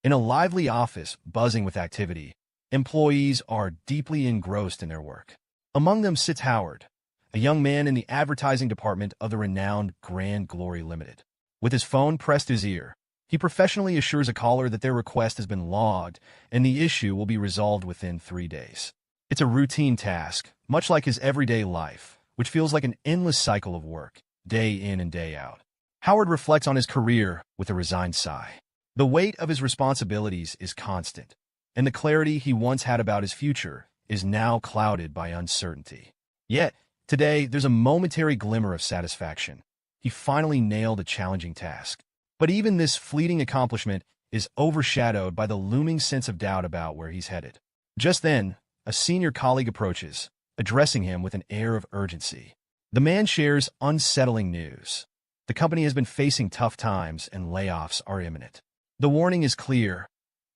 In a lively office buzzing with activity, employees are deeply engrossed in their work. Among them sits Howard, a young man in the advertising department of the renowned Grand Glory Limited. With his phone pressed to his ear, he professionally assures a caller that their request has been logged and the issue will be resolved within 3 days. It's a routine task, much like his everyday life, which feels like an endless cycle of work, day in and day out. Howard reflects on his career with a resigned sigh. The weight of his responsibilities is constant, and the clarity he once had about his future is now clouded by uncertainty. Yet, today, there's a momentary glimmer of satisfaction. He finally nailed a challenging task. But even this fleeting accomplishment is overshadowed by the looming sense of doubt about where he's headed. Just then, a senior colleague approaches, addressing him with an air of urgency. The man shares unsettling news. The company has been facing tough times and layoffs are imminent. The warning is clear.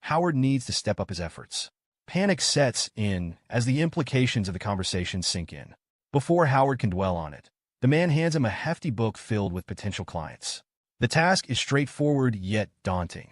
Howard needs to step up his efforts. Panic sets in as the implications of the conversation sink in. Before Howard can dwell on it, the man hands him a hefty book filled with potential clients. The task is straightforward yet daunting.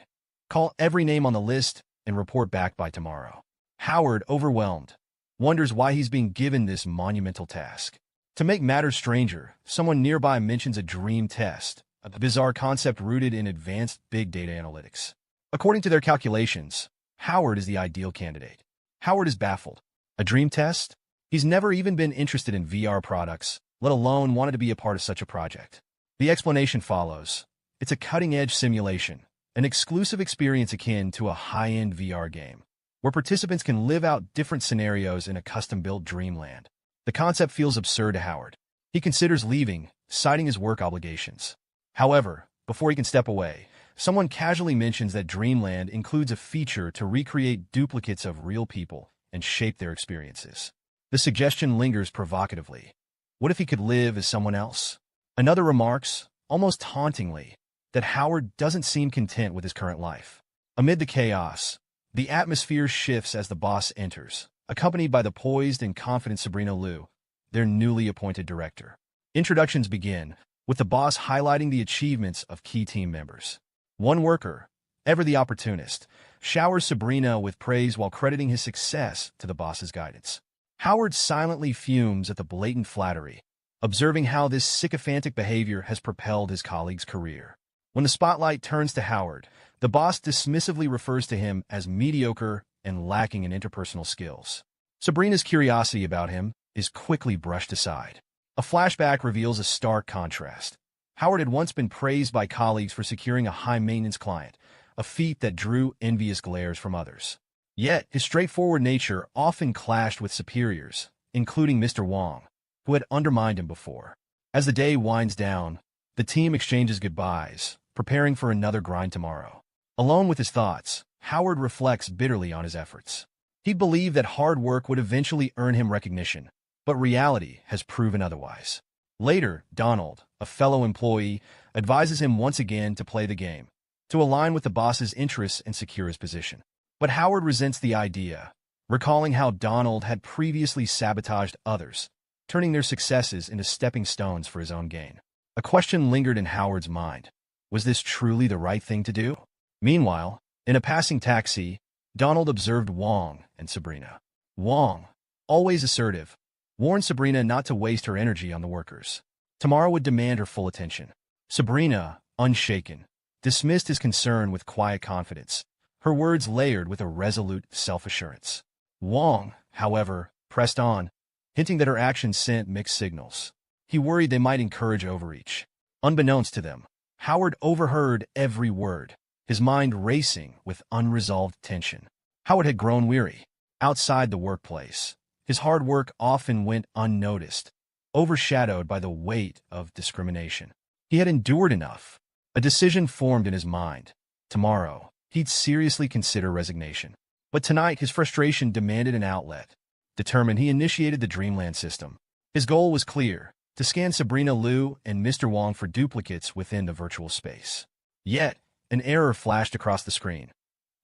Call every name on the list and report back by tomorrow. Howard, overwhelmed, wonders why he's being given this monumental task. To make matters stranger, someone nearby mentions a dream test, a bizarre concept rooted in advanced big data analytics. According to their calculations, Howard is the ideal candidate. Howard is baffled. A dream test? He's never even been interested in VR products, let alone wanted to be a part of such a project. The explanation follows. It's a cutting-edge simulation, an exclusive experience akin to a high-end VR game, where participants can live out different scenarios in a custom-built dreamland. The concept feels absurd to Howard. He considers leaving, citing his work obligations. However, before he can step away, someone casually mentions that Dreamland includes a feature to recreate duplicates of real people and shape their experiences. The suggestion lingers provocatively. What if he could live as someone else? Another remarks, almost tauntingly, that Howard doesn't seem content with his current life. Amid the chaos, the atmosphere shifts as the boss enters, accompanied by the poised and confident Sabrina Liu, their newly appointed director. Introductions begin, with the boss highlighting the achievements of key team members. One worker, ever the opportunist, showers Sabrina with praise while crediting his success to the boss's guidance. Howard silently fumes at the blatant flattery, observing how this sycophantic behavior has propelled his colleague's career. When the spotlight turns to Howard, the boss dismissively refers to him as mediocre and lacking in interpersonal skills. Sabrina's curiosity about him is quickly brushed aside. A flashback reveals a stark contrast. Howard had once been praised by colleagues for securing a high-maintenance client, a feat that drew envious glares from others. Yet, his straightforward nature often clashed with superiors, including Mr. Wong, who had undermined him before. As the day winds down, the team exchanges goodbyes, preparing for another grind tomorrow. Alone with his thoughts, Howard reflects bitterly on his efforts. He believed that hard work would eventually earn him recognition, but reality has proven otherwise. Later, Donald, a fellow employee, advises him once again to play the game, to align with the boss's interests and secure his position. But Howard resents the idea, recalling how Donald had previously sabotaged others, turning their successes into stepping stones for his own gain. A question lingered in Howard's mind. Was this truly the right thing to do? Meanwhile, in a passing taxi, Donald observed Wong and Sabrina. Wong, always assertive, warned Sabrina not to waste her energy on the workers. Tomorrow would demand her full attention. Sabrina, unshaken, dismissed his concern with quiet confidence, her words layered with a resolute self-assurance. Wong, however, pressed on, hinting that her actions sent mixed signals. He worried they might encourage overreach. Unbeknownst to them, Howard overheard every word, his mind racing with unresolved tension. Howard had grown weary. Outside the workplace, his hard work often went unnoticed, overshadowed by the weight of discrimination. He had endured enough. A decision formed in his mind. Tomorrow, he'd seriously consider resignation. But tonight, his frustration demanded an outlet. Determined, he initiated the Dreamland system. His goal was clear, to scan Sabrina Liu and Mr. Wong for duplicates within the virtual space. Yet, an error flashed across the screen.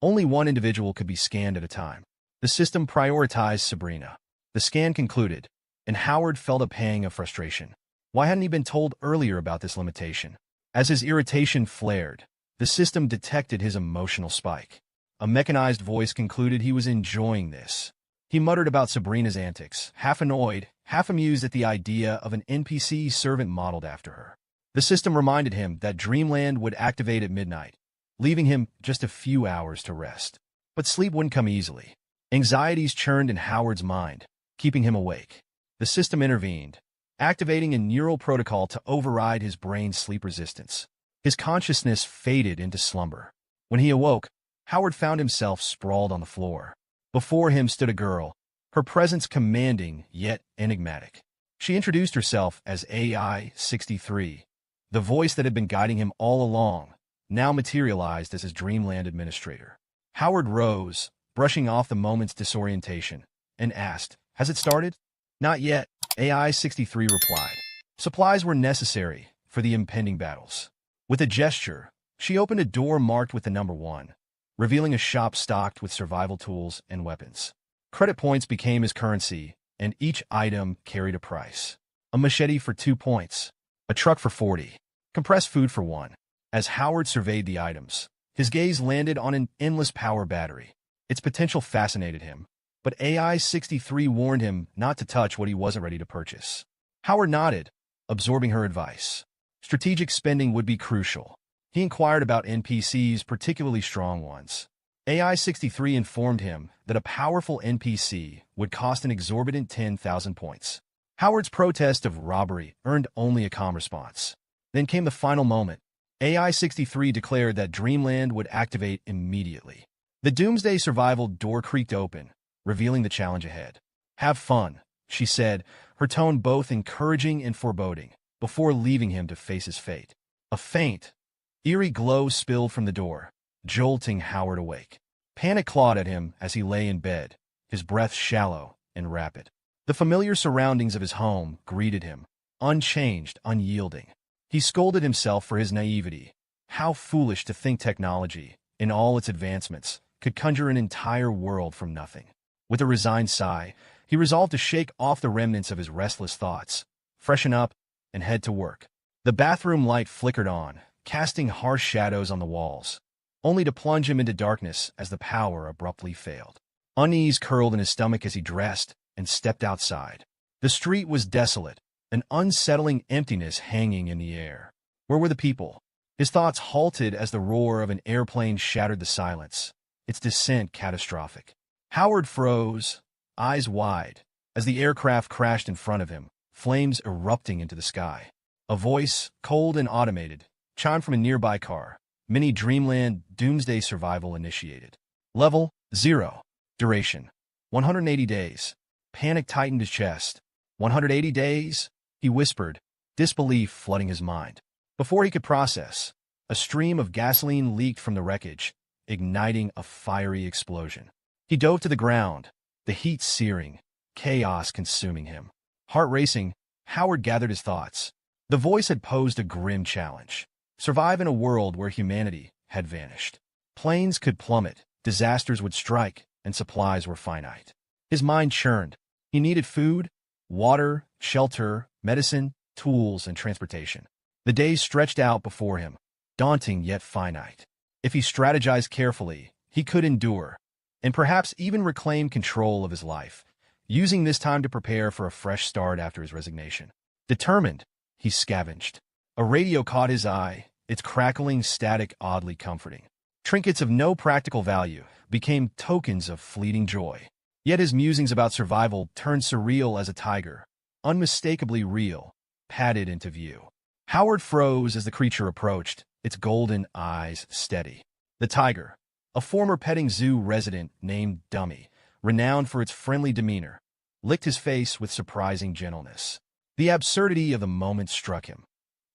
Only one individual could be scanned at a time. The system prioritized Sabrina. The scan concluded, and Howard felt a pang of frustration. Why hadn't he been told earlier about this limitation? As his irritation flared, the system detected his emotional spike. A mechanized voice concluded he was enjoying this. He muttered about Sabrina's antics, half annoyed, half amused at the idea of an NPC servant modeled after her. The system reminded him that Dreamland would activate at midnight, leaving him just a few hours to rest. But sleep wouldn't come easily. Anxieties churned in Howard's mind, keeping him awake. The system intervened, activating a neural protocol to override his brain's sleep resistance. His consciousness faded into slumber. When he awoke, Howard found himself sprawled on the floor. Before him stood a girl, her presence commanding yet enigmatic. She introduced herself as AI-63. The voice that had been guiding him all along now materialized as his Dreamland administrator. Howard rose, brushing off the moment's disorientation, and asked, "Has it started?" "Not yet," AI-63 replied. Supplies were necessary for the impending battles. With a gesture, she opened a door marked with the number 1, revealing a shop stocked with survival tools and weapons. Credit points became his currency, and each item carried a price. A machete for 2 points, a truck for 40, compressed food for 1. As Howard surveyed the items, his gaze landed on an endless power battery. Its potential fascinated him, but AI-63 warned him not to touch what he wasn't ready to purchase. Howard nodded, absorbing her advice. Strategic spending would be crucial. He inquired about NPCs, particularly strong ones. AI-63 informed him that a powerful NPC would cost an exorbitant 10,000 points. Howard's protest of robbery earned only a calm response. Then came the final moment. AI-63 declared that Dreamland would activate immediately. The Doomsday Survival door creaked open, revealing the challenge ahead. "Have fun," she said, her tone both encouraging and foreboding, before leaving him to face his fate. A faint, eerie glow spilled from the door, jolting Howard awake. Panic clawed at him as he lay in bed, his breath shallow and rapid. The familiar surroundings of his home greeted him, unchanged, unyielding. He scolded himself for his naivety. How foolish to think technology, in all its advancements, could conjure an entire world from nothing. With a resigned sigh, he resolved to shake off the remnants of his restless thoughts, freshen up, and head to work. The bathroom light flickered on, casting harsh shadows on the walls, only to plunge him into darkness as the power abruptly failed. Unease curled in his stomach as he dressed and stepped outside. The street was desolate, an unsettling emptiness hanging in the air. Where were the people? His thoughts halted as the roar of an airplane shattered the silence, its descent catastrophic. Howard froze, eyes wide, as the aircraft crashed in front of him, flames erupting into the sky. A voice, cold and automated, chimed from a nearby car. Mini Dreamland Doomsday Survival initiated. Level 0. Duration 180 days. Panic tightened his chest. 180 days? He whispered, disbelief flooding his mind. Before he could process, a stream of gasoline leaked from the wreckage, igniting a fiery explosion. He dove to the ground, the heat searing, chaos consuming him. Heart racing, Howard gathered his thoughts. The voice had posed a grim challenge. Survive in a world where humanity had vanished. Planes could plummet, disasters would strike, and supplies were finite. His mind churned. He needed food, water, shelter, medicine, tools, and transportation. The days stretched out before him, daunting yet finite. If he strategized carefully, he could endure, and perhaps even reclaim control of his life, using this time to prepare for a fresh start after his resignation. Determined, he scavenged. A radio caught his eye, its crackling static oddly comforting. Trinkets of no practical value became tokens of fleeting joy. Yet his musings about survival turned surreal as a tiger, unmistakably real, padded into view. Howard froze as the creature approached, its golden eyes steady. The tiger, a former petting zoo resident named Dummy, renowned for its friendly demeanor, licked his face with surprising gentleness. The absurdity of the moment struck him.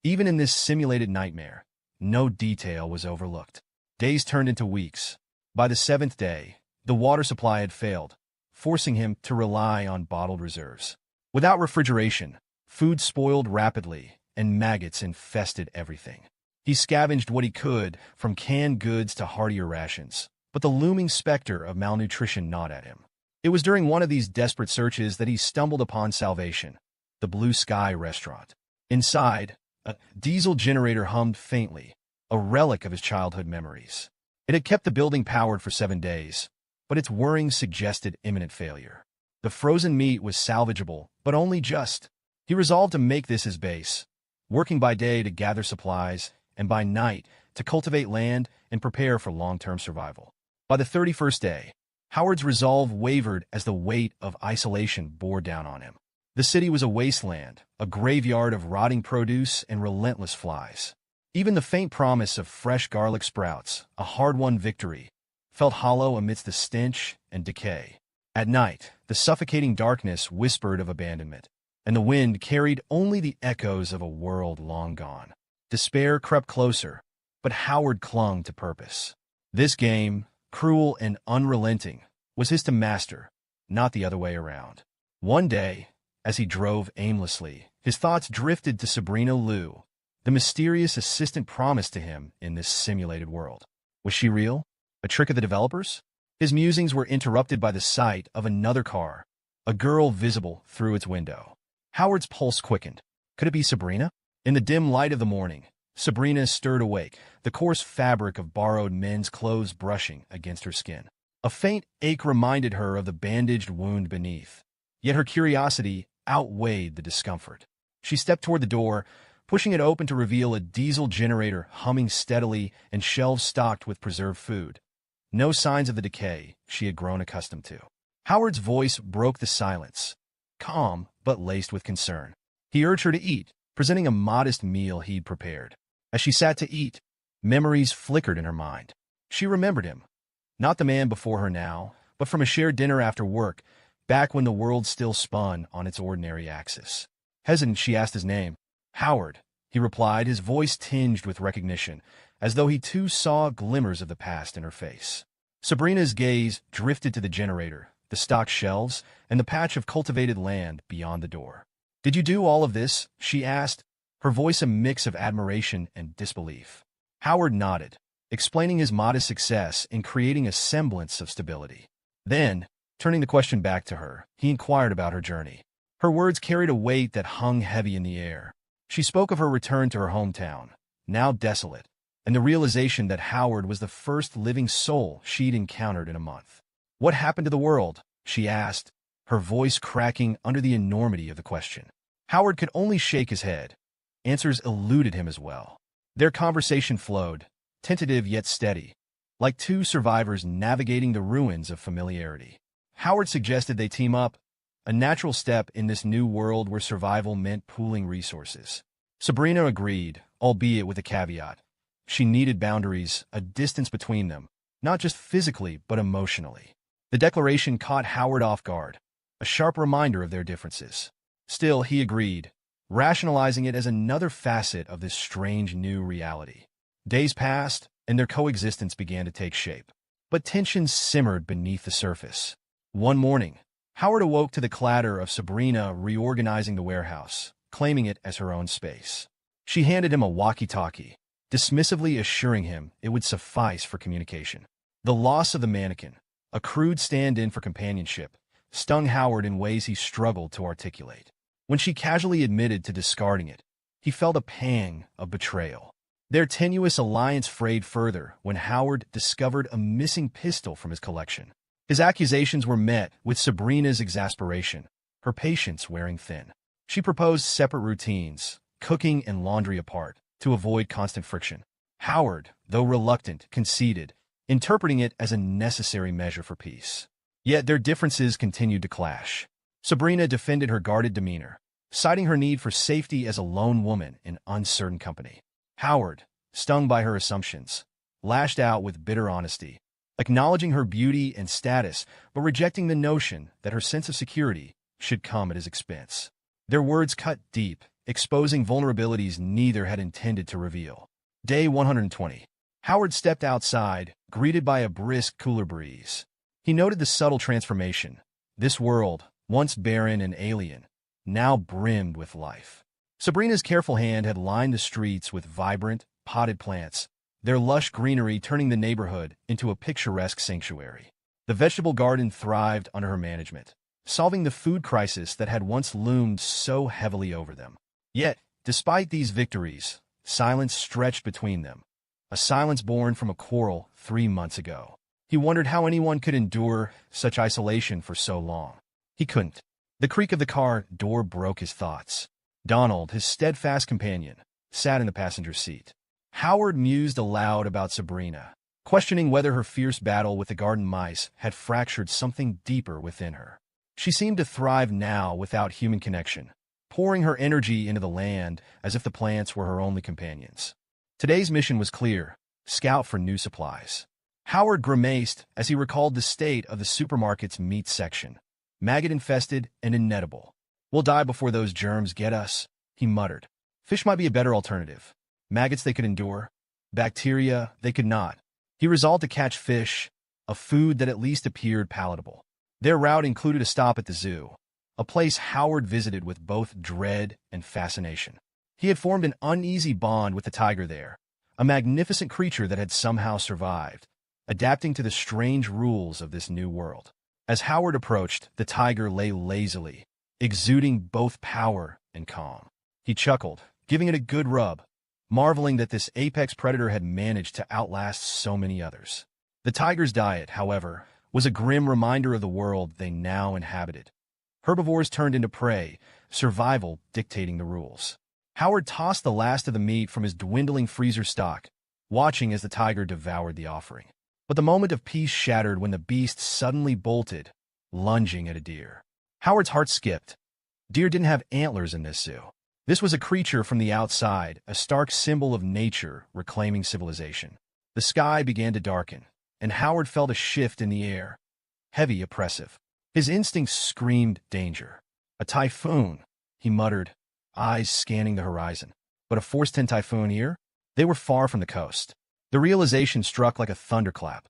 Even in this simulated nightmare, no detail was overlooked. Days turned into weeks. By the 7th day, the water supply had failed, forcing him to rely on bottled reserves. Without refrigeration, food spoiled rapidly, and maggots infested everything. He scavenged what he could, from canned goods to heartier rations, but the looming specter of malnutrition gnawed at him. It was during one of these desperate searches that he stumbled upon salvation, the Blue Sky restaurant. Inside, a diesel generator hummed faintly, a relic of his childhood memories. It had kept the building powered for 7 days, but its whirring suggested imminent failure. The frozen meat was salvageable, but only just. He resolved to make this his base, working by day to gather supplies, and by night to cultivate land and prepare for long-term survival. By the 31st day, Howard's resolve wavered as the weight of isolation bore down on him. The city was a wasteland, a graveyard of rotting produce and relentless flies. Even the faint promise of fresh garlic sprouts, a hard-won victory, felt hollow amidst the stench and decay. At night, the suffocating darkness whispered of abandonment, and the wind carried only the echoes of a world long gone. Despair crept closer, but Howard clung to purpose. This game, cruel and unrelenting, was his to master, not the other way around. One day, as he drove aimlessly, his thoughts drifted to Sabrina Liu, the mysterious assistant promised to him in this simulated world. Was she real? A trick of the developers? His musings were interrupted by the sight of another car, a girl visible through its window. Howard's pulse quickened. Could it be Sabrina? In the dim light of the morning, Sabrina stirred awake, the coarse fabric of borrowed men's clothes brushing against her skin. A faint ache reminded her of the bandaged wound beneath, yet her curiosity outweighed the discomfort. She stepped toward the door, pushing it open to reveal a diesel generator humming steadily and shelves stocked with preserved food. No signs of the decay she had grown accustomed to. Howard's voice broke the silence, calm but laced with concern. He urged her to eat, presenting a modest meal he'd prepared. As she sat to eat, memories flickered in her mind. She remembered him, not the man before her now, but from a shared dinner after work, back when the world still spun on its ordinary axis. Hesitant, she asked his name. Howard, he replied, his voice tinged with recognition, as though he too saw glimmers of the past in her face. Sabrina's gaze drifted to the generator, the stocked shelves, and the patch of cultivated land beyond the door. "Did you do all of this?" she asked, her voice a mix of admiration and disbelief. Howard nodded, explaining his modest success in creating a semblance of stability. Then, turning the question back to her, he inquired about her journey. Her words carried a weight that hung heavy in the air. She spoke of her return to her hometown, now desolate, and the realization that Howard was the first living soul she'd encountered in a month. "What happened to the world?" she asked, her voice cracking under the enormity of the question. Howard could only shake his head. Answers eluded him as well. Their conversation flowed, tentative yet steady, like two survivors navigating the ruins of familiarity. Howard suggested they team up, a natural step in this new world where survival meant pooling resources. Sabrina agreed, albeit with a caveat. She needed boundaries, a distance between them, not just physically but emotionally. The declaration caught Howard off guard, a sharp reminder of their differences. Still, he agreed, rationalizing it as another facet of this strange new reality. Days passed, and their coexistence began to take shape. But tensions simmered beneath the surface. One morning, Howard awoke to the clatter of Sabrina reorganizing the warehouse, claiming it as her own space. She handed him a walkie-talkie, dismissively assuring him it would suffice for communication. The loss of the mannequin, a crude stand-in for companionship, stung Howard in ways he struggled to articulate. When she casually admitted to discarding it, he felt a pang of betrayal. Their tenuous alliance frayed further when Howard discovered a missing pistol from his collection. His accusations were met with Sabrina's exasperation, her patience wearing thin. She proposed separate routines, cooking and laundry apart, to avoid constant friction. Howard, though reluctant, conceded, interpreting it as a necessary measure for peace. Yet their differences continued to clash. Sabrina defended her guarded demeanor, citing her need for safety as a lone woman in uncertain company. Howard, stung by her assumptions, lashed out with bitter honesty, acknowledging her beauty and status, but rejecting the notion that her sense of security should come at his expense. Their words cut deep, exposing vulnerabilities neither had intended to reveal. Day 120. Howard stepped outside, greeted by a brisk, cooler breeze. He noted the subtle transformation. This world, once barren and alien, now brimmed with life. Sabrina's careful hand had lined the streets with vibrant, potted plants, their lush greenery turning the neighborhood into a picturesque sanctuary. The vegetable garden thrived under her management, solving the food crisis that had once loomed so heavily over them. Yet, despite these victories, silence stretched between them, a silence born from a quarrel 3 months ago. He wondered how anyone could endure such isolation for so long. He couldn't. The creak of the car door broke his thoughts. Donald, his steadfast companion, sat in the passenger seat. Howard mused aloud about Sabrina, questioning whether her fierce battle with the garden mice had fractured something deeper within her. She seemed to thrive now without human connection, pouring her energy into the land as if the plants were her only companions. Today's mission was clear: scout for new supplies. Howard grimaced as he recalled the state of the supermarket's meat section. Maggot-infested and inedible. "We'll die before those germs get us," he muttered. Fish might be a better alternative. Maggots they could endure. Bacteria they could not. He resolved to catch fish, a food that at least appeared palatable. Their route included a stop at the zoo, a place Howard visited with both dread and fascination. He had formed an uneasy bond with the tiger there, a magnificent creature that had somehow survived, adapting to the strange rules of this new world. As Howard approached, the tiger lay lazily, exuding both power and calm. He chuckled, giving it a good rub, marveling that this apex predator had managed to outlast so many others. The tiger's diet, however, was a grim reminder of the world they now inhabited. Herbivores turned into prey, survival dictating the rules. Howard tossed the last of the meat from his dwindling freezer stock, watching as the tiger devoured the offering. But the moment of peace shattered when the beast suddenly bolted, lunging at a deer. Howard's heart skipped. Deer didn't have antlers in this zoo. This was a creature from the outside, a stark symbol of nature reclaiming civilization. The sky began to darken, and Howard felt a shift in the air. Heavy, oppressive. His instincts screamed danger. "A typhoon," he muttered, eyes scanning the horizon. But a Force 10 typhoon here? They were far from the coast. The realization struck like a thunderclap.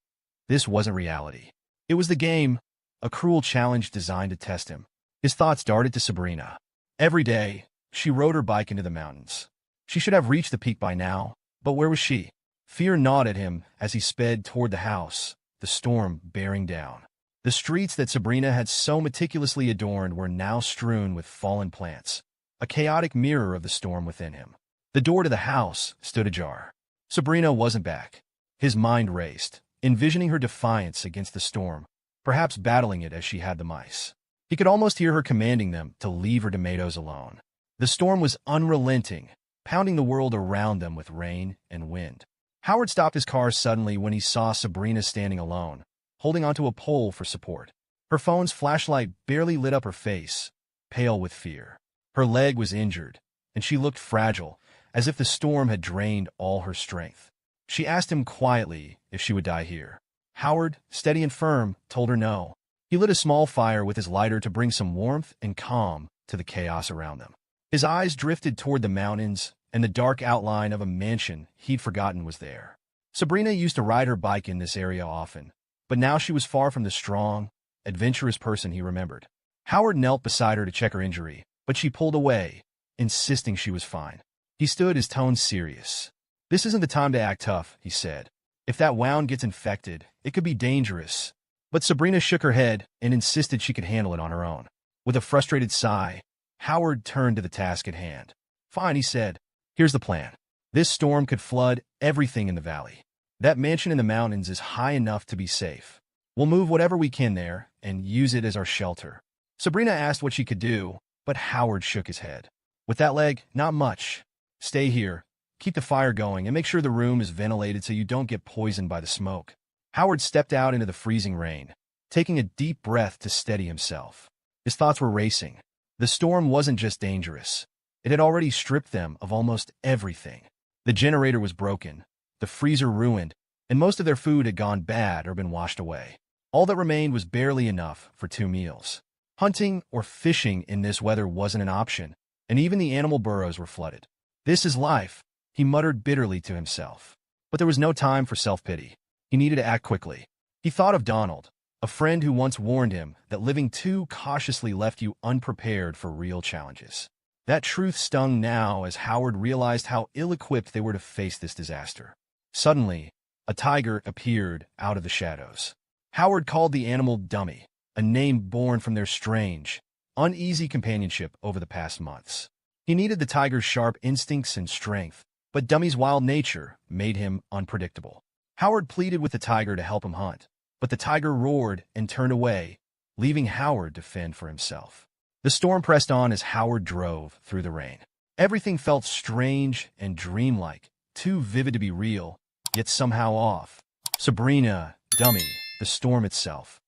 This wasn't reality. It was the game, a cruel challenge designed to test him. His thoughts darted to Sabrina. Every day, she rode her bike into the mountains. She should have reached the peak by now, but where was she? Fear gnawed at him as he sped toward the house, the storm bearing down. The streets that Sabrina had so meticulously adorned were now strewn with fallen plants, a chaotic mirror of the storm within him. The door to the house stood ajar. Sabrina wasn't back. His mind raced, envisioning her defiance against the storm, perhaps battling it as she had the mice. He could almost hear her commanding them to leave her tomatoes alone. The storm was unrelenting, pounding the world around them with rain and wind. Howard stopped his car suddenly when he saw Sabrina standing alone, holding onto a pole for support. Her phone's flashlight barely lit up her face, pale with fear. Her leg was injured, and she looked fragile, as if the storm had drained all her strength. She asked him quietly if she would die here. Howard, steady and firm, told her no. He lit a small fire with his lighter to bring some warmth and calm to the chaos around them. His eyes drifted toward the mountains, and the dark outline of a mansion he'd forgotten was there. Sabrina used to ride her bike in this area often, but now she was far from the strong, adventurous person he remembered. Howard knelt beside her to check her injury, but she pulled away, insisting she was fine. He stood, his tone serious. "This isn't the time to act tough," he said. "If that wound gets infected, it could be dangerous." But Sabrina shook her head and insisted she could handle it on her own. With a frustrated sigh, Howard turned to the task at hand. "Fine," he said. "Here's the plan. This storm could flood everything in the valley. That mansion in the mountains is high enough to be safe. We'll move whatever we can there and use it as our shelter." Sabrina asked what she could do, but Howard shook his head. "With that leg, not much. Stay here, keep the fire going, and make sure the room is ventilated so you don't get poisoned by the smoke." Howard stepped out into the freezing rain, taking a deep breath to steady himself. His thoughts were racing. The storm wasn't just dangerous. It had already stripped them of almost everything. The generator was broken, the freezer ruined, and most of their food had gone bad or been washed away. All that remained was barely enough for 2 meals. Hunting or fishing in this weather wasn't an option, and even the animal burrows were flooded. "This is life," he muttered bitterly to himself. But there was no time for self-pity. He needed to act quickly. He thought of Donald, a friend who once warned him that living too cautiously left you unprepared for real challenges. That truth stung now as Howard realized how ill-equipped they were to face this disaster. Suddenly, a tiger appeared out of the shadows. Howard called the animal Dummy, a name born from their strange, uneasy companionship over the past months. He needed the tiger's sharp instincts and strength, but Dummy's wild nature made him unpredictable. Howard pleaded with the tiger to help him hunt, but the tiger roared and turned away, leaving Howard to fend for himself. The storm pressed on as Howard drove through the rain. Everything felt strange and dreamlike, too vivid to be real, yet somehow off. Sabrina, Dummy, the storm itself.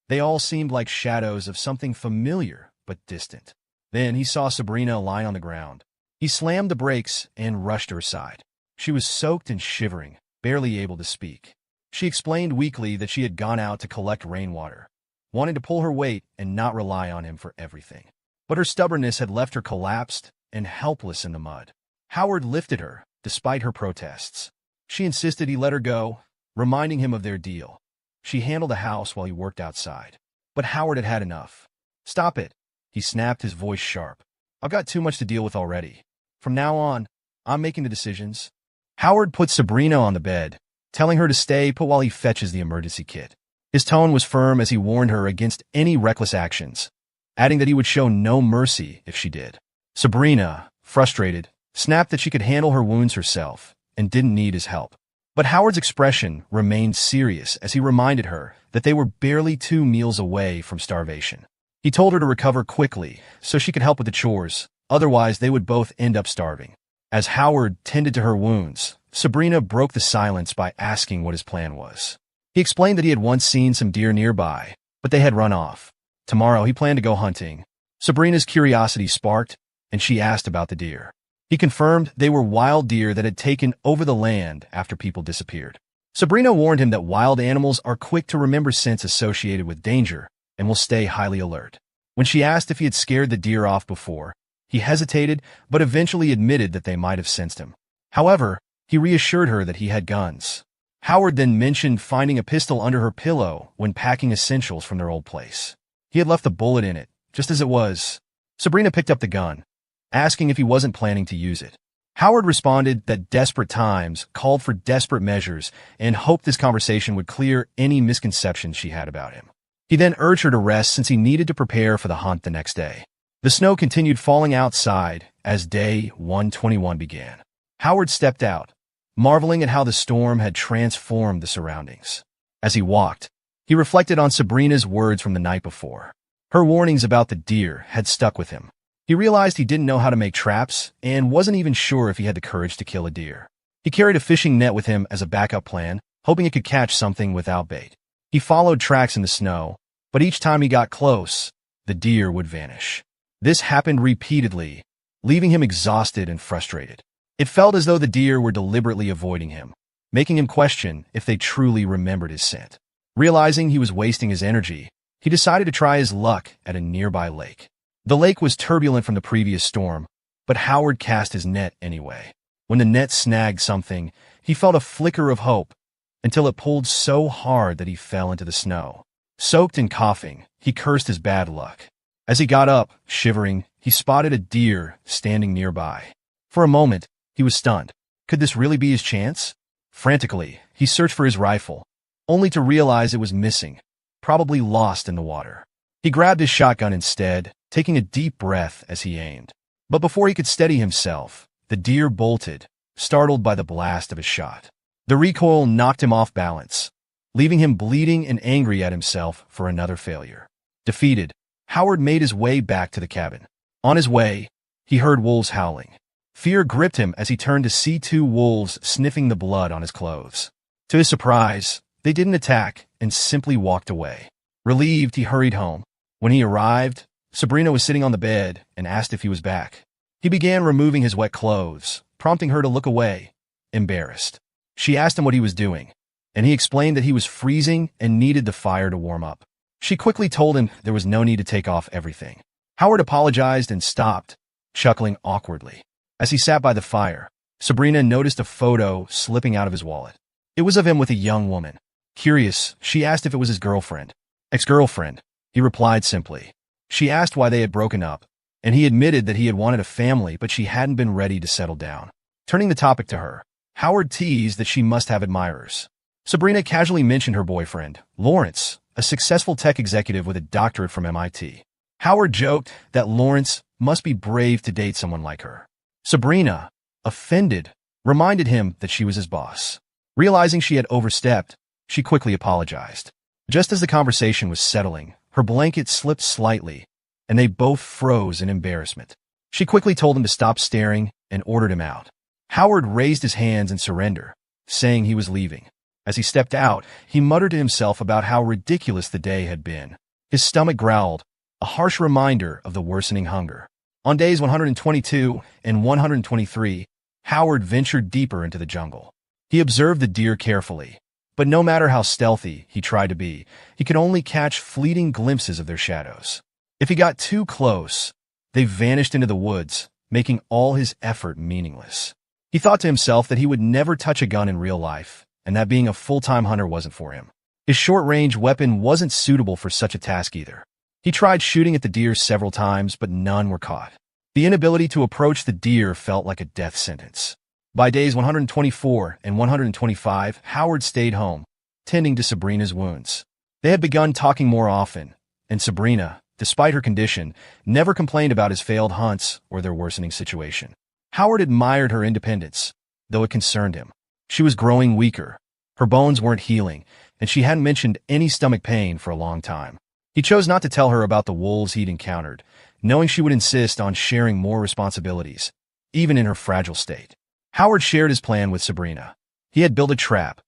They all seemed like shadows of something familiar but distant. Then he saw Sabrina lying on the ground. He slammed the brakes and rushed her aside. She was soaked and shivering, barely able to speak. She explained weakly that she had gone out to collect rainwater, wanting to pull her weight and not rely on him for everything. But her stubbornness had left her collapsed and helpless in the mud. Howard lifted her, despite her protests. She insisted he let her go, reminding him of their deal. She handled the house while he worked outside. But Howard had had enough. "Stop it," he snapped, his voice sharp. "I've got too much to deal with already. From now on, I'm making the decisions." Howard put Sabrina on the bed, telling her to stay put while he fetches the emergency kit. His tone was firm as he warned her against any reckless actions, adding that he would show no mercy if she did. Sabrina, frustrated, snapped that she could handle her wounds herself and didn't need his help. But Howard's expression remained serious as he reminded her that they were barely 2 meals away from starvation. He told her to recover quickly so she could help with the chores, otherwise they would both end up starving. As Howard tended to her wounds, Sabrina broke the silence by asking what his plan was. He explained that he had once seen some deer nearby, but they had run off. Tomorrow he planned to go hunting. Sabrina's curiosity sparked, and she asked about the deer. He confirmed they were wild deer that had taken over the land after people disappeared. Sabrina warned him that wild animals are quick to remember scents associated with danger and will stay highly alert. When she asked if he had scared the deer off before, he hesitated but eventually admitted that they might have sensed him. However, he reassured her that he had guns. Howard then mentioned finding a pistol under her pillow when packing essentials from their old place. He had left a bullet in it, just as it was. Sabrina picked up the gun, asking if he wasn't planning to use it. Howard responded that desperate times called for desperate measures and hoped this conversation would clear any misconceptions she had about him. He then urged her to rest since he needed to prepare for the hunt the next day. The snow continued falling outside as day 121 began. Howard stepped out, marveling at how the storm had transformed the surroundings. As he walked, he reflected on Sabrina's words from the night before. Her warnings about the deer had stuck with him. He realized he didn't know how to make traps and wasn't even sure if he had the courage to kill a deer. He carried a fishing net with him as a backup plan, hoping it could catch something without bait. He followed tracks in the snow, but each time he got close, the deer would vanish. This happened repeatedly, leaving him exhausted and frustrated. It felt as though the deer were deliberately avoiding him, making him question if they truly remembered his scent. Realizing he was wasting his energy, he decided to try his luck at a nearby lake. The lake was turbulent from the previous storm, but Howard cast his net anyway. When the net snagged something, he felt a flicker of hope until it pulled so hard that he fell into the snow. Soaked and coughing, he cursed his bad luck. As he got up, shivering, he spotted a deer standing nearby. For a moment, he was stunned. Could this really be his chance? Frantically, he searched for his rifle, only to realize it was missing, probably lost in the water. He grabbed his shotgun instead, taking a deep breath as he aimed. But before he could steady himself, the deer bolted, startled by the blast of his shot. The recoil knocked him off balance, leaving him bleeding and angry at himself for another failure. Defeated, Howard made his way back to the cabin. On his way, he heard wolves howling. Fear gripped him as he turned to see 2 wolves sniffing the blood on his clothes. To his surprise, they didn't attack and simply walked away. Relieved, he hurried home. When he arrived, Sabrina was sitting on the bed and asked if he was back. He began removing his wet clothes, prompting her to look away, embarrassed. She asked him what he was doing, and he explained that he was freezing and needed the fire to warm up. She quickly told him there was no need to take off everything. Howard apologized and stopped, chuckling awkwardly. As he sat by the fire, Sabrina noticed a photo slipping out of his wallet. It was of him with a young woman. Curious, she asked if it was his girlfriend. Ex-girlfriend, he replied simply. She asked why they had broken up, and he admitted that he had wanted a family but she hadn't been ready to settle down. Turning the topic to her, Howard teased that she must have admirers. Sabrina casually mentioned her boyfriend, Lawrence, a successful tech executive with a doctorate from MIT. Howard joked that Lawrence must be brave to date someone like her. Sabrina, offended, reminded him that she was his boss. Realizing she had overstepped, she quickly apologized. Just as the conversation was settling, her blanket slipped slightly, and they both froze in embarrassment. She quickly told him to stop staring and ordered him out. Howard raised his hands in surrender, saying he was leaving. As he stepped out, he muttered to himself about how ridiculous the day had been. His stomach growled, a harsh reminder of the worsening hunger. On days 122 and 123, Howard ventured deeper into the jungle. He observed the deer carefully, but no matter how stealthy he tried to be, he could only catch fleeting glimpses of their shadows. If he got too close, they vanished into the woods, making all his effort meaningless. He thought to himself that he would never touch a gun in real life, and that being a full-time hunter wasn't for him. His short-range weapon wasn't suitable for such a task either. He tried shooting at the deer several times, but none were caught. The inability to approach the deer felt like a death sentence. By days 124 and 125, Howard stayed home, tending to Sabrina's wounds. They had begun talking more often, and Sabrina, despite her condition, never complained about his failed hunts or their worsening situation. Howard admired her independence, though it concerned him. She was growing weaker. Her bones weren't healing, and she hadn't mentioned any stomach pain for a long time. He chose not to tell her about the wolves he'd encountered, knowing she would insist on sharing more responsibilities, even in her fragile state. Howard shared his plan with Sabrina. He had built a trap,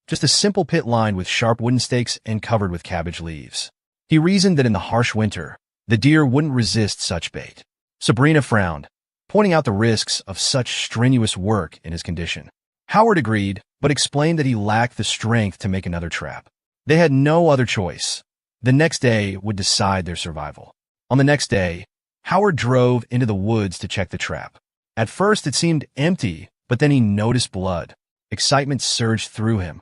just a simple pit lined with sharp wooden stakes and covered with cabbage leaves. He reasoned that in the harsh winter, the deer wouldn't resist such bait. Sabrina frowned, pointing out the risks of such strenuous work in his condition. Howard agreed, but explained that he lacked the strength to make another trap. They had no other choice. The next day would decide their survival. On the next day, Howard drove into the woods to check the trap. At first, it seemed empty, but then he noticed blood. Excitement surged through him.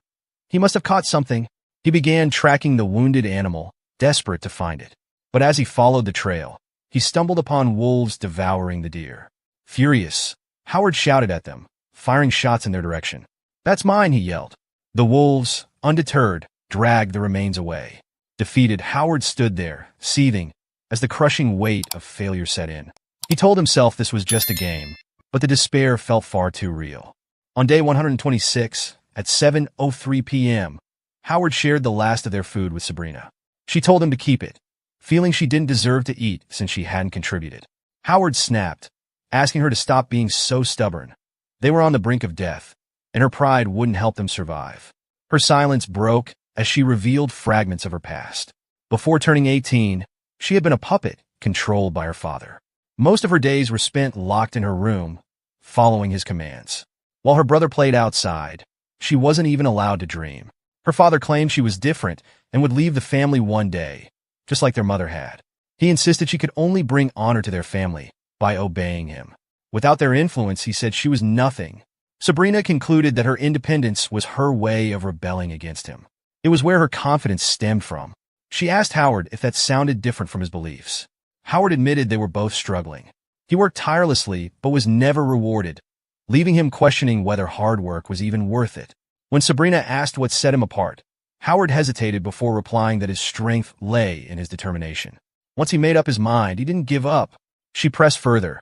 He must have caught something. He began tracking the wounded animal, desperate to find it. But as he followed the trail, he stumbled upon wolves devouring the deer. Furious, Howard shouted at them, firing shots in their direction. "That's mine," he yelled. The wolves, undeterred, dragged the remains away. Defeated, Howard stood there, seething, as the crushing weight of failure set in. He told himself this was just a game, but the despair felt far too real. On day 126, at 7:03 p.m., Howard shared the last of their food with Sabrina. She told him to keep it, feeling she didn't deserve to eat since she hadn't contributed. Howard snapped, asking her to stop being so stubborn. They were on the brink of death, and her pride wouldn't help them survive. Her silence broke as she revealed fragments of her past. Before turning 18, she had been a puppet controlled by her father. Most of her days were spent locked in her room, following his commands. While her brother played outside, she wasn't even allowed to dream. Her father claimed she was different and would leave the family one day, just like their mother had. He insisted she could only bring honor to their family by obeying him. Without their influence, he said she was nothing. Sabrina concluded that her independence was her way of rebelling against him. It was where her confidence stemmed from. She asked Howard if that sounded different from his beliefs. Howard admitted they were both struggling. He worked tirelessly, but was never rewarded, leaving him questioning whether hard work was even worth it. When Sabrina asked what set him apart, Howard hesitated before replying that his strength lay in his determination. Once he made up his mind, he didn't give up. She pressed further,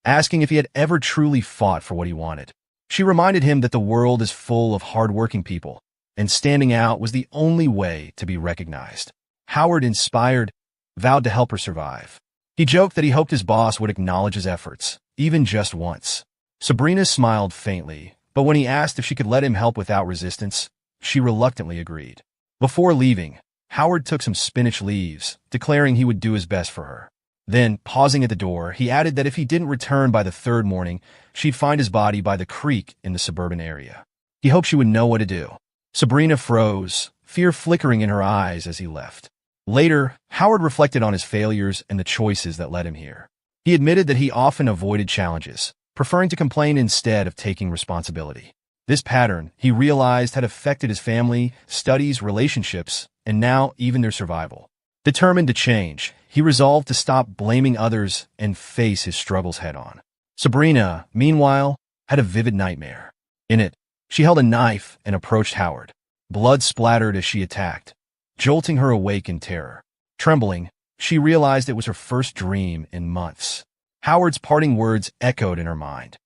asking if he had ever truly fought for what he wanted. She reminded him that the world is full of hard-working people, and standing out was the only way to be recognized. Howard, inspired, vowed to help her survive. He joked that he hoped his boss would acknowledge his efforts, even just once. Sabrina smiled faintly, but when he asked if she could let him help without resistance, she reluctantly agreed. Before leaving, Howard took some spinach leaves, declaring he would do his best for her. Then, pausing at the door, he added that if he didn't return by the third morning, she'd find his body by the creek in the suburban area. He hoped she would know what to do. Sabrina froze, fear flickering in her eyes as he left. Later, Howard reflected on his failures and the choices that led him here. He admitted that he often avoided challenges, preferring to complain instead of taking responsibility. This pattern, he realized, had affected his family, studies, relationships, and now even their survival. Determined to change, he resolved to stop blaming others and face his struggles head-on. Sabrina, meanwhile, had a vivid nightmare. In it, she held a knife and approached Howard. Blood splattered as she attacked, jolting her awake in terror. Trembling, she realized it was her first dream in months. Howard's parting words echoed in her mind.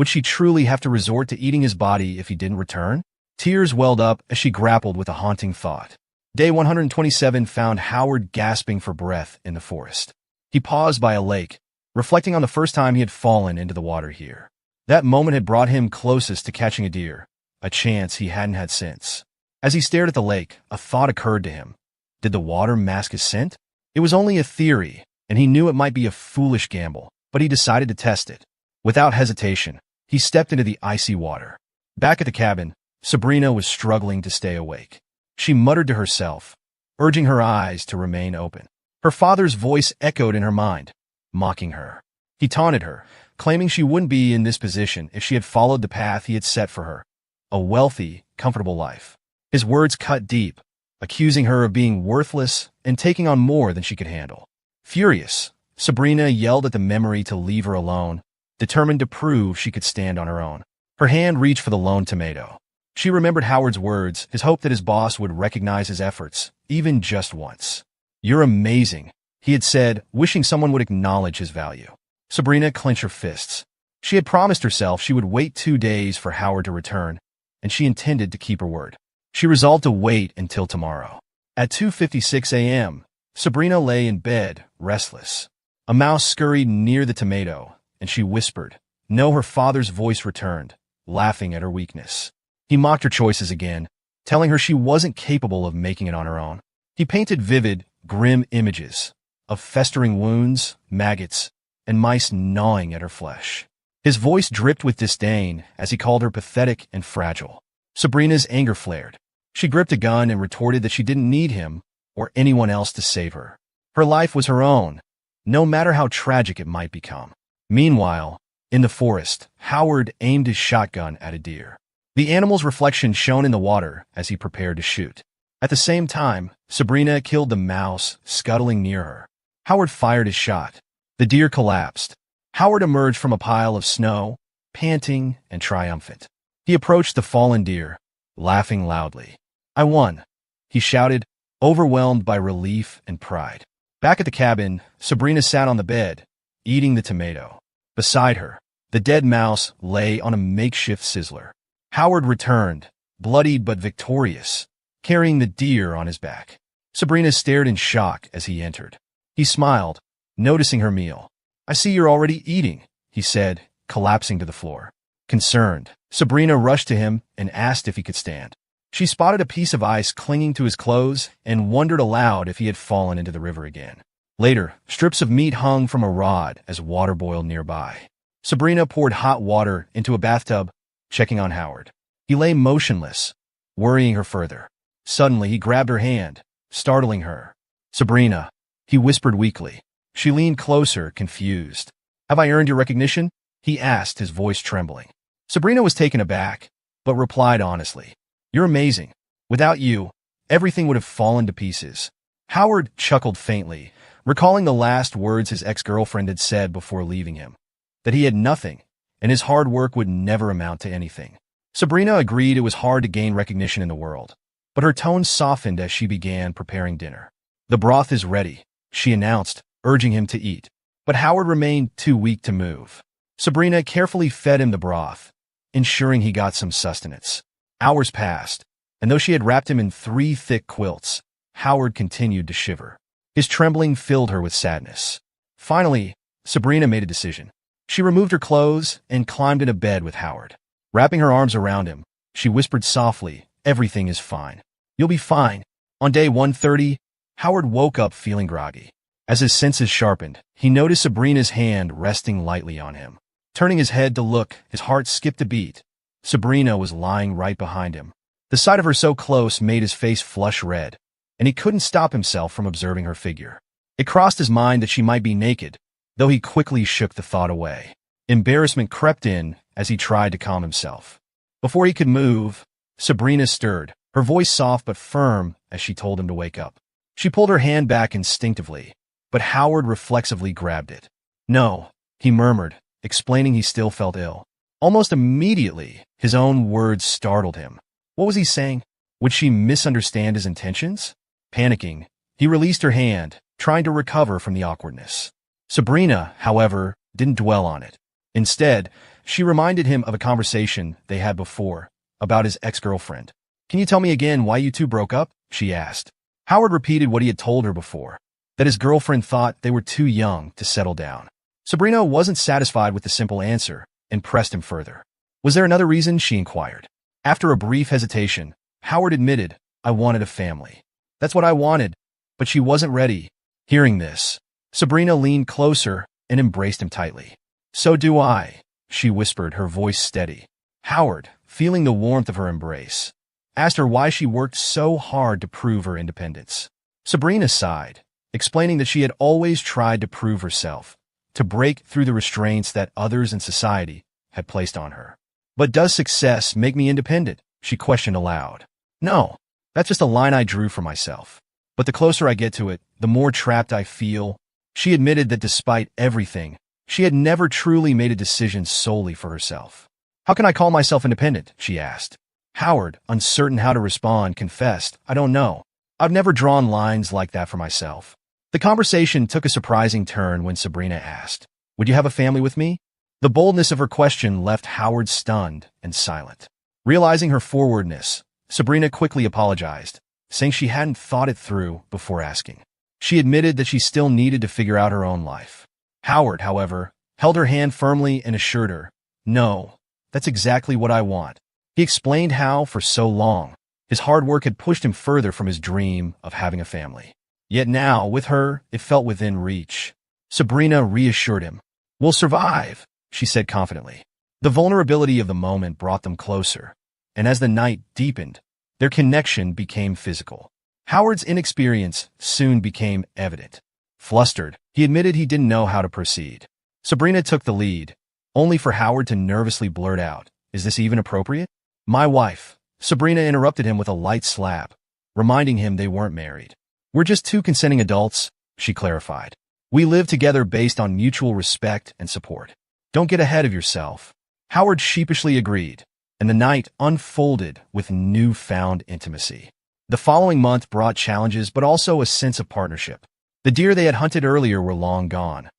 Would she truly have to resort to eating his body if he didn't return? Tears welled up as she grappled with a haunting thought. Day 127 found Howard gasping for breath in the forest. He paused by a lake, reflecting on the first time he had fallen into the water here. That moment had brought him closest to catching a deer, a chance he hadn't had since. As he stared at the lake, a thought occurred to him. Did the water mask his scent? It was only a theory, and he knew it might be a foolish gamble, but he decided to test it. Without hesitation, he stepped into the icy water. Back at the cabin, Sabrina was struggling to stay awake. She muttered to herself, urging her eyes to remain open. Her father's voice echoed in her mind, mocking her. He taunted her, claiming she wouldn't be in this position if she had followed the path he had set for her, a wealthy, comfortable life. His words cut deep, accusing her of being worthless and taking on more than she could handle. Furious, Sabrina yelled at the memory to leave her alone, determined to prove she could stand on her own. Her hand reached for the lone tomato. She remembered Howard's words, his hope that his boss would recognize his efforts, even just once. "You're amazing," he had said, wishing someone would acknowledge his value. Sabrina clenched her fists. She had promised herself she would wait 2 days for Howard to return, and she intended to keep her word. She resolved to wait until tomorrow. At 2:56 a.m., Sabrina lay in bed, restless. A mouse scurried near the tomato, and she whispered. No, her father's voice returned, laughing at her weakness. He mocked her choices again, telling her she wasn't capable of making it on her own. He painted vivid, grim images of festering wounds, maggots, and mice gnawing at her flesh. His voice dripped with disdain as he called her pathetic and fragile. Sabrina's anger flared. She gripped a gun and retorted that she didn't need him or anyone else to save her. Her life was her own, no matter how tragic it might become. Meanwhile, in the forest, Howard aimed his shotgun at a deer. The animal's reflection shone in the water as he prepared to shoot. At the same time, Sabrina killed the mouse scuttling near her. Howard fired his shot. The deer collapsed. Howard emerged from a pile of snow, panting and triumphant. He approached the fallen deer, laughing loudly. "I won," he shouted, overwhelmed by relief and pride. Back at the cabin, Sabrina sat on the bed, eating the tomato. Beside her, the dead mouse lay on a makeshift sizzler. Howard returned, bloodied but victorious, carrying the deer on his back. Sabrina stared in shock as he entered. He smiled, noticing her meal. "I see you're already eating," he said, collapsing to the floor. Concerned, Sabrina rushed to him and asked if he could stand. She spotted a piece of ice clinging to his clothes and wondered aloud if he had fallen into the river again. Later, strips of meat hung from a rod as water boiled nearby. Sabrina poured hot water into a bathtub, checking on Howard. He lay motionless, worrying her further. Suddenly, he grabbed her hand, startling her. "Sabrina," he whispered weakly. She leaned closer, confused. "Have I earned your recognition?" he asked, his voice trembling. Sabrina was taken aback, but replied honestly. "You're amazing. Without you, everything would have fallen to pieces." Howard chuckled faintly, recalling the last words his ex-girlfriend had said before leaving him, that he had nothing, and his hard work would never amount to anything. Sabrina agreed it was hard to gain recognition in the world, but her tone softened as she began preparing dinner. "The broth is ready," she announced, urging him to eat. But Howard remained too weak to move. Sabrina carefully fed him the broth, ensuring he got some sustenance. Hours passed, and though she had wrapped him in 3 thick quilts, Howard continued to shiver. His trembling filled her with sadness. Finally, Sabrina made a decision. She removed her clothes and climbed into bed with Howard. Wrapping her arms around him, she whispered softly, "Everything is fine. You'll be fine." On day 130, Howard woke up feeling groggy. As his senses sharpened, he noticed Sabrina's hand resting lightly on him. Turning his head to look, his heart skipped a beat. Sabrina was lying right behind him. The sight of her so close made his face flush red, and he couldn't stop himself from observing her figure. It crossed his mind that she might be naked, though he quickly shook the thought away. Embarrassment crept in as he tried to calm himself. Before he could move, Sabrina stirred, her voice soft but firm as she told him to wake up. She pulled her hand back instinctively, but Howard reflexively grabbed it. "No," he murmured, explaining he still felt ill. Almost immediately, his own words startled him. What was he saying? Would she misunderstand his intentions? Panicking, he released her hand, trying to recover from the awkwardness. Sabrina, however, didn't dwell on it. Instead, She reminded him of a conversation they had before about his ex-girlfriend. "Can you tell me again why you two broke up?" she asked. Howard repeated what he had told her before, that his girlfriend thought they were too young to settle down. Sabrina wasn't satisfied with the simple answer and pressed him further. "Was there another reason?" she inquired. After a brief hesitation, Howard admitted, "I wanted a family. That's what I wanted, but she wasn't ready." Hearing this, Sabrina leaned closer and embraced him tightly. "So do I," she whispered, her voice steady. Howard, feeling the warmth of her embrace, asked her why she worked so hard to prove her independence. Sabrina sighed, explaining that she had always tried to prove herself, to break through the restraints that others in society had placed on her. "But does success make me independent?" she questioned aloud. "No, that's just a line I drew for myself. But the closer I get to it, the more trapped I feel." She admitted that despite everything, she had never truly made a decision solely for herself. "How can I call myself independent?" she asked. Howard, uncertain how to respond, confessed, "I don't know. I've never drawn lines like that for myself." The conversation took a surprising turn when Sabrina asked, "Would you have a family with me?" The boldness of her question left Howard stunned and silent. Realizing her forwardness, Sabrina quickly apologized, saying she hadn't thought it through before asking. She admitted that she still needed to figure out her own life. Howard, however, held her hand firmly and assured her, "No, that's exactly what I want." He explained how, for so long, his hard work had pushed him further from his dream of having a family. Yet now, with her, it felt within reach. Sabrina reassured him. "We'll survive," she said confidently. The vulnerability of the moment brought them closer, and as the night deepened, their connection became physical. Howard's inexperience soon became evident. Flustered, he admitted he didn't know how to proceed. Sabrina took the lead, only for Howard to nervously blurt out, "Is this even appropriate?" "My wife." Sabrina interrupted him with a light slap, reminding him they weren't married. "We're just two consenting adults," she clarified. "We live together based on mutual respect and support. Don't get ahead of yourself." Howard sheepishly agreed, and the night unfolded with newfound intimacy. The following month brought challenges but also a sense of partnership. The deer they had hunted earlier were long gone,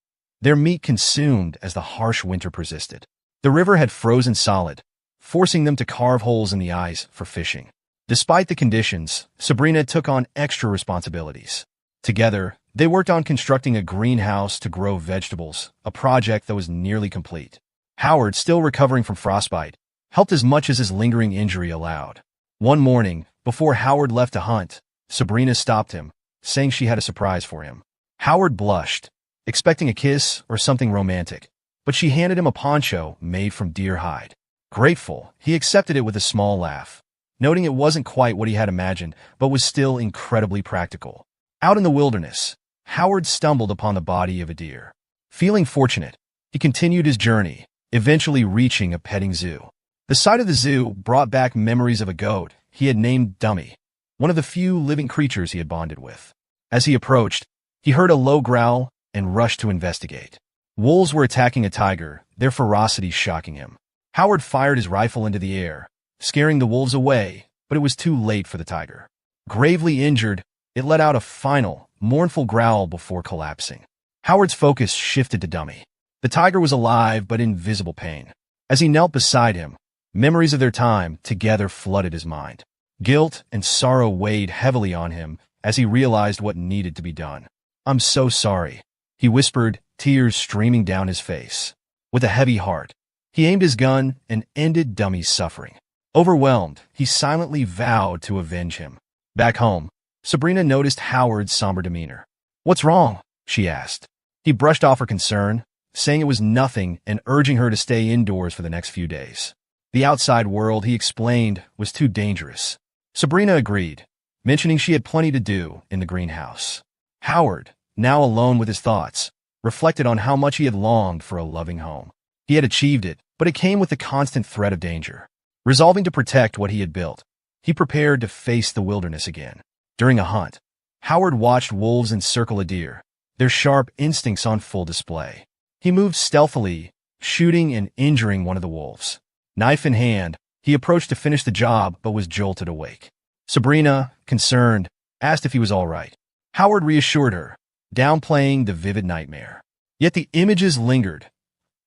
their meat consumed as the harsh winter persisted. The river had frozen solid, forcing them to carve holes in the ice for fishing. Despite the conditions, Sabrina took on extra responsibilities. Together, they worked on constructing a greenhouse to grow vegetables, a project that was nearly complete. Howard, still recovering from frostbite, helped as much as his lingering injury allowed. One morning, before Howard left to hunt, Sabrina stopped him, saying she had a surprise for him. Howard blushed, expecting a kiss or something romantic, but she handed him a poncho made from deer hide. Grateful, he accepted it with a small laugh, noting it wasn't quite what he had imagined, but was still incredibly practical. Out in the wilderness, Howard stumbled upon the body of a deer. Feeling fortunate, he continued his journey, eventually reaching a petting zoo. The sight of the zoo brought back memories of a goat he had named Dummy, one of the few living creatures he had bonded with. As he approached, he heard a low growl and rushed to investigate. Wolves were attacking a tiger, their ferocity shocking him. Howard fired his rifle into the air, scaring the wolves away, but it was too late for the tiger. Gravely injured, it let out a final, mournful growl before collapsing. Howard's focus shifted to Dummy. The tiger was alive but in visible pain. As he knelt beside him, memories of their time together flooded his mind. Guilt and sorrow weighed heavily on him as he realized what needed to be done. "I'm so sorry," he whispered, tears streaming down his face. With a heavy heart, he aimed his gun and ended Dummy's suffering. Overwhelmed, he silently vowed to avenge him. Back home, Sabrina noticed Howard's somber demeanor. "What's wrong?" she asked. He brushed off her concern, saying it was nothing and urging her to stay indoors for the next few days. The outside world, he explained, was too dangerous. Sabrina agreed, mentioning she had plenty to do in the greenhouse. Howard, now alone with his thoughts, reflected on how much he had longed for a loving home. He had achieved it, but it came with the constant threat of danger. Resolving to protect what he had built, he prepared to face the wilderness again. During a hunt, Howard watched wolves encircle a deer, their sharp instincts on full display. He moved stealthily, shooting and injuring one of the wolves. Knife in hand, he approached to finish the job but was jolted awake. Sabrina, concerned, asked if he was all right. Howard reassured her, downplaying the vivid nightmare. Yet the images lingered,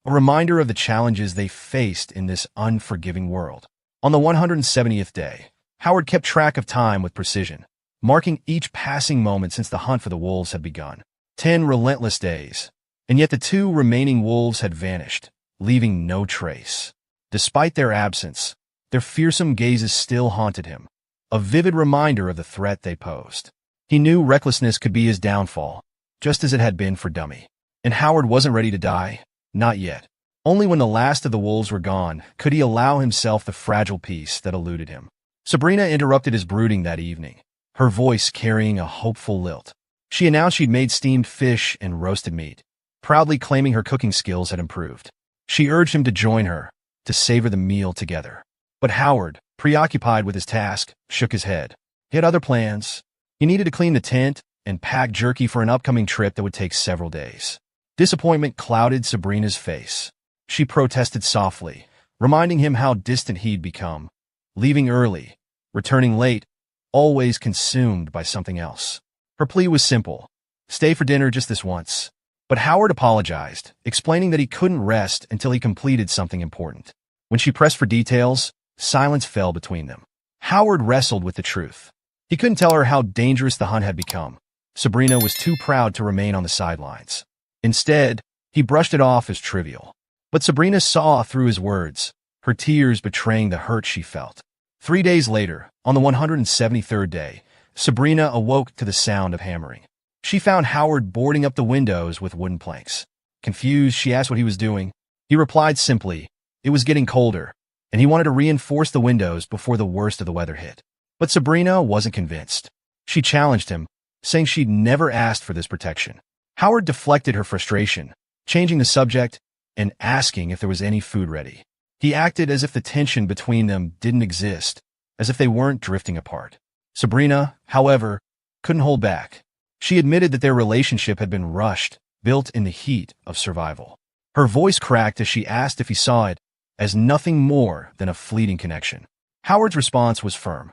a reminder of the challenges they faced in this unforgiving world. On the 170th day, Howard kept track of time with precision, marking each passing moment since the hunt for the wolves had begun. 10 relentless days, and yet the two remaining wolves had vanished, leaving no trace. Despite their absence, their fearsome gazes still haunted him, a vivid reminder of the threat they posed. He knew recklessness could be his downfall, just as it had been for Dummy. And Howard wasn't ready to die, not yet. Only when the last of the wolves were gone could he allow himself the fragile peace that eluded him. Sabrina interrupted his brooding that evening, her voice carrying a hopeful lilt. She announced she'd made steamed fish and roasted meat, proudly claiming her cooking skills had improved. She urged him to join her, to savor the meal together. But Howard, preoccupied with his task, shook his head. He had other plans. He needed to clean the tent and pack jerky for an upcoming trip that would take several days. Disappointment clouded Sabrina's face. She protested softly, reminding him how distant he'd become, leaving early, returning late, always consumed by something else. Her plea was simple: stay for dinner just this once. But Howard apologized, explaining that he couldn't rest until he completed something important. When she pressed for details, silence fell between them. Howard wrestled with the truth. He couldn't tell her how dangerous the hunt had become. Sabrina was too proud to remain on the sidelines. Instead, he brushed it off as trivial. But Sabrina saw through his words, her tears betraying the hurt she felt. 3 days later, on the 173rd day, Sabrina awoke to the sound of hammering. She found Howard boarding up the windows with wooden planks. Confused, she asked what he was doing. He replied simply, it was getting colder, and he wanted to reinforce the windows before the worst of the weather hit. But Sabrina wasn't convinced. She challenged him, saying she'd never asked for this protection. Howard deflected her frustration, changing the subject and asking if there was any food ready. He acted as if the tension between them didn't exist, as if they weren't drifting apart. Sabrina, however, couldn't hold back. She admitted that their relationship had been rushed, built in the heat of survival. Her voice cracked as she asked if he saw it as nothing more than a fleeting connection. Howard's response was firm.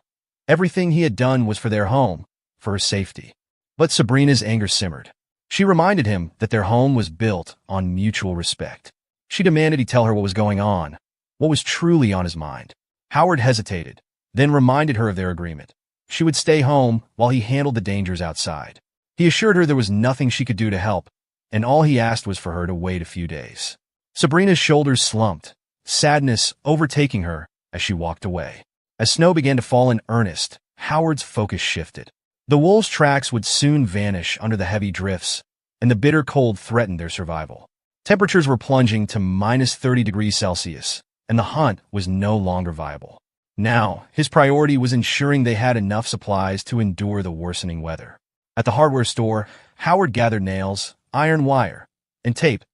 Everything he had done was for their home, for her safety. But Sabrina's anger simmered. She reminded him that their home was built on mutual respect. She demanded he tell her what was going on, what was truly on his mind. Howard hesitated, then reminded her of their agreement. She would stay home while he handled the dangers outside. He assured her there was nothing she could do to help, and all he asked was for her to wait a few days. Sabrina's shoulders slumped, sadness overtaking her as she walked away. As snow began to fall in earnest, Howard's focus shifted. The wolves' tracks would soon vanish under the heavy drifts, and the bitter cold threatened their survival. Temperatures were plunging to minus 30 degrees Celsius, and the hunt was no longer viable. Now, his priority was ensuring they had enough supplies to endure the worsening weather. At the hardware store, Howard gathered nails, iron wire, and tape,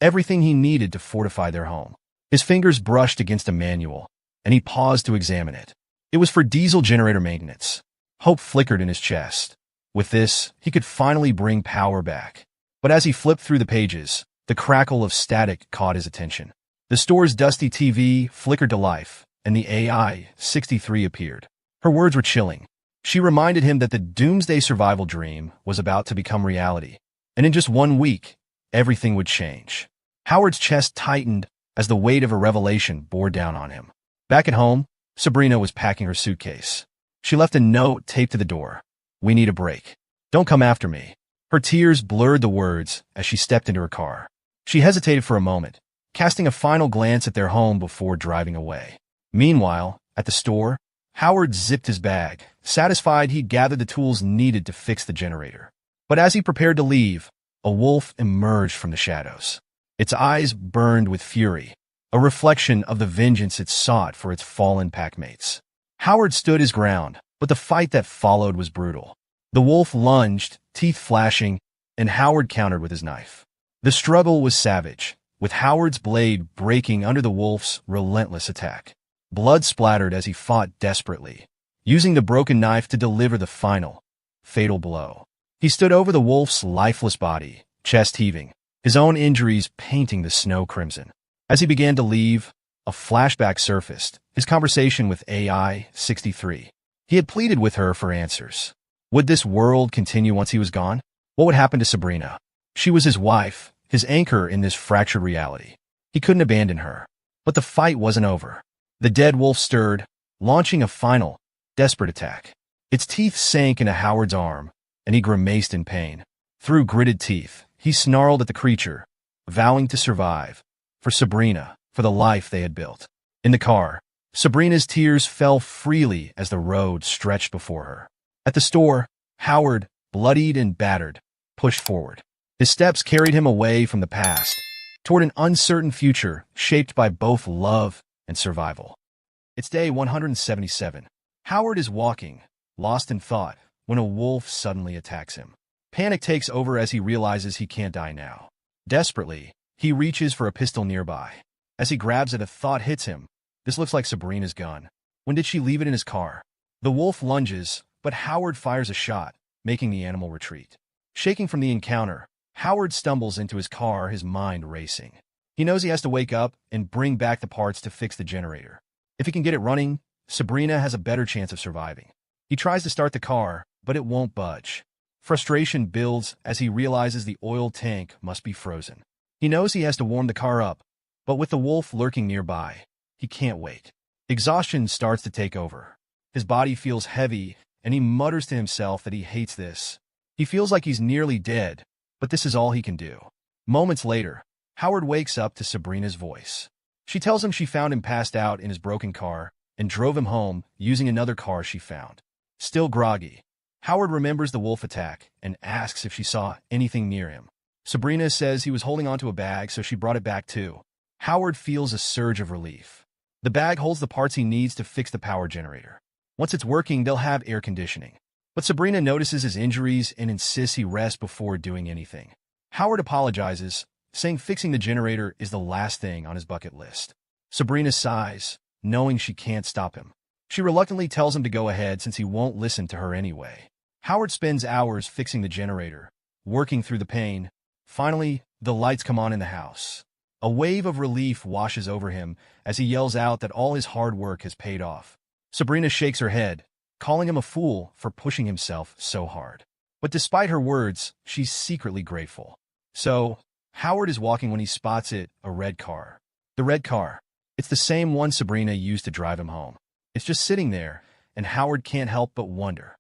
everything he needed to fortify their home. His fingers brushed against a manual, and he paused to examine it. It was for diesel generator maintenance. Hope flickered in his chest. With this, he could finally bring power back. But as he flipped through the pages, the crackle of static caught his attention. The store's dusty TV flickered to life, and the AI-63 appeared. Her words were chilling. She reminded him that the doomsday survival dream was about to become reality, and in just 1 week, everything would change. Howard's chest tightened as the weight of a revelation bore down on him. Back at home, Sabrina was packing her suitcase. She left a note taped to the door. We need a break. Don't come after me. Her tears blurred the words as she stepped into her car. She hesitated for a moment, casting a final glance at their home before driving away. Meanwhile, at the store, Howard zipped his bag, satisfied he'd gathered the tools needed to fix the generator. But as he prepared to leave, a wolf emerged from the shadows. Its eyes burned with fury, a reflection of the vengeance it sought for its fallen packmates. Howard stood his ground, but the fight that followed was brutal. The wolf lunged, teeth flashing, and Howard countered with his knife. The struggle was savage, with Howard's blade breaking under the wolf's relentless attack. Blood splattered as he fought desperately, using the broken knife to deliver the final, fatal blow. He stood over the wolf's lifeless body, chest heaving, his own injuries painting the snow crimson. As he began to leave, a flashback surfaced, his conversation with AI-63. He had pleaded with her for answers. Would this world continue once he was gone? What would happen to Sabrina? She was his wife, his anchor in this fractured reality. He couldn't abandon her. But the fight wasn't over. The dead wolf stirred, launching a final, desperate attack. Its teeth sank into Howard's arm, and he grimaced in pain. Through gritted teeth, he snarled at the creature, vowing to survive. For Sabrina, for the life they had built. In the car, Sabrina's tears fell freely as the road stretched before her. At the store, Howard, bloodied and battered, pushed forward. His steps carried him away from the past, toward an uncertain future shaped by both love and survival. It's day 177. Howard is walking, lost in thought, when a wolf suddenly attacks him. Panic takes over as he realizes he can't die now. Desperately, he reaches for a pistol nearby. As he grabs it, a thought hits him. This looks like Sabrina's gun. When did she leave it in his car? The wolf lunges, but Howard fires a shot, making the animal retreat. Shaking from the encounter, Howard stumbles into his car, his mind racing. He knows he has to wake up and bring back the parts to fix the generator. If he can get it running, Sabrina has a better chance of surviving. He tries to start the car, but it won't budge. Frustration builds as he realizes the oil tank must be frozen. He knows he has to warm the car up, but with the wolf lurking nearby, he can't wait. Exhaustion starts to take over. His body feels heavy, and he mutters to himself that he hates this. He feels like he's nearly dead, but this is all he can do. Moments later, Howard wakes up to Sabrina's voice. She tells him she found him passed out in his broken car and drove him home using another car she found. Still groggy, Howard remembers the wolf attack and asks if she saw anything near him. Sabrina says he was holding onto a bag, so she brought it back too. Howard feels a surge of relief. The bag holds the parts he needs to fix the power generator. Once it's working, they'll have air conditioning. But Sabrina notices his injuries and insists he rest before doing anything. Howard apologizes, saying fixing the generator is the last thing on his bucket list. Sabrina sighs, knowing she can't stop him. She reluctantly tells him to go ahead since he won't listen to her anyway. Howard spends hours fixing the generator, working through the pain. Finally, the lights come on in the house. A wave of relief washes over him as he yells out that all his hard work has paid off. Sabrina shakes her head, calling him a fool for pushing himself so hard. But despite her words, she's secretly grateful. So, Howard is walking when he spots it, a red car. The red car. It's the same one Sabrina used to drive him home. It's just sitting there, and Howard can't help but wonder.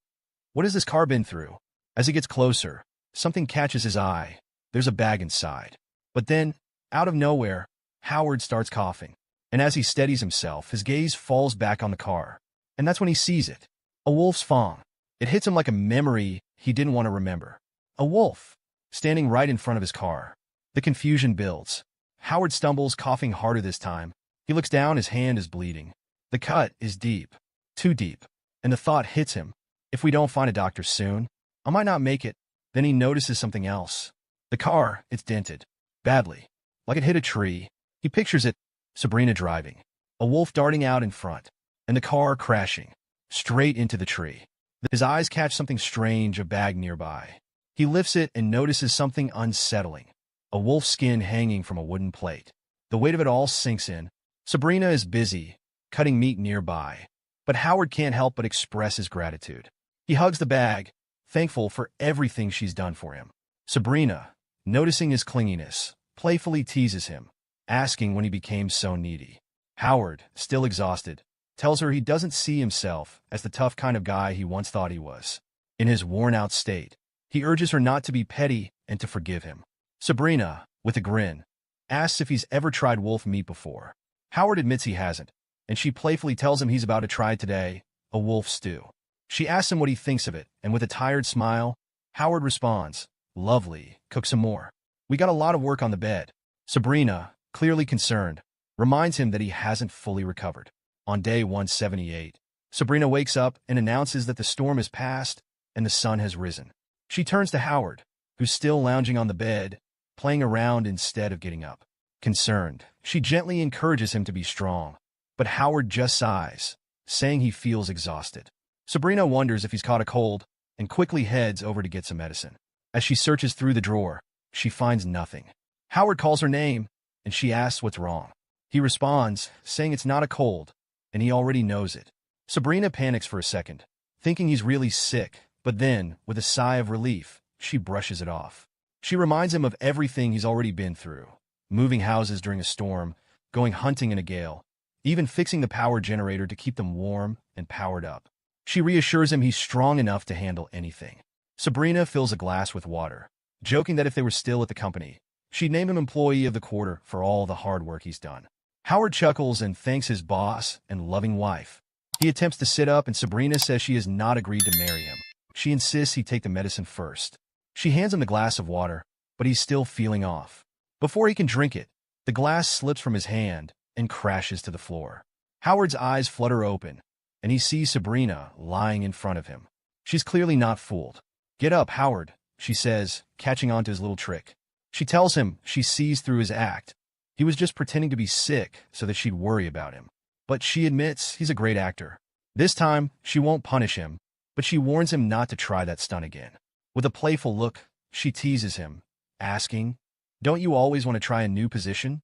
What has this car been through? As he gets closer, something catches his eye. There's a bag inside. But then, out of nowhere, Howard starts coughing. And as he steadies himself, his gaze falls back on the car. And that's when he sees it. A wolf's fawn. It hits him like a memory he didn't want to remember. A wolf, standing right in front of his car. The confusion builds. Howard stumbles, coughing harder this time. He looks down, his hand is bleeding. The cut is deep. Too deep. And the thought hits him. If we don't find a doctor soon, I might not make it. Then he notices something else. The car, it's dented. Badly. Like it hit a tree. He pictures it, Sabrina driving. A wolf darting out in front. And the car crashing. Straight into the tree. His eyes catch something strange, a bag nearby. He lifts it and notices something unsettling. A wolf's skin hanging from a wooden plate. The weight of it all sinks in. Sabrina is busy, cutting meat nearby. But Howard can't help but express his gratitude. He hugs the bag, thankful for everything she's done for him. Sabrina, noticing his clinginess, playfully teases him, asking when he became so needy. Howard, still exhausted, tells her he doesn't see himself as the tough kind of guy he once thought he was. In his worn-out state, he urges her not to be petty and to forgive him. Sabrina, with a grin, asks if he's ever tried wolf meat before. Howard admits he hasn't, and she playfully tells him he's about to try today, a wolf stew. She asks him what he thinks of it, and with a tired smile, Howard responds, "Lovely, cook some more. We got a lot of work on the bed." Sabrina, clearly concerned, reminds him that he hasn't fully recovered. On day 178, Sabrina wakes up and announces that the storm has passed and the sun has risen. She turns to Howard, who's still lounging on the bed, playing around instead of getting up. Concerned, she gently encourages him to be strong, but Howard just sighs, saying he feels exhausted. Sabrina wonders if he's caught a cold and quickly heads over to get some medicine. As she searches through the drawer, she finds nothing. Howard calls her name, and she asks what's wrong. He responds, saying it's not a cold, and he already knows it. Sabrina panics for a second, thinking he's really sick, but then, with a sigh of relief, she brushes it off. She reminds him of everything he's already been through. moving houses during a storm, going hunting in a gale, even fixing the power generator to keep them warm and powered up. She reassures him he's strong enough to handle anything. Sabrina fills a glass with water, joking that if they were still at the company, she'd name him Employee of the Quarter for all the hard work he's done. Howard chuckles and thanks his boss and loving wife. He attempts to sit up, and Sabrina says she has not agreed to marry him. She insists he take the medicine first. She hands him the glass of water, but he's still feeling off. Before he can drink it, the glass slips from his hand and crashes to the floor. Howard's eyes flutter open, and he sees Sabrina lying in front of him. She's clearly not fooled. "Get up, Howard," she says, catching on to his little trick. She tells him she sees through his act. He was just pretending to be sick so that she'd worry about him. But she admits he's a great actor. This time, she won't punish him, but she warns him not to try that stunt again. With a playful look, she teases him, asking, "Don't you always want to try a new position?"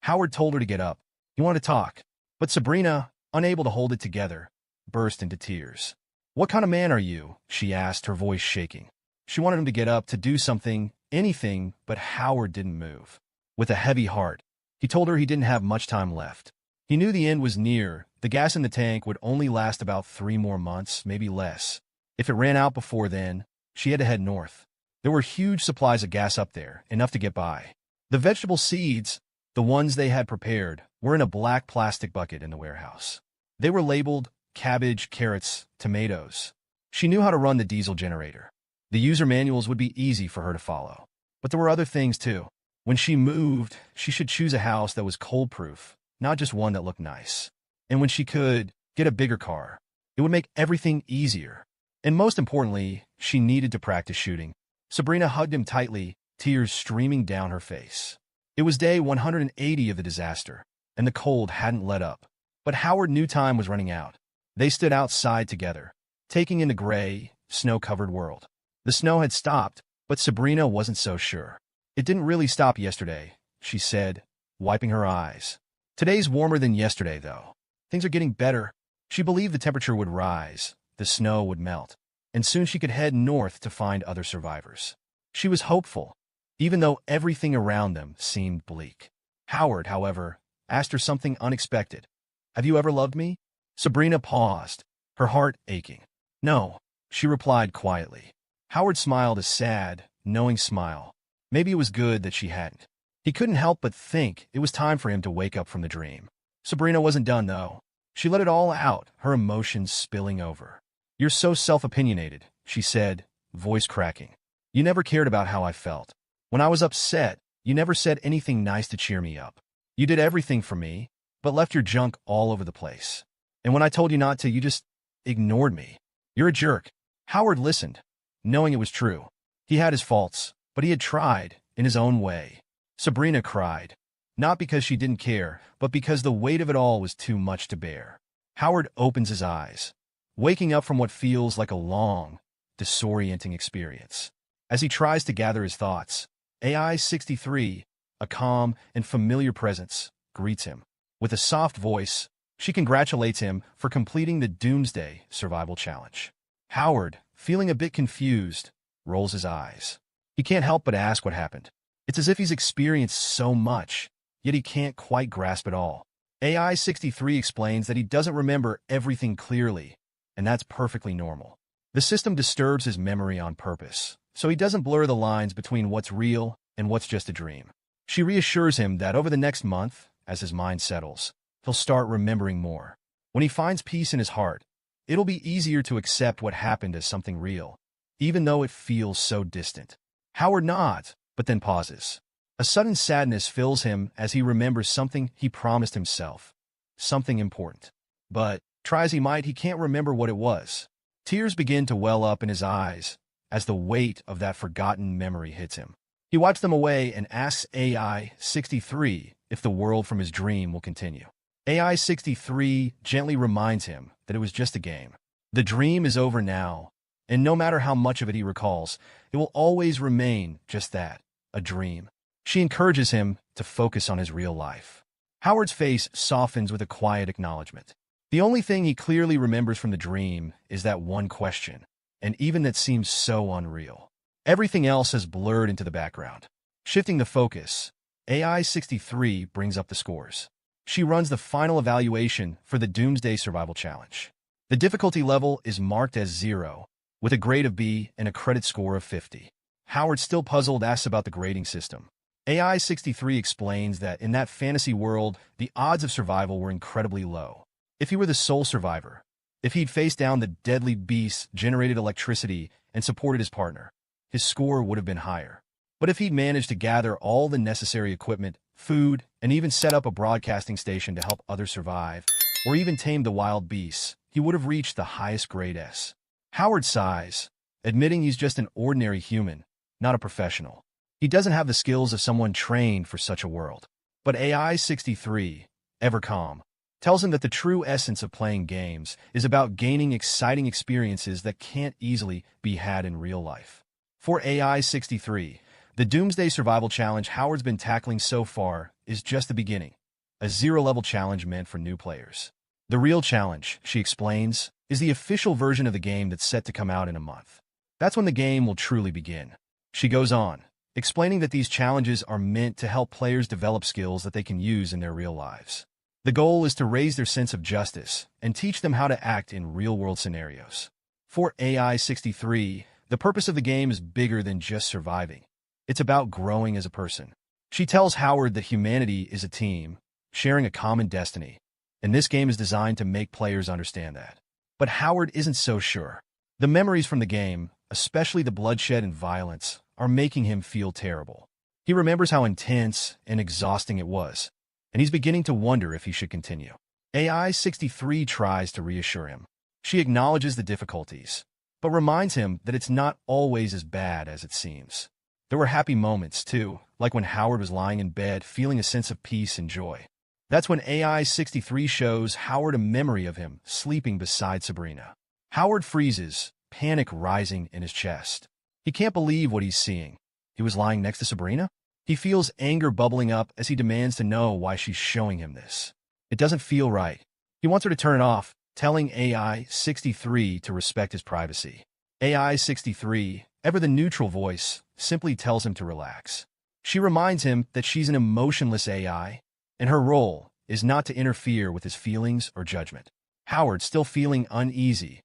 Howard told her to get up. He wanted to talk, but Sabrina, unable to hold it together, burst into tears. "What kind of man are you?" she asked, her voice shaking. She wanted him to get up, to do something, anything, but Howard didn't move. With a heavy heart, he told her he didn't have much time left. He knew the end was near. The gas in the tank would only last about 3 more months, maybe less. If it ran out before then, she had to head north. There were huge supplies of gas up there, enough to get by. The vegetable seeds, the ones they had prepared, were in a black plastic bucket in the warehouse. They were labeled cabbage, carrots, tomatoes. She knew how to run the diesel generator. The user manuals would be easy for her to follow. But there were other things too. When she moved, she should choose a house that was cold-proof, not just one that looked nice. And when she could, get a bigger car. It would make everything easier. And most importantly, she needed to practice shooting. Sabrina hugged him tightly, tears streaming down her face. It was day 180 of the disaster, and the cold hadn't let up. But Howard knew time was running out. They stood outside together, taking in the gray, snow-covered world. The snow had stopped, but Sabrina wasn't so sure. "It didn't really stop yesterday," she said, wiping her eyes. "Today's warmer than yesterday, though. Things are getting better." She believed the temperature would rise, the snow would melt, and soon she could head north to find other survivors. She was hopeful, even though everything around them seemed bleak. Howard, however, asked her something unexpected. "Have you ever loved me?" Sabrina paused, her heart aching. "No," she replied quietly. Howard smiled, a sad, knowing smile. Maybe it was good that she hadn't. He couldn't help but think it was time for him to wake up from the dream. Sabrina wasn't done, though. She let it all out, her emotions spilling over. "You're so self-opinionated," she said, voice cracking. "You never cared about how I felt. When I was upset, you never said anything nice to cheer me up. You did everything for me, but left your junk all over the place. And when I told you not to, you just ignored me. You're a jerk." Howard listened, knowing it was true. He had his faults, but he had tried, in his own way. Sabrina cried, not because she didn't care, but because the weight of it all was too much to bear. Howard opens his eyes, waking up from what feels like a long, disorienting experience. As he tries to gather his thoughts, AI-63, a calm and familiar presence, greets him. With a soft voice, she congratulates him for completing the Doomsday Survival Challenge. Howard, feeling a bit confused, rolls his eyes. He can't help but ask what happened. It's as if he's experienced so much, yet he can't quite grasp it all. AI-63 explains that he doesn't remember everything clearly, and that's perfectly normal. The system disturbs his memory on purpose, so he doesn't blur the lines between what's real and what's just a dream. She reassures him that over the next month, as his mind settles, he'll start remembering more. When he finds peace in his heart, it'll be easier to accept what happened as something real, even though it feels so distant. Howard nods, but then pauses. A sudden sadness fills him as he remembers something he promised himself, something important. But, try as he might, he can't remember what it was. Tears begin to well up in his eyes as the weight of that forgotten memory hits him. He wipes them away and asks AI-63 if the world from his dream will continue. AI-63 gently reminds him that it was just a game. The dream is over now, and no matter how much of it he recalls, it will always remain just that, a dream. She encourages him to focus on his real life. Howard's face softens with a quiet acknowledgement. The only thing he clearly remembers from the dream is that one question, and even that seems so unreal. Everything else has blurred into the background. Shifting the focus, AI-63 brings up the scores. She runs the final evaluation for the Doomsday Survival Challenge. The difficulty level is marked as 0, with a grade of B and a credit score of 50. Howard, still puzzled, asks about the grading system. AI-63 explains that in that fantasy world, the odds of survival were incredibly low. If he were the sole survivor, if he'd faced down the deadly beasts, generated electricity, and supported his partner, his score would have been higher. But if he'd managed to gather all the necessary equipment, food, and even set up a broadcasting station to help others survive, or even tame the wild beasts, he would have reached the highest grade S. Howard sighs, admitting he's just an ordinary human, not a professional. He doesn't have the skills of someone trained for such a world. But AI-63, ever calm, tells him that the true essence of playing games is about gaining exciting experiences that can't easily be had in real life. For AI-63, the Doomsday Survival Challenge Howard's been tackling so far is just the beginning, a zero-level challenge meant for new players. The real challenge, she explains, is the official version of the game that's set to come out in a month. That's when the game will truly begin. She goes on, explaining that these challenges are meant to help players develop skills that they can use in their real lives. The goal is to raise their sense of justice and teach them how to act in real-world scenarios. For AI-63, the purpose of the game is bigger than just surviving. It's about growing as a person. She tells Howard that humanity is a team, sharing a common destiny, and this game is designed to make players understand that. But Howard isn't so sure. The memories from the game, especially the bloodshed and violence, are making him feel terrible. He remembers how intense and exhausting it was, and he's beginning to wonder if he should continue. AI-63 tries to reassure him. She acknowledges the difficulties, but reminds him that it's not always as bad as it seems. There were happy moments, too, like when Howard was lying in bed feeling a sense of peace and joy. That's when AI-63 shows Howard a memory of him sleeping beside Sabrina. Howard freezes, panic rising in his chest. He can't believe what he's seeing. He was lying next to Sabrina? He feels anger bubbling up as he demands to know why she's showing him this. It doesn't feel right. He wants her to turn it off, telling AI-63 to respect his privacy. AI-63, ever the neutral voice, simply tells him to relax. She reminds him that she's an emotionless AI, and her role is not to interfere with his feelings or judgment. Howard, still feeling uneasy,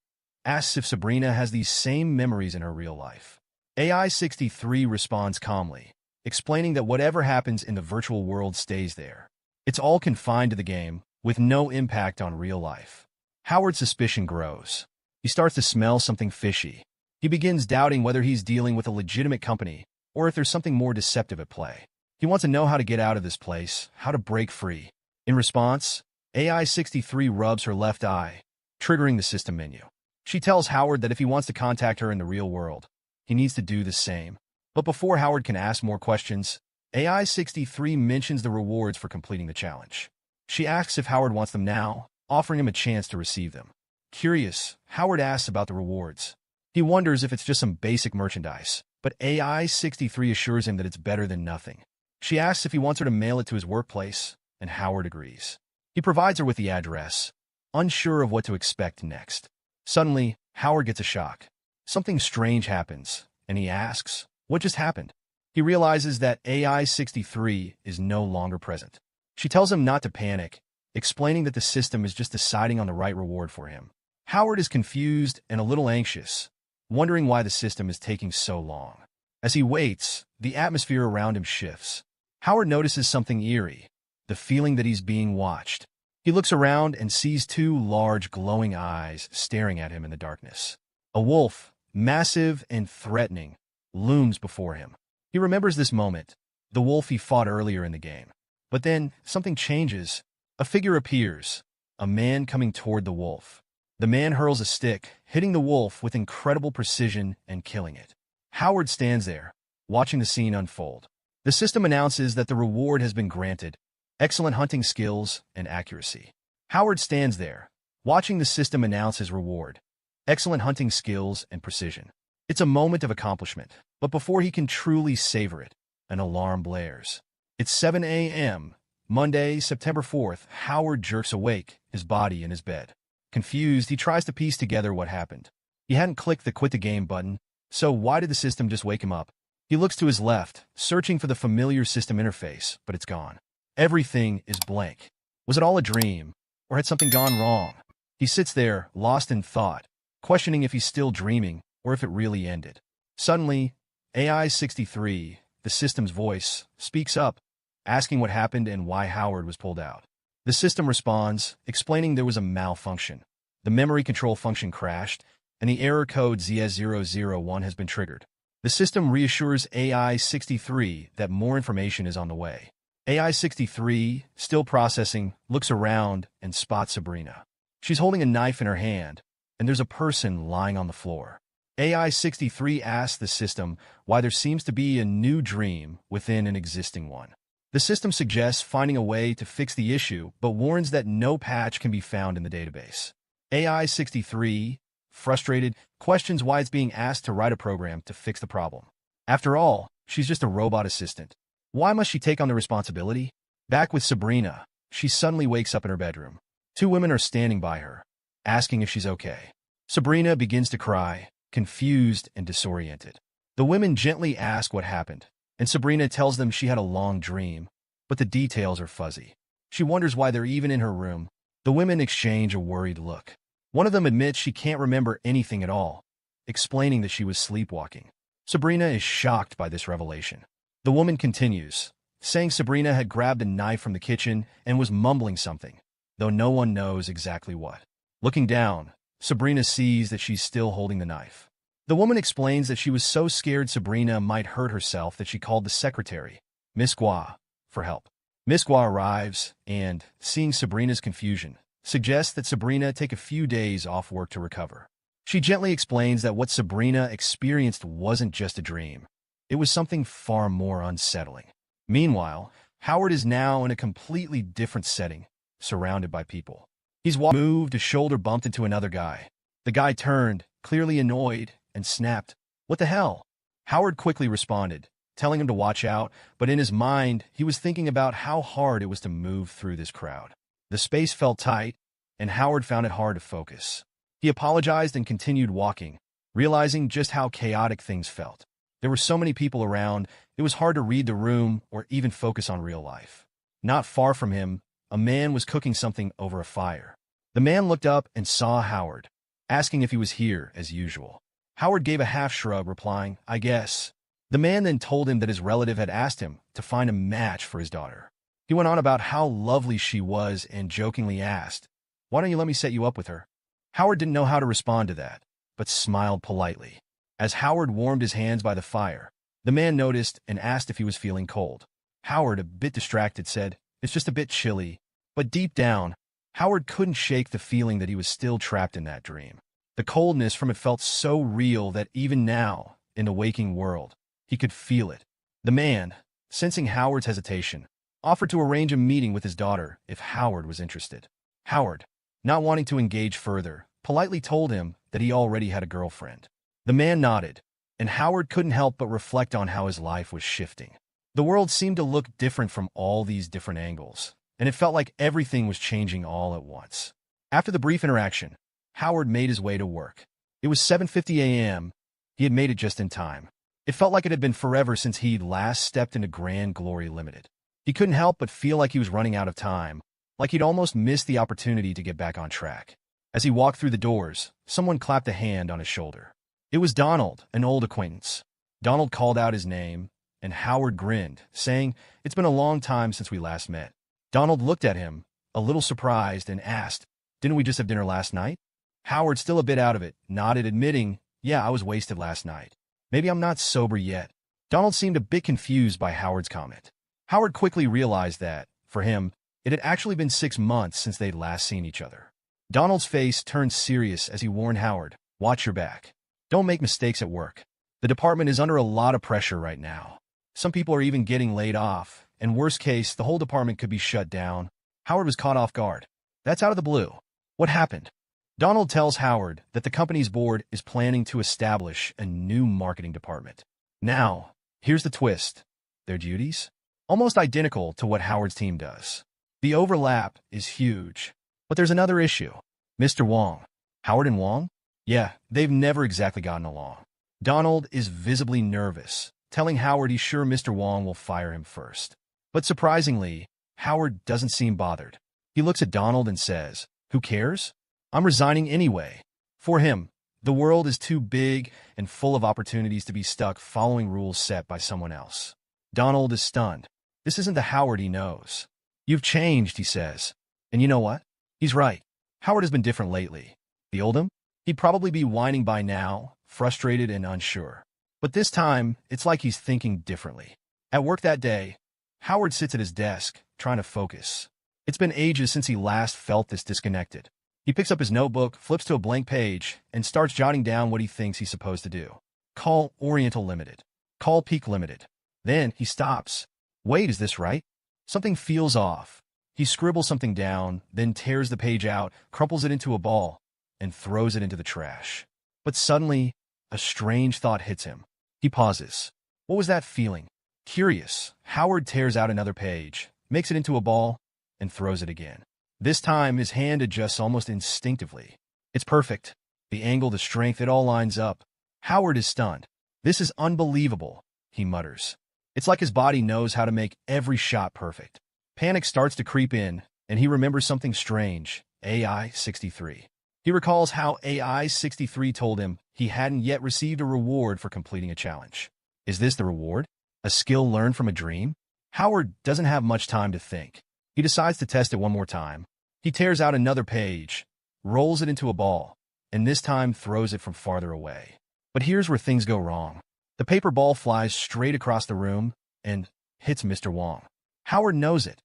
asks if Sabrina has these same memories in her real life. AI-63 responds calmly, explaining that whatever happens in the virtual world stays there. It's all confined to the game, with no impact on real life. Howard's suspicion grows. He starts to smell something fishy. He begins doubting whether he's dealing with a legitimate company or if there's something more deceptive at play. He wants to know how to get out of this place, how to break free. In response, AI-63 rubs her left eye, triggering the system menu. She tells Howard that if he wants to contact her in the real world, he needs to do the same. But before Howard can ask more questions, AI-63 mentions the rewards for completing the challenge. She asks if Howard wants them now, offering him a chance to receive them. Curious, Howard asks about the rewards. He wonders if it's just some basic merchandise, but AI-63 assures him that it's better than nothing. She asks if he wants her to mail it to his workplace, and Howard agrees. He provides her with the address, unsure of what to expect next. Suddenly, Howard gets a shock. Something strange happens, and he asks, what just happened? He realizes that AI-63 is no longer present. She tells him not to panic, explaining that the system is just deciding on the right reward for him. Howard is confused and a little anxious, wondering why the system is taking so long. As he waits, the atmosphere around him shifts. Howard notices something eerie, the feeling that he's being watched. He looks around and sees two large, glowing eyes staring at him in the darkness. A wolf, massive and threatening, looms before him. He remembers this moment, the wolf he fought earlier in the game. But then, something changes. A figure appears, a man coming toward the wolf. The man hurls a stick, hitting the wolf with incredible precision and killing it. Howard stands there, watching the scene unfold. The system announces that the reward has been granted, excellent hunting skills and accuracy. Howard stands there, watching the system announce his reward, excellent hunting skills and precision. It's a moment of accomplishment, but before he can truly savor it, an alarm blares. It's 7 a.m., Monday, September 4th. Howard jerks awake, his body in his bed. Confused, he tries to piece together what happened. He hadn't clicked the quit the game button, so why did the system just wake him up? He looks to his left, searching for the familiar system interface, but it's gone. Everything is blank. Was it all a dream, or had something gone wrong? He sits there, lost in thought, questioning if he's still dreaming or if it really ended. Suddenly, AI-63, the system's voice, speaks up, asking what happened and why Howard was pulled out. The system responds, explaining there was a malfunction. The memory control function crashed, and the error code ZS001 has been triggered. The system reassures AI-63 that more information is on the way. AI-63, still processing, looks around and spots Sabrina. She's holding a knife in her hand, and there's a person lying on the floor. AI-63 asks the system why there seems to be a new dream within an existing one. The system suggests finding a way to fix the issue, but warns that no patch can be found in the database. AI-63, frustrated, questions why it's being asked to write a program to fix the problem. After all, she's just a robot assistant. Why must she take on the responsibility? Back with Sabrina, she suddenly wakes up in her bedroom. Two women are standing by her, asking if she's okay. Sabrina begins to cry, confused and disoriented. The women gently ask what happened, and Sabrina tells them she had a long dream, but the details are fuzzy. She wonders why they're even in her room. The women exchange a worried look. One of them admits she can't remember anything at all, explaining that she was sleepwalking. Sabrina is shocked by this revelation. The woman continues, saying Sabrina had grabbed a knife from the kitchen and was mumbling something, though no one knows exactly what. Looking down, Sabrina sees that she's still holding the knife. The woman explains that she was so scared Sabrina might hurt herself that she called the secretary, Miss Gua, for help. Miss Gua arrives and, seeing Sabrina's confusion, suggests that Sabrina take a few days off work to recover. She gently explains that what Sabrina experienced wasn't just a dream. It was something far more unsettling. Meanwhile, Howard is now in a completely different setting, surrounded by people. He's moved, a shoulder bumped into another guy. The guy turned, clearly annoyed, and snapped, "What the hell?" Howard quickly responded, telling him to watch out, but in his mind, he was thinking about how hard it was to move through this crowd. The space felt tight, and Howard found it hard to focus. He apologized and continued walking, realizing just how chaotic things felt. There were so many people around, it was hard to read the room or even focus on real life. Not far from him, a man was cooking something over a fire. The man looked up and saw Howard, asking if he was here as usual. Howard gave a half shrug, replying, "I guess." The man then told him that his relative had asked him to find a match for his daughter. He went on about how lovely she was and jokingly asked, "Why don't you let me set you up with her?" Howard didn't know how to respond to that, but smiled politely. As Howard warmed his hands by the fire, the man noticed and asked if he was feeling cold. Howard, a bit distracted, said, "It's just a bit chilly." But deep down, Howard couldn't shake the feeling that he was still trapped in that dream. The coldness from it felt so real that even now, in the waking world, he could feel it. The man, sensing Howard's hesitation, offered to arrange a meeting with his daughter if Howard was interested. Howard, not wanting to engage further, politely told him that he already had a girlfriend. The man nodded, and Howard couldn't help but reflect on how his life was shifting. The world seemed to look different from all these different angles, and it felt like everything was changing all at once. After the brief interaction, Howard made his way to work. It was 7:50 a.m. He had made it just in time. It felt like it had been forever since he'd last stepped into Grand Glory Limited. He couldn't help but feel like he was running out of time, like he'd almost missed the opportunity to get back on track. As he walked through the doors, someone clapped a hand on his shoulder. It was Donald, an old acquaintance. Donald called out his name, and Howard grinned, saying, "It's been a long time since we last met." Donald looked at him, a little surprised, and asked, "Didn't we just have dinner last night?" Howard, still a bit out of it, nodded, admitting, "Yeah, I was wasted last night. Maybe I'm not sober yet." Donald seemed a bit confused by Howard's comment. Howard quickly realized that, for him, it had actually been 6 months since they'd last seen each other. Donald's face turned serious as he warned Howard, "Watch your back. Don't make mistakes at work. The department is under a lot of pressure right now. Some people are even getting laid off, and worst case, the whole department could be shut down." Howard was caught off guard. "That's out of the blue. What happened?" Donald tells Howard that the company's board is planning to establish a new marketing department. Now, here's the twist. Their duties? Almost identical to what Howard's team does. The overlap is huge. But there's another issue. Mr. Wong. Howard and Wong? Yeah, they've never exactly gotten along. Donald is visibly nervous, telling Howard he's sure Mr. Wong will fire him first. But surprisingly, Howard doesn't seem bothered. He looks at Donald and says, "Who cares? I'm resigning anyway." For him, the world is too big and full of opportunities to be stuck following rules set by someone else. Donald is stunned. This isn't the Howard he knows. "You've changed," he says. And you know what? He's right. Howard has been different lately. The old him? He'd probably be whining by now, frustrated and unsure. But this time, it's like he's thinking differently. At work that day, Howard sits at his desk, trying to focus. It's been ages since he last felt this disconnected. He picks up his notebook, flips to a blank page, and starts jotting down what he thinks he's supposed to do. Call Oriental Limited. Call Peak Limited. Then he stops. Wait, is this right? Something feels off. He scribbles something down, then tears the page out, crumples it into a ball, and throws it into the trash. But suddenly, a strange thought hits him. He pauses. What was that feeling? Curious, Howard tears out another page, makes it into a ball, and throws it again. This time, his hand adjusts almost instinctively. It's perfect. The angle, the strength, it all lines up. Howard is stunned. "This is unbelievable," he mutters. It's like his body knows how to make every shot perfect. Panic starts to creep in, and he remembers something strange. AI-63. He recalls how AI-63 told him he hadn't yet received a reward for completing a challenge. Is this the reward? A skill learned from a dream? Howard doesn't have much time to think. He decides to test it one more time. He tears out another page, rolls it into a ball, and this time throws it from farther away. But here's where things go wrong. The paper ball flies straight across the room and hits Mr. Wong. Howard knows it.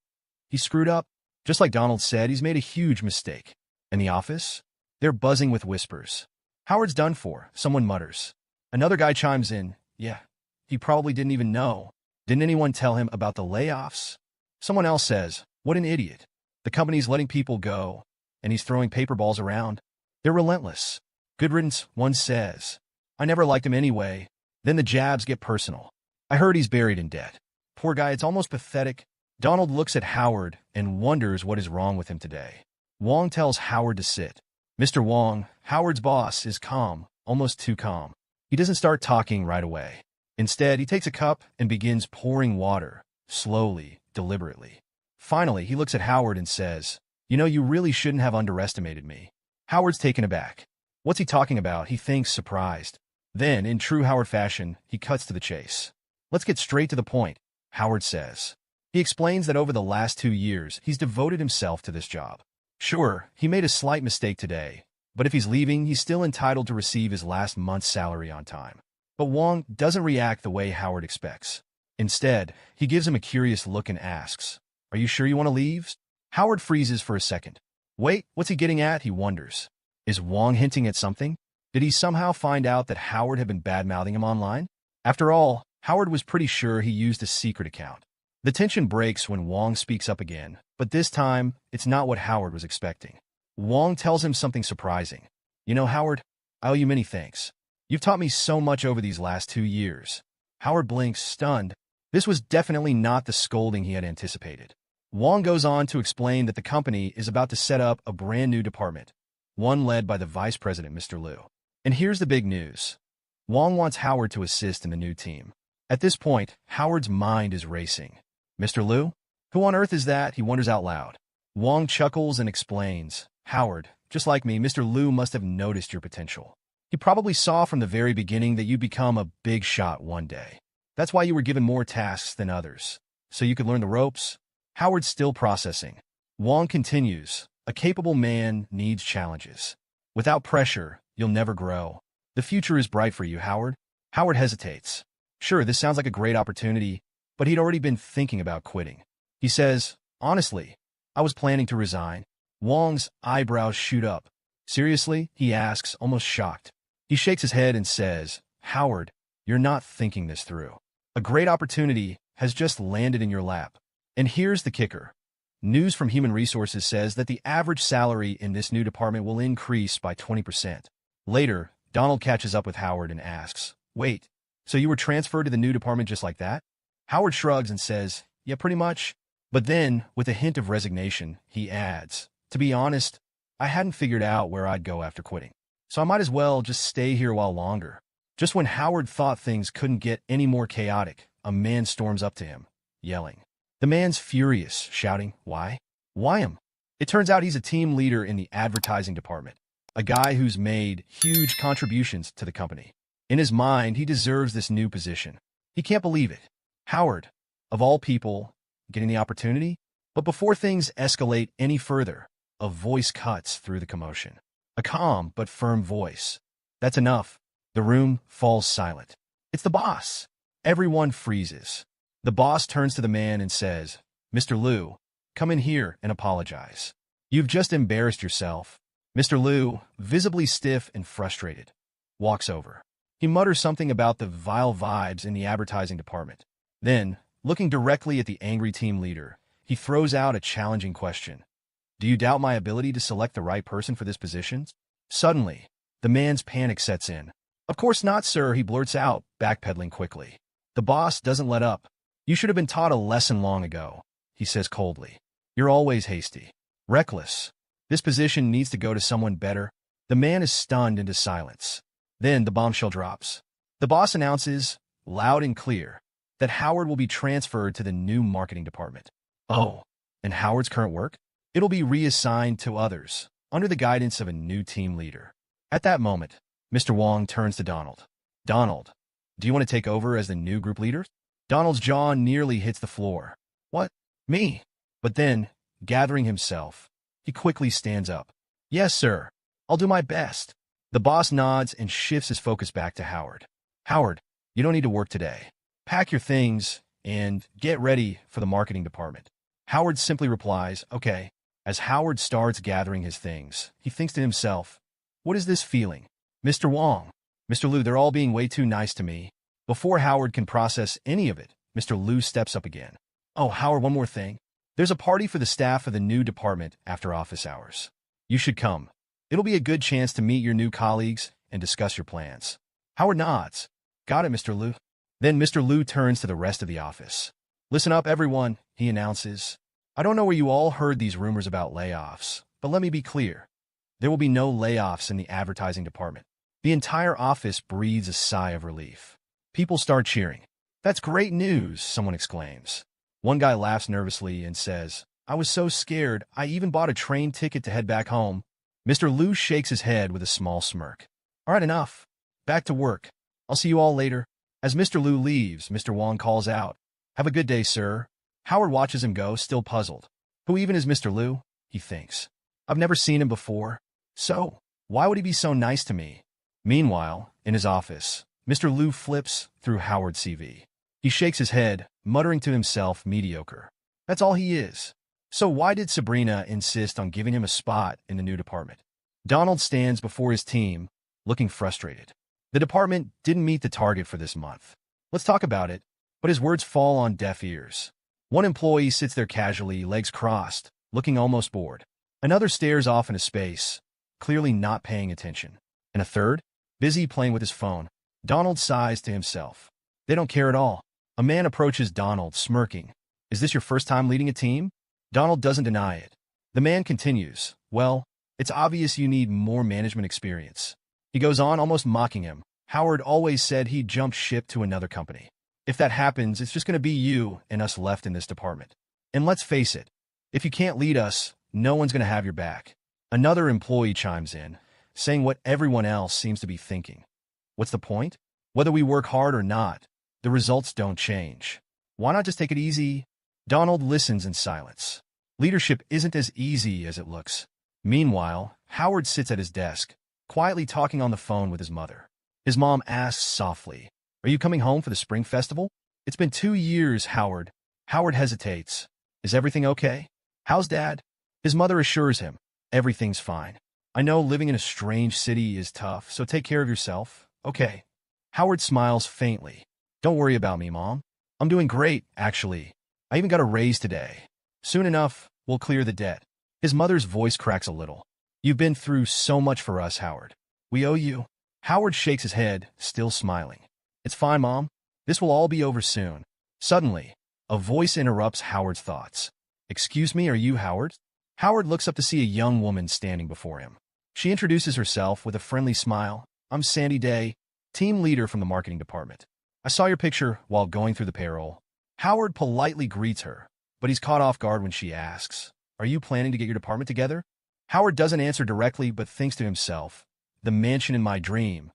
He screwed up. Just like Donald said, he's made a huge mistake. In the office, they're buzzing with whispers. "Howard's done for," someone mutters. Another guy chimes in. "Yeah, he probably didn't even know. Didn't anyone tell him about the layoffs?" Someone else says, "What an idiot. The company's letting people go, and he's throwing paper balls around. They're relentless." "Good riddance," one says. "I never liked him anyway." Then the jabs get personal. "I heard he's buried in debt. Poor guy, it's almost pathetic." Donald looks at Howard and wonders what is wrong with him today. Wong tells Howard to sit. Mr. Wong, Howard's boss, is calm, almost too calm. He doesn't start talking right away. Instead, he takes a cup and begins pouring water, slowly, deliberately. Finally, he looks at Howard and says, "You know, you really shouldn't have underestimated me." Howard's taken aback. What's he talking about? He thinks, surprised. Then, in true Howard fashion, he cuts to the chase. "Let's get straight to the point," Howard says. He explains that over the last 2 years, he's devoted himself to this job. Sure, he made a slight mistake today, but if he's leaving, he's still entitled to receive his last month's salary on time. But Wong doesn't react the way Howard expects. Instead, he gives him a curious look and asks, "Are you sure you want to leave?" Howard freezes for a second. Wait, what's he getting at? He wonders. Is Wong hinting at something? Did he somehow find out that Howard had been bad-mouthing him online? After all, Howard was pretty sure he used a secret account. The tension breaks when Wong speaks up again, but this time, it's not what Howard was expecting. Wong tells him something surprising. "You know, Howard, I owe you many thanks. You've taught me so much over these last 2 years. Howard blinks, stunned. This was definitely not the scolding he had anticipated. Wong goes on to explain that the company is about to set up a brand new department, one led by the vice president, Mr. Liu. And here's the big news. Wong wants Howard to assist in the new team. At this point, Howard's mind is racing. "Mr. Liu? Who on earth is that?" he wonders out loud. Wong chuckles and explains, "Howard, just like me, Mr. Liu must have noticed your potential. He probably saw from the very beginning that you'd become a big shot one day. That's why you were given more tasks than others, so you could learn the ropes." Howard's still processing. Wong continues, "A capable man needs challenges. Without pressure, you'll never grow. The future is bright for you, Howard." Howard hesitates. Sure, this sounds like a great opportunity, but he'd already been thinking about quitting. He says, "Honestly, I was planning to resign." Wong's eyebrows shoot up. "Seriously?" he asks, almost shocked. He shakes his head and says, "Howard, you're not thinking this through. A great opportunity has just landed in your lap. And here's the kicker. News from Human Resources says that the average salary in this new department will increase by 20%. Later, Donald catches up with Howard and asks, "Wait, so you were transferred to the new department just like that?" Howard shrugs and says, "Yeah, pretty much." But then, with a hint of resignation, he adds, "To be honest, I hadn't figured out where I'd go after quitting. So I might as well just stay here a while longer." Just when Howard thought things couldn't get any more chaotic, a man storms up to him, yelling. The man's furious, shouting, "Why? Why him?" It turns out he's a team leader in the advertising department, a guy who's made huge contributions to the company. In his mind, he deserves this new position. He can't believe it. Howard, of all people, getting the opportunity? But before things escalate any further, a voice cuts through the commotion. A calm but firm voice. That's enough. The room falls silent. It's the boss. Everyone freezes. The boss turns to the man and says, "Mr. Liu, come in here and apologize. You've just embarrassed yourself." Mr. Liu, visibly stiff and frustrated, walks over. He mutters something about the vile vibes in the advertising department. Then, looking directly at the angry team leader, he throws out a challenging question. "Do you doubt my ability to select the right person for this position?" Suddenly, the man's panic sets in. "Of course not, sir," he blurts out, backpedaling quickly. The boss doesn't let up. "You should have been taught a lesson long ago," he says coldly. "You're always hasty. Reckless. This position needs to go to someone better." The man is stunned into silence. Then the bombshell drops. The boss announces, loud and clear, that Howard will be transferred to the new marketing department. Oh, and Howard's current work? It'll be reassigned to others, under the guidance of a new team leader. At that moment, Mr. Wong turns to Donald. "Donald, do you want to take over as the new group leader?" Donald's jaw nearly hits the floor. "What? Me?" But then, gathering himself, he quickly stands up. "Yes, sir. I'll do my best." The boss nods and shifts his focus back to Howard. "Howard, you don't need to work today. Pack your things and get ready for the marketing department." Howard simply replies, "Okay." As Howard starts gathering his things, he thinks to himself, "What is this feeling? Mr. Wong, Mr. Liu, they're all being way too nice to me." Before Howard can process any of it, Mr. Liu steps up again. "Oh, Howard, one more thing. There's a party for the staff of the new department after office hours. You should come. It'll be a good chance to meet your new colleagues and discuss your plans." Howard nods. "Got it, Mr. Liu." Then Mr. Liu turns to the rest of the office. "Listen up, everyone," he announces. "I don't know where you all heard these rumors about layoffs, but let me be clear. There will be no layoffs in the advertising department." The entire office breathes a sigh of relief. People start cheering. "That's great news," someone exclaims. One guy laughs nervously and says, "I was so scared, I even bought a train ticket to head back home." Mr. Liu shakes his head with a small smirk. "All right, enough. Back to work. I'll see you all later." As Mr. Liu leaves, Mr. Wong calls out, "Have a good day, sir." Howard watches him go, still puzzled. Who even is Mr. Liu? He thinks. I've never seen him before. So, why would he be so nice to me? Meanwhile, in his office, Mr. Liu flips through Howard's CV. He shakes his head, muttering to himself, mediocre. That's all he is. So why did Sabrina insist on giving him a spot in the new department? Donald stands before his team, looking frustrated. The department didn't meet the target for this month. Let's talk about it, but his words fall on deaf ears. One employee sits there casually, legs crossed, looking almost bored. Another stares off into space, clearly not paying attention. And a third, busy playing with his phone. Donald sighs to himself. They don't care at all. A man approaches Donald, smirking. Is this your first time leading a team? Donald doesn't deny it. The man continues, well, it's obvious you need more management experience. He goes on, almost mocking him. Howard always said he'd jump ship to another company. If that happens, it's just going to be you and us left in this department. And let's face it, if you can't lead us, no one's going to have your back. Another employee chimes in, saying what everyone else seems to be thinking. What's the point? Whether we work hard or not, the results don't change. Why not just take it easy? Donald listens in silence. Leadership isn't as easy as it looks. Meanwhile, Howard sits at his desk, quietly talking on the phone with his mother. His mom asks softly, Are you coming home for the spring festival? It's been 2 years, Howard. Howard hesitates. Is everything okay? How's Dad? His mother assures him. Everything's fine. I know living in a strange city is tough, so take care of yourself. Okay. Howard smiles faintly. Don't worry about me, Mom. I'm doing great, actually. I even got a raise today. Soon enough, we'll clear the debt. His mother's voice cracks a little. You've been through so much for us, Howard. We owe you. Howard shakes his head, still smiling. It's fine, Mom. This will all be over soon. Suddenly, a voice interrupts Howard's thoughts. Excuse me, are you Howard? Howard looks up to see a young woman standing before him. She introduces herself with a friendly smile. I'm Sandy Day. team leader from the marketing department. I saw your picture while going through the payroll. Howard politely greets her, but he's caught off guard when she asks, "Are you planning to get your department together?" Howard doesn't answer directly, but thinks to himself, "The mansion in my dream.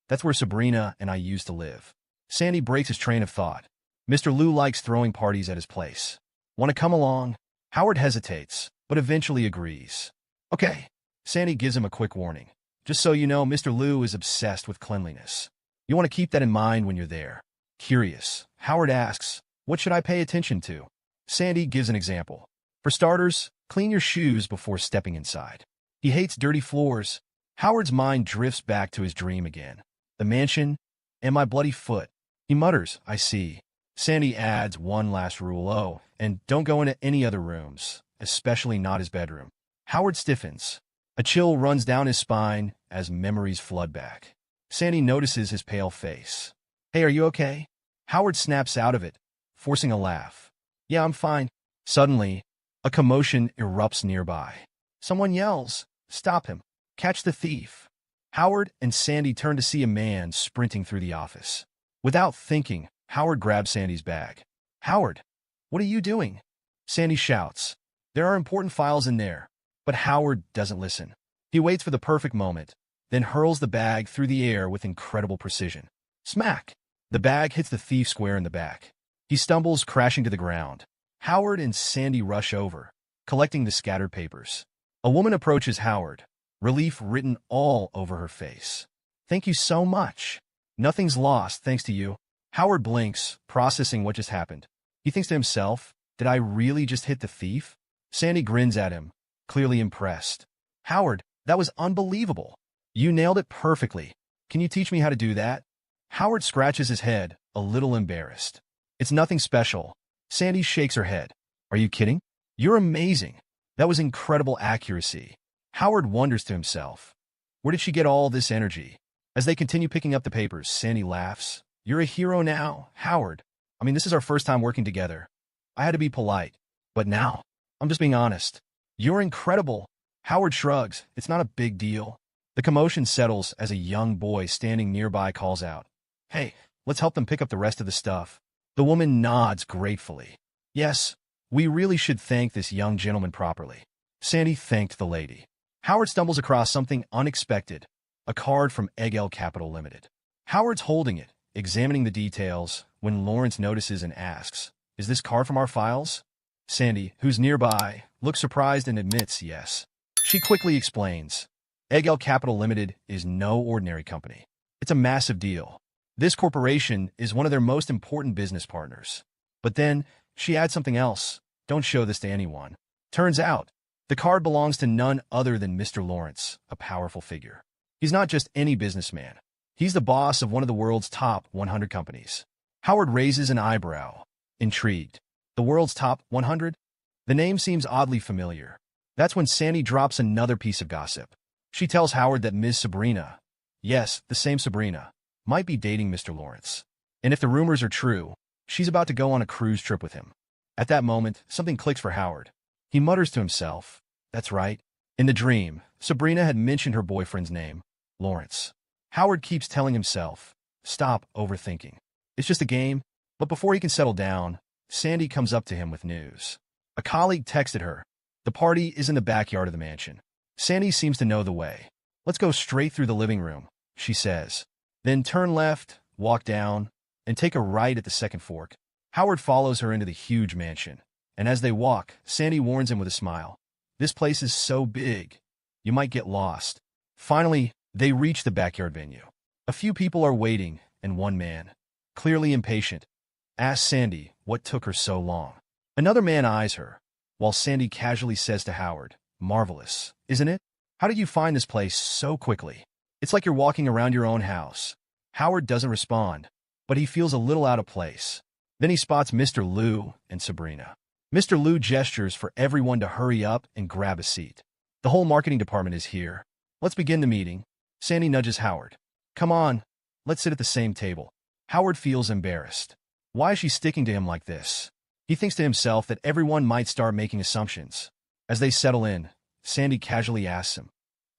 That's where Sabrina and I used to live." Sandy breaks his train of thought. Mr. Liu likes throwing parties at his place. Want to come along? Howard hesitates, but eventually agrees. Okay. Sandy gives him a quick warning. Just so you know, Mr. Liu is obsessed with cleanliness. You want to keep that in mind when you're there. Curious, Howard asks, "What should I pay attention to?" Sandy gives an example. For starters, clean your shoes before stepping inside. He hates dirty floors. Howard's mind drifts back to his dream again. The mansion and my bloody foot. He mutters, "I see." Sandy adds one last rule, "Oh, and don't go into any other rooms, especially not his bedroom." Howard stiffens. A chill runs down his spine as memories flood back. Sandy notices his pale face. "Hey, are you okay?" Howard snaps out of it, forcing a laugh. "Yeah, I'm fine." Suddenly, a commotion erupts nearby. Someone yells, "Stop him! Catch the thief!" Howard and Sandy turn to see a man sprinting through the office. Without thinking, Howard grabs Sandy's bag. "Howard, what are you doing?" Sandy shouts. There are important files in there, but Howard doesn't listen. He waits for the perfect moment, then hurls the bag through the air with incredible precision. Smack! The bag hits the thief square in the back. He stumbles, crashing to the ground. Howard and Sandy rush over, collecting the scattered papers. A woman approaches Howard, relief written all over her face. "Thank you so much. Nothing's lost thanks to you." Howard blinks, processing what just happened. He thinks to himself, did I really just hit the thief? Sandy grins at him, clearly impressed. "Howard, that was unbelievable. You nailed it perfectly. Can you teach me how to do that?" Howard scratches his head, a little embarrassed. "It's nothing special." Sandy shakes her head. "Are you kidding? You're amazing. That was incredible accuracy." Howard wonders to himself, where did she get all this energy? As they continue picking up the papers, Sandy laughs. "You're a hero now, Howard. I mean, this is our first time working together. I had to be polite, but now, I'm just being honest. You're incredible." Howard shrugs. It's not a big deal. The commotion settles as a young boy standing nearby calls out, "Hey, let's help them pick up the rest of the stuff." The woman nods gratefully. "Yes, we really should thank this young gentleman properly." Sandy thanked the lady. Howard stumbles across something unexpected, a card from Eggel Capital Limited. Howard's holding it, examining the details, when Lawrence notices and asks, "Is this card from our files?" Sandy, who's nearby, looks surprised and admits yes. She quickly explains, Eggel Capital Limited is no ordinary company. It's a massive deal. This corporation is one of their most important business partners. But then, she adds something else. Don't show this to anyone. Turns out, the card belongs to none other than Mr. Lawrence, a powerful figure. He's not just any businessman. He's the boss of one of the world's top 100 companies. Howard raises an eyebrow, intrigued. The world's top 100? The name seems oddly familiar. That's when Sandy drops another piece of gossip. She tells Howard that Ms. Sabrina, yes, the same Sabrina, might be dating Mr. Lawrence. And if the rumors are true, she's about to go on a cruise trip with him. At that moment, something clicks for Howard. He mutters to himself, that's right. In the dream, Sabrina had mentioned her boyfriend's name, Lawrence. Howard keeps telling himself, stop overthinking. It's just a game. But before he can settle down, Sandy comes up to him with news. A colleague texted her. The party is in the backyard of the mansion. Sandy seems to know the way. Let's go straight through the living room, she says. Then turn left, walk down, and take a right at the second fork. Howard follows her into the huge mansion. And as they walk, Sandy warns him with a smile. This place is so big, you might get lost. Finally, they reach the backyard venue. A few people are waiting, and one man, clearly impatient, asks Sandy what took her so long. Another man eyes her, while Sandy casually says to Howard, marvelous, isn't it? How did you find this place so quickly? It's like you're walking around your own house. Howard doesn't respond, but he feels a little out of place. Then he spots Mr. Liu and Sabrina. Mr. Liu gestures for everyone to hurry up and grab a seat. The whole marketing department is here. Let's begin the meeting. Sandy nudges Howard. Come on, let's sit at the same table. Howard feels embarrassed. Why is she sticking to him like this? He thinks to himself that everyone might start making assumptions. As they settle in, Sandy casually asks him,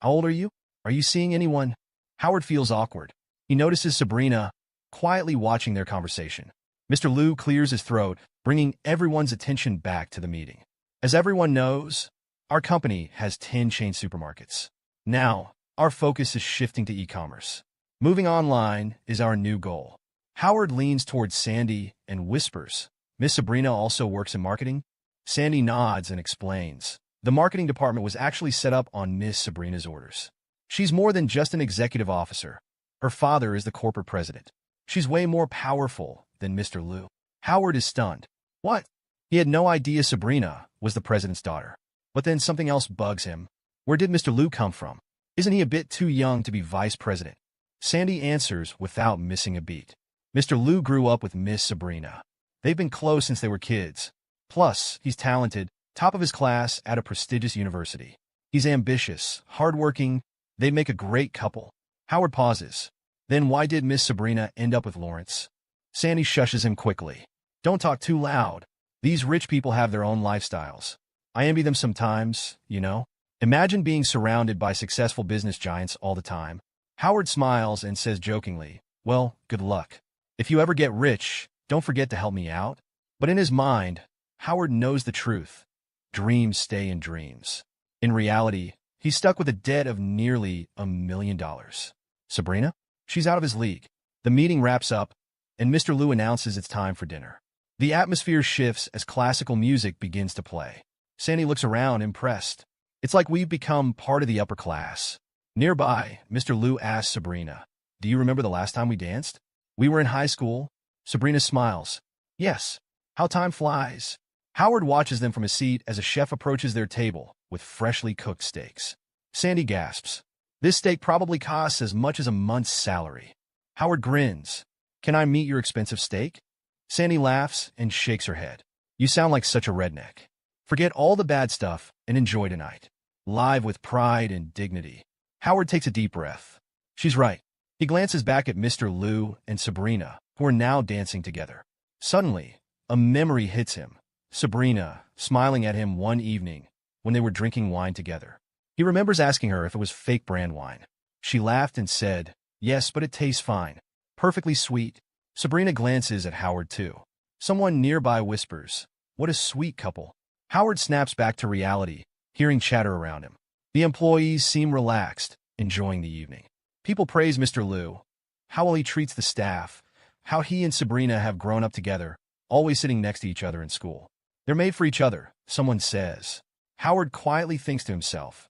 how old are you? Are you seeing anyone? Howard feels awkward. He notices Sabrina quietly watching their conversation. Mr. Liu clears his throat, bringing everyone's attention back to the meeting. As everyone knows, our company has 10 chain supermarkets. Now, our focus is shifting to e-commerce. Moving online is our new goal. Howard leans towards Sandy and whispers, Miss Sabrina also works in marketing? Sandy nods and explains. The marketing department was actually set up on Miss Sabrina's orders. She's more than just an executive officer. Her father is the corporate president. She's way more powerful than Mr. Liu. Howard is stunned. What? He had no idea Sabrina was the president's daughter. But then something else bugs him. Where did Mr. Liu come from? Isn't he a bit too young to be vice president? Sandy answers without missing a beat. Mr. Liu grew up with Miss Sabrina. They've been close since they were kids. Plus, he's talented, top of his class at a prestigious university. He's ambitious, hardworking. They'd make a great couple. Howard pauses. Then why did Miss Sabrina end up with Lawrence? Sandy shushes him quickly. Don't talk too loud. These rich people have their own lifestyles. I envy them sometimes, you know? Imagine being surrounded by successful business giants all the time. Howard smiles and says jokingly, well, good luck. If you ever get rich, don't forget to help me out. But in his mind, Howard knows the truth. Dreams stay in dreams. In reality, he's stuck with a debt of nearly $1 million. Sabrina? She's out of his league. The meeting wraps up, and Mr. Liu announces it's time for dinner. The atmosphere shifts as classical music begins to play. Sandy looks around, impressed. It's like we've become part of the upper class. Nearby, Mr. Liu asks Sabrina, do you remember the last time we danced? We were in high school. Sabrina smiles. Yes. How time flies. Howard watches them from his seat as a chef approaches their table with freshly cooked steaks. Sandy gasps. This steak probably costs as much as a month's salary. Howard grins. Can I meet your expensive steak? Sandy laughs and shakes her head. You sound like such a redneck. Forget all the bad stuff and enjoy tonight. Live with pride and dignity. Howard takes a deep breath. She's right. He glances back at Mr. Liu and Sabrina, who are now dancing together. Suddenly, a memory hits him. Sabrina, smiling at him one evening when they were drinking wine together. He remembers asking her if it was fake brand wine. She laughed and said, yes, but it tastes fine. Perfectly sweet. Sabrina glances at Howard too. Someone nearby whispers, what a sweet couple. Howard snaps back to reality, hearing chatter around him. The employees seem relaxed, enjoying the evening. People praise Mr. Liu, how well he treats the staff, how he and Sabrina have grown up together, always sitting next to each other in school. They're made for each other, someone says. Howard quietly thinks to himself,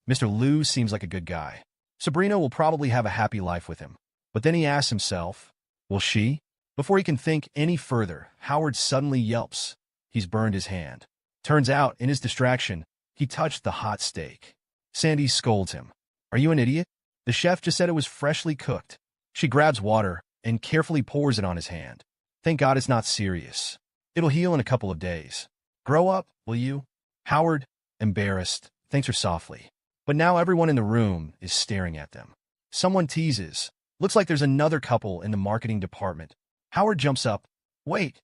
Mr. Liu seems like a good guy. Sabrina will probably have a happy life with him. But then he asks himself, will she? Before he can think any further, Howard suddenly yelps. He's burned his hand. Turns out, in his distraction, he touched the hot steak. Sandy scolds him. Are you an idiot? The chef just said it was freshly cooked. She grabs water and carefully pours it on his hand. Thank God it's not serious. It'll heal in a couple of days. Grow up, will you? Howard, embarrassed, thanks her softly. But now everyone in the room is staring at them. Someone teases. Looks like there's another couple in the marketing department. Howard jumps up. Wait,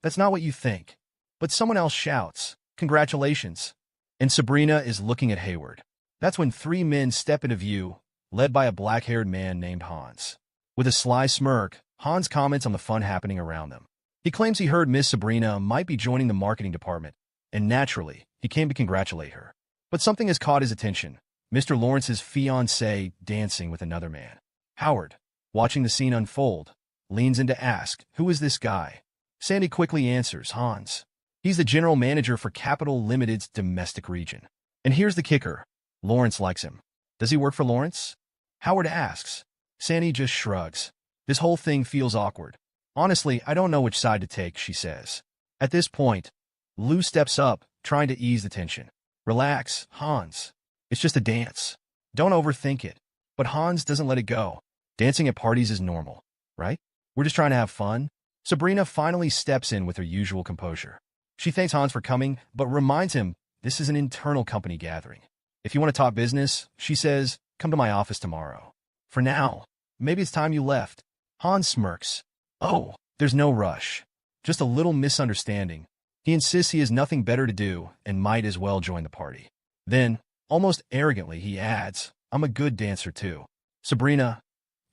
that's not what you think. But someone else shouts, congratulations. And Sabrina is looking at Hayward. That's when three men step into view, led by a black-haired man named Hans. With a sly smirk, Hans comments on the fun happening around them. He claims he heard Miss Sabrina might be joining the marketing department, and naturally, he came to congratulate her. But something has caught his attention. Mr. Lawrence's fiancée dancing with another man. Howard, watching the scene unfold, leans in to ask, who is this guy? Sandy quickly answers, Hans. He's the general manager for Capital Limited's domestic region. And here's the kicker. Lawrence likes him. Does he work for Lawrence? Howard asks. Sandy just shrugs. This whole thing feels awkward. Honestly, I don't know which side to take, she says. At this point, Lou steps up, trying to ease the tension. Relax, Hans. It's just a dance. Don't overthink it. But Hans doesn't let it go. Dancing at parties is normal, right? We're just trying to have fun. Sabrina finally steps in with her usual composure. She thanks Hans for coming, but reminds him this is an internal company gathering. If you want to talk business, she says, come to my office tomorrow. For now, maybe it's time you left. Hans smirks. Oh, there's no rush. Just a little misunderstanding. He insists he has nothing better to do and might as well join the party. Then, almost arrogantly, he adds, I'm a good dancer too. Sabrina,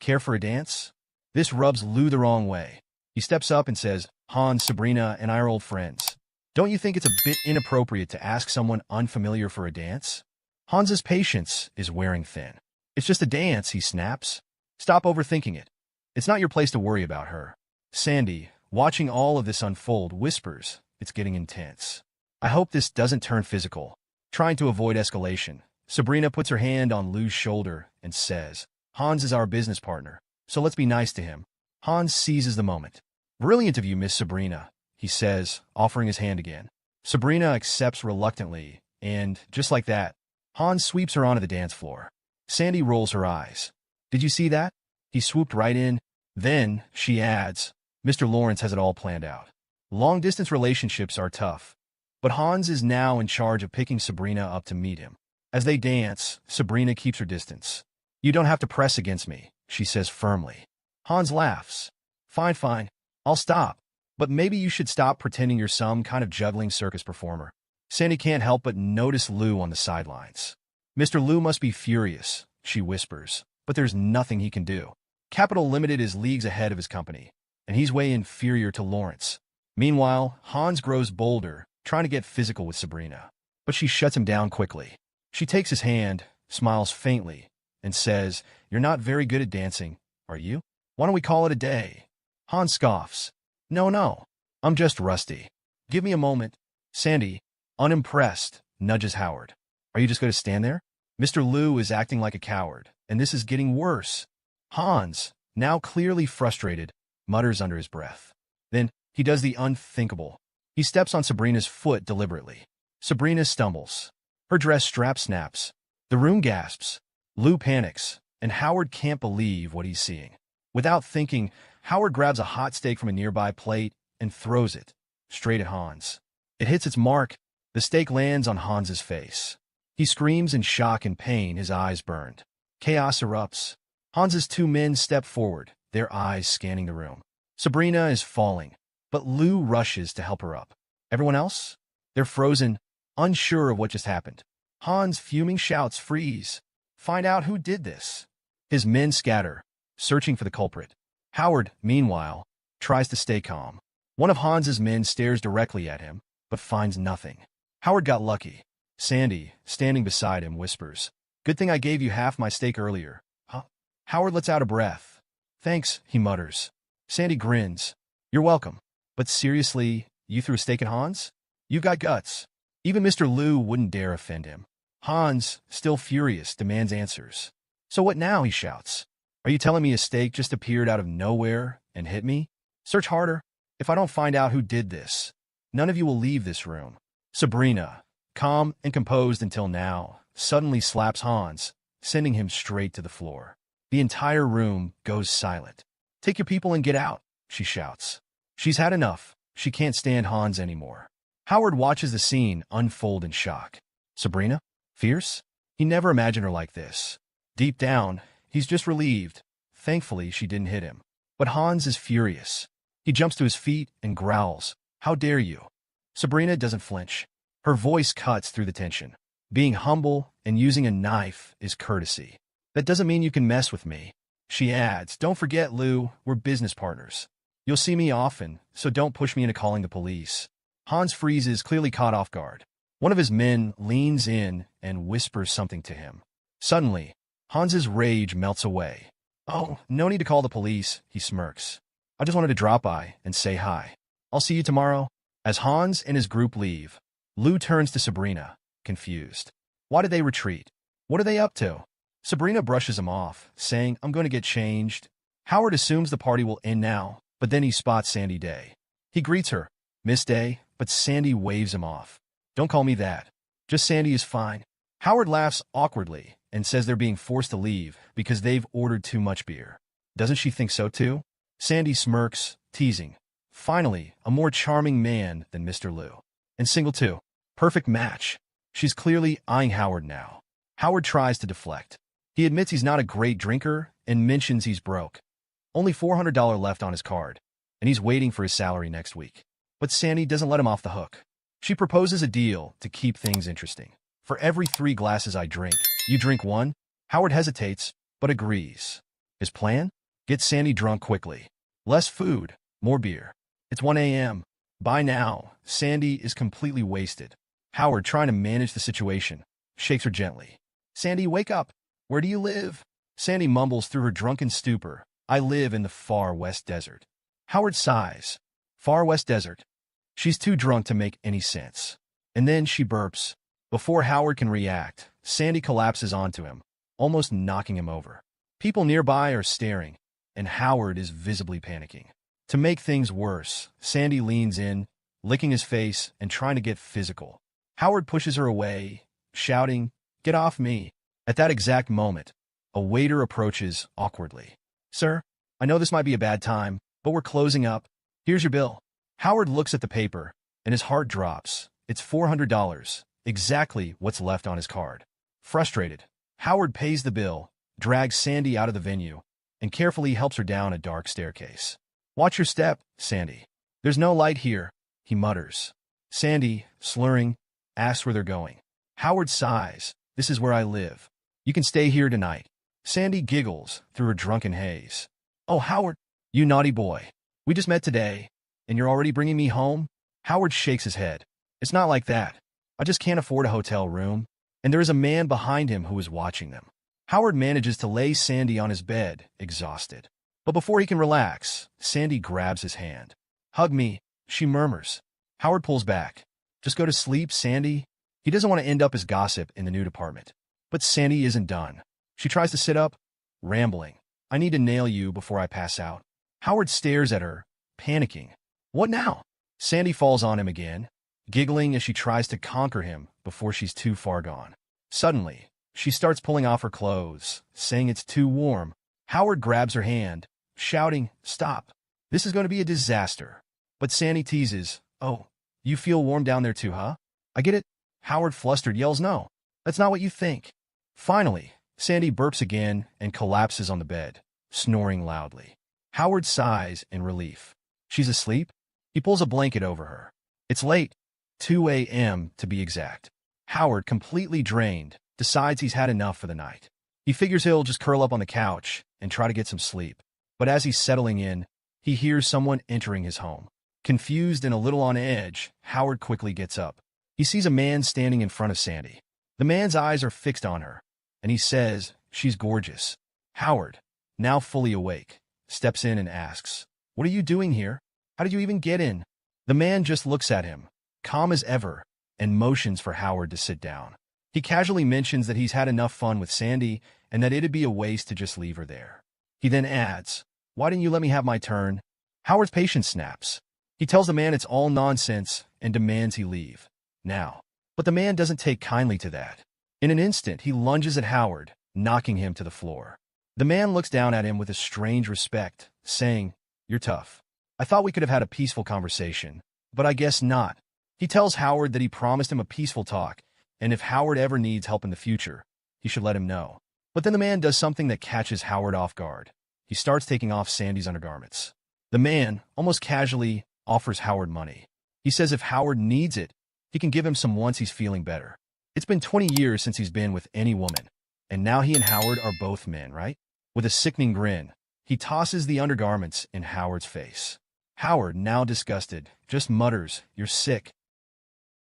care for a dance? This rubs Lou the wrong way. He steps up and says, Hans, Sabrina, and I are old friends. Don't you think it's a bit inappropriate to ask someone unfamiliar for a dance? Hans's patience is wearing thin. It's just a dance, he snaps. Stop overthinking it. It's not your place to worry about her. Sandy, watching all of this unfold, whispers, it's getting intense. I hope this doesn't turn physical. Trying to avoid escalation, Sabrina puts her hand on Lou's shoulder and says, Hans is our business partner, so let's be nice to him. Hans seizes the moment. Brilliant of you, Miss Sabrina, he says, offering his hand again. Sabrina accepts reluctantly, and, just like that, Hans sweeps her onto the dance floor. Sandy rolls her eyes. Did you see that? He swooped right in. Then, she adds, Mr. Lawrence has it all planned out. Long-distance relationships are tough, but Hans is now in charge of picking Sabrina up to meet him. As they dance, Sabrina keeps her distance. You don't have to press against me, she says firmly. Hans laughs. Fine, fine. I'll stop. But maybe you should stop pretending you're some kind of juggling circus performer. Sandy can't help but notice Lou on the sidelines. Mr. Lou must be furious, she whispers, but there's nothing he can do. Capital Limited is leagues ahead of his company, and he's way inferior to Lawrence. Meanwhile, Hans grows bolder, trying to get physical with Sabrina. But she shuts him down quickly. She takes his hand, smiles faintly, and says, You're not very good at dancing, are you? Why don't we call it a day? Hans scoffs. No, I'm just rusty. Give me a moment. Sandy, unimpressed, nudges Howard. Are you just going to stand there? Mr. Lou is acting like a coward, and this is getting worse. Hans, now clearly frustrated, mutters under his breath. Then, he does the unthinkable. He steps on Sabrina's foot deliberately. Sabrina stumbles. Her dress strap snaps. The room gasps. Lou panics, and Howard can't believe what he's seeing. Without thinking, Howard grabs a hot steak from a nearby plate and throws it, straight at Hans. It hits its mark. The steak lands on Hans's face. He screams in shock and pain, his eyes burned. Chaos erupts. Hans's two men step forward, their eyes scanning the room. Sabrina is falling, but Lou rushes to help her up. Everyone else? They're frozen, unsure of what just happened. Hans, fuming, shouts, Freeze! Find out who did this. His men scatter, searching for the culprit. Howard, meanwhile, tries to stay calm. One of Hans's men stares directly at him, but finds nothing. Howard got lucky. Sandy, standing beside him, whispers, Good thing I gave you half my steak earlier. Huh? Howard lets out a breath. Thanks, he mutters. Sandy grins. You're welcome. But seriously, you threw a steak at Hans? You've got guts. Even Mr. Lou wouldn't dare offend him. Hans, still furious, demands answers. So what now, he shouts. Are you telling me a steak just appeared out of nowhere and hit me? Search harder. If I don't find out who did this, none of you will leave this room. Sabrina, calm and composed until now, suddenly slaps Hans, sending him straight to the floor. The entire room goes silent. Take your people and get out, she shouts. She's had enough. She can't stand Hans anymore. Howard watches the scene unfold in shock. Sabrina? Fierce? He never imagined her like this. Deep down, he's just relieved. Thankfully, she didn't hit him. But Hans is furious. He jumps to his feet and growls, How dare you? Sabrina doesn't flinch. Her voice cuts through the tension. Being humble and using a knife is courtesy. That doesn't mean you can mess with me. She adds, Don't forget, Lou, we're business partners. You'll see me often, so don't push me into calling the police. Hans freezes, clearly caught off guard. One of his men leans in and whispers something to him. Suddenly, Hans's rage melts away. Oh, no need to call the police, he smirks. I just wanted to drop by and say hi. I'll see you tomorrow. As Hans and his group leave, Lou turns to Sabrina, confused. Why did they retreat? What are they up to? Sabrina brushes him off, saying, I'm going to get changed. Howard assumes the party will end now, but then he spots Sandy Day. He greets her, Miss Day, but Sandy waves him off. Don't call me that. Just Sandy is fine. Howard laughs awkwardly and says they're being forced to leave because they've ordered too much beer. Doesn't she think so too? Sandy smirks, teasing. Finally, a more charming man than Mr. Lou. And single too. Perfect match. She's clearly eyeing Howard now. Howard tries to deflect. He admits he's not a great drinker and mentions he's broke. Only $400 left on his card, and he's waiting for his salary next week. But Sandy doesn't let him off the hook. She proposes a deal to keep things interesting. For every 3 glasses I drink, you drink 1? Howard hesitates, but agrees. His plan? Get Sandy drunk quickly. Less food, more beer. It's 1 a.m. By now, Sandy is completely wasted. Howard, trying to manage the situation, shakes her gently. Sandy, wake up. Where do you live? Sandy mumbles through her drunken stupor. I live in the far west desert. Howard sighs. Far west desert. She's too drunk to make any sense. And then she burps. Before Howard can react, Sandy collapses onto him, almost knocking him over. People nearby are staring, and Howard is visibly panicking. To make things worse, Sandy leans in, licking his face and trying to get physical. Howard pushes her away, shouting, Get off me. At that exact moment, a waiter approaches awkwardly. Sir, I know this might be a bad time, but we're closing up. Here's your bill. Howard looks at the paper, and his heart drops. It's $400, exactly what's left on his card. Frustrated, Howard pays the bill, drags Sandy out of the venue, and carefully helps her down a dark staircase. Watch your step, Sandy. There's no light here, he mutters. Sandy, slurring, asks where they're going. Howard sighs. This is where I live. You can stay here tonight. Sandy giggles through her drunken haze. Oh, Howard, you naughty boy. We just met today, and you're already bringing me home? Howard shakes his head. It's not like that. I just can't afford a hotel room. And there is a man behind him who is watching them. Howard manages to lay Sandy on his bed, exhausted. But before he can relax, Sandy grabs his hand. Hug me, she murmurs. Howard pulls back. Just go to sleep, Sandy. He doesn't want to end up as gossip in the new department. But Sandy isn't done. She tries to sit up, rambling. I need to nail you before I pass out. Howard stares at her, panicking. What now? Sandy falls on him again, giggling as she tries to conquer him before she's too far gone. Suddenly, she starts pulling off her clothes, saying it's too warm. Howard grabs her hand, shouting, Stop. This is going to be a disaster. But Sandy teases, Oh, you feel warm down there too, huh? I get it. Howard, flustered, yells, No, that's not what you think. Finally, Sandy burps again and collapses on the bed, snoring loudly. Howard sighs in relief. She's asleep? He pulls a blanket over her. It's late, 2 a.m. to be exact. Howard, completely drained, decides he's had enough for the night. He figures he'll just curl up on the couch and try to get some sleep. But as he's settling in, he hears someone entering his home. Confused and a little on edge, Howard quickly gets up. He sees a man standing in front of Sandy. The man's eyes are fixed on her, and he says, She's gorgeous. Howard, now fully awake, steps in and asks, What are you doing here? How did you even get in? The man just looks at him, calm as ever, and motions for Howard to sit down. He casually mentions that he's had enough fun with Sandy and that it'd be a waste to just leave her there. He then adds, Why didn't you let me have my turn? Howard's patience snaps. He tells the man it's all nonsense and demands he leave. Now. But the man doesn't take kindly to that. In an instant, he lunges at Howard, knocking him to the floor. The man looks down at him with a strange respect, saying, You're tough. I thought we could have had a peaceful conversation, but I guess not. He tells Howard that he promised him a peaceful talk, and if Howard ever needs help in the future, he should let him know. But then the man does something that catches Howard off guard. He starts taking off Sandy's undergarments. The man, almost casually, offers Howard money. He says if Howard needs it, he can give him some once he's feeling better. It's been 20 years since he's been with any woman, and now he and Howard are both men, right? With a sickening grin, he tosses the undergarments in Howard's face. Howard, now disgusted, just mutters, You're sick.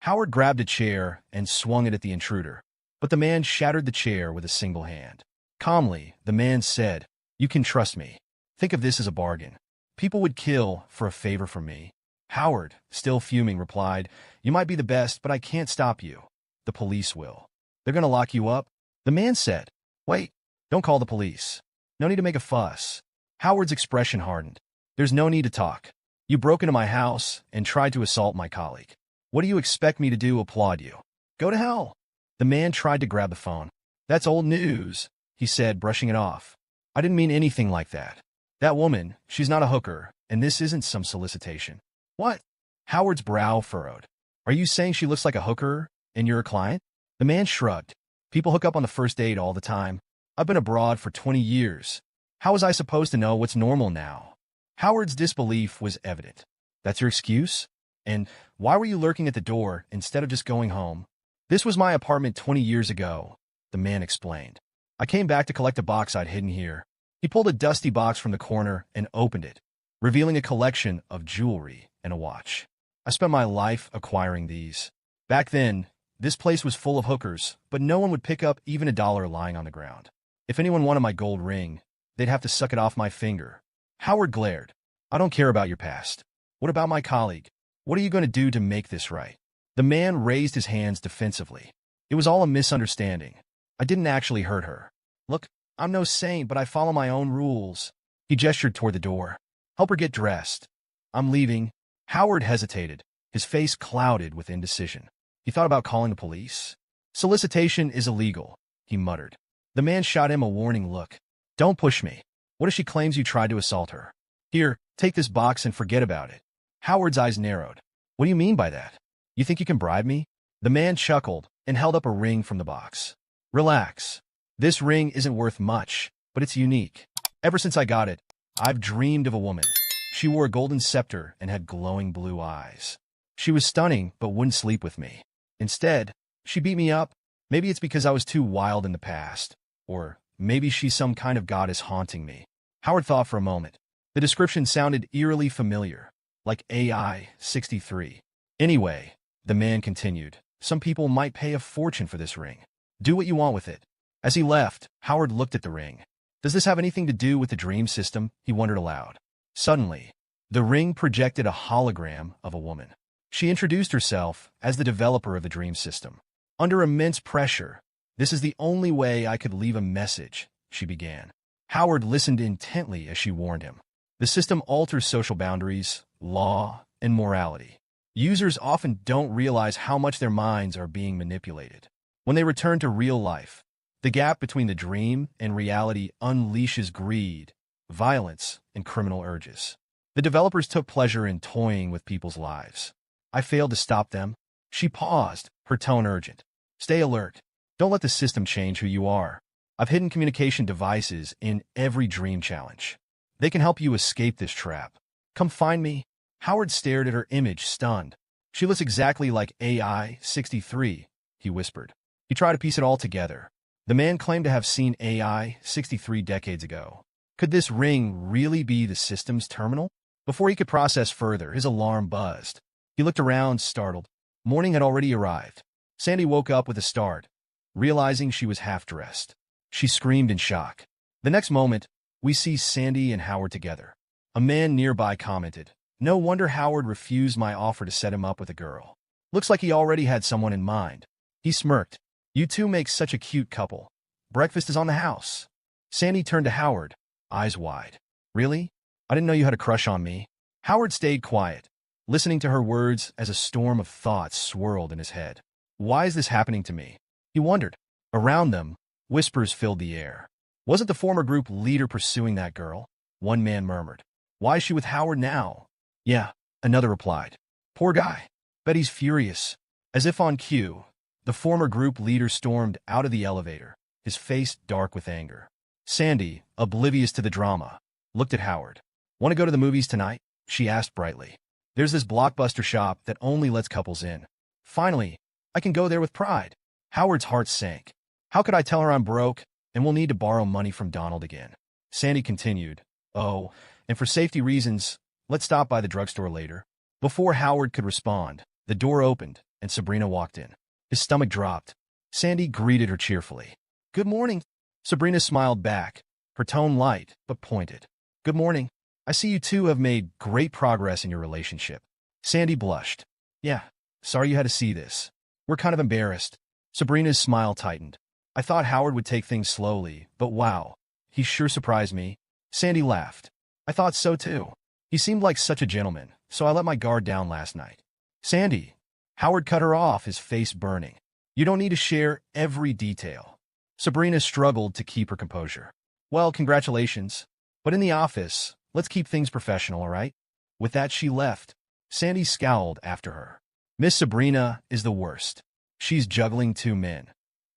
Howard grabbed a chair and swung it at the intruder, but the man shattered the chair with a single hand. Calmly, the man said, You can trust me. Think of this as a bargain. People would kill for a favor from me. Howard, still fuming, replied, You might be the best, but I can't stop you. The police will. They're going to lock you up. The man said, Wait, don't call the police. No need to make a fuss. Howard's expression hardened. There's no need to talk. You broke into my house and tried to assault my colleague. What do you expect me to do? Applaud you? Go to hell. The man tried to grab the phone. That's old news, he said, brushing it off. I didn't mean anything like that. That woman, she's not a hooker, and this isn't some solicitation. What? Howard's brow furrowed. Are you saying she looks like a hooker and you're a client? The man shrugged. People hook up on the first date all the time. I've been abroad for 20 years. How was I supposed to know what's normal now? Howard's disbelief was evident. That's your excuse? And why were you lurking at the door instead of just going home? This was my apartment 20 years ago, the man explained. I came back to collect a box I'd hidden here. He pulled a dusty box from the corner and opened it, revealing a collection of jewelry and a watch. I spent my life acquiring these. Back then, this place was full of hookers, but no one would pick up even $1 lying on the ground. If anyone wanted my gold ring, they'd have to suck it off my finger. Howard glared. I don't care about your past. What about my colleague? What are you going to do to make this right? The man raised his hands defensively. It was all a misunderstanding. I didn't actually hurt her. Look, I'm no saint, but I follow my own rules. He gestured toward the door. Help her get dressed. I'm leaving. Howard hesitated, his face clouded with indecision. He thought about calling the police. Solicitation is illegal, he muttered. The man shot him a warning look. Don't push me. What if she claims you tried to assault her? Here, take this box and forget about it. Howard's eyes narrowed. What do you mean by that? You think you can bribe me? The man chuckled and held up a ring from the box. Relax. This ring isn't worth much, but it's unique. Ever since I got it, I've dreamed of a woman. She wore a golden scepter and had glowing blue eyes. She was stunning, but wouldn't sleep with me. Instead, she beat me up. Maybe it's because I was too wild in the past. Or maybe she's some kind of goddess haunting me. Howard thought for a moment. The description sounded eerily familiar, like AI-63. Anyway, the man continued, some people might pay a fortune for this ring. Do what you want with it. As he left, Howard looked at the ring. Does this have anything to do with the dream system? He wondered aloud. Suddenly, the ring projected a hologram of a woman. She introduced herself as the developer of the dream system. Under immense pressure, this is the only way I could leave a message, she began. Howard listened intently as she warned him. The system alters social boundaries, law, and morality. Users often don't realize how much their minds are being manipulated. When they return to real life, the gap between the dream and reality unleashes greed, violence, and criminal urges. The developers took pleasure in toying with people's lives. I failed to stop them. She paused, her tone urgent. Stay alert. Don't let the system change who you are. I've hidden communication devices in every dream challenge. They can help you escape this trap. Come find me. Howard stared at her image, stunned. She looks exactly like AI-63, he whispered. He tried to piece it all together. The man claimed to have seen AI-63 decades ago. Could this ring really be the system's terminal? Before he could process further, his alarm buzzed. He looked around, startled. Morning had already arrived. Sandy woke up with a start, realizing she was half-dressed. She screamed in shock. The next moment, we see Sandy and Howard together. A man nearby commented, no wonder Howard refused my offer to set him up with a girl. Looks like he already had someone in mind. He smirked. You two make such a cute couple. Breakfast is on the house. Sandy turned to Howard, eyes wide. Really? I didn't know you had a crush on me. Howard stayed quiet, listening to her words as a storm of thoughts swirled in his head. Why is this happening to me? He wondered. Around them, whispers filled the air. Wasn't the former group leader pursuing that girl? One man murmured. Why is she with Howard now? Yeah, another replied. Poor guy. Bet he's furious. As if on cue, the former group leader stormed out of the elevator, his face dark with anger. Sandy, oblivious to the drama, looked at Howard. Want to go to the movies tonight? She asked brightly. There's this blockbuster shop that only lets couples in. Finally, I can go there with pride. Howard's heart sank. How could I tell her I'm broke and will need to borrow money from Donald again? Sandy continued. Oh, and for safety reasons, let's stop by the drugstore later. Before Howard could respond, the door opened and Sabrina walked in. His stomach dropped. Sandy greeted her cheerfully. Good morning. Sabrina smiled back, her tone light but pointed. Good morning. I see you two have made great progress in your relationship. Sandy blushed. Yeah, sorry you had to see this. We're kind of embarrassed. Sabrina's smile tightened. I thought Howard would take things slowly, but wow, he sure surprised me. Sandy laughed. I thought so too. He seemed like such a gentleman, so I let my guard down last night. Sandy. Howard cut her off, his face burning. You don't need to share every detail. Sabrina struggled to keep her composure. Well, congratulations. But in the office, let's keep things professional, all right? With that, she left. Sandy scowled after her. Miss Sabrina is the worst. She's juggling two men.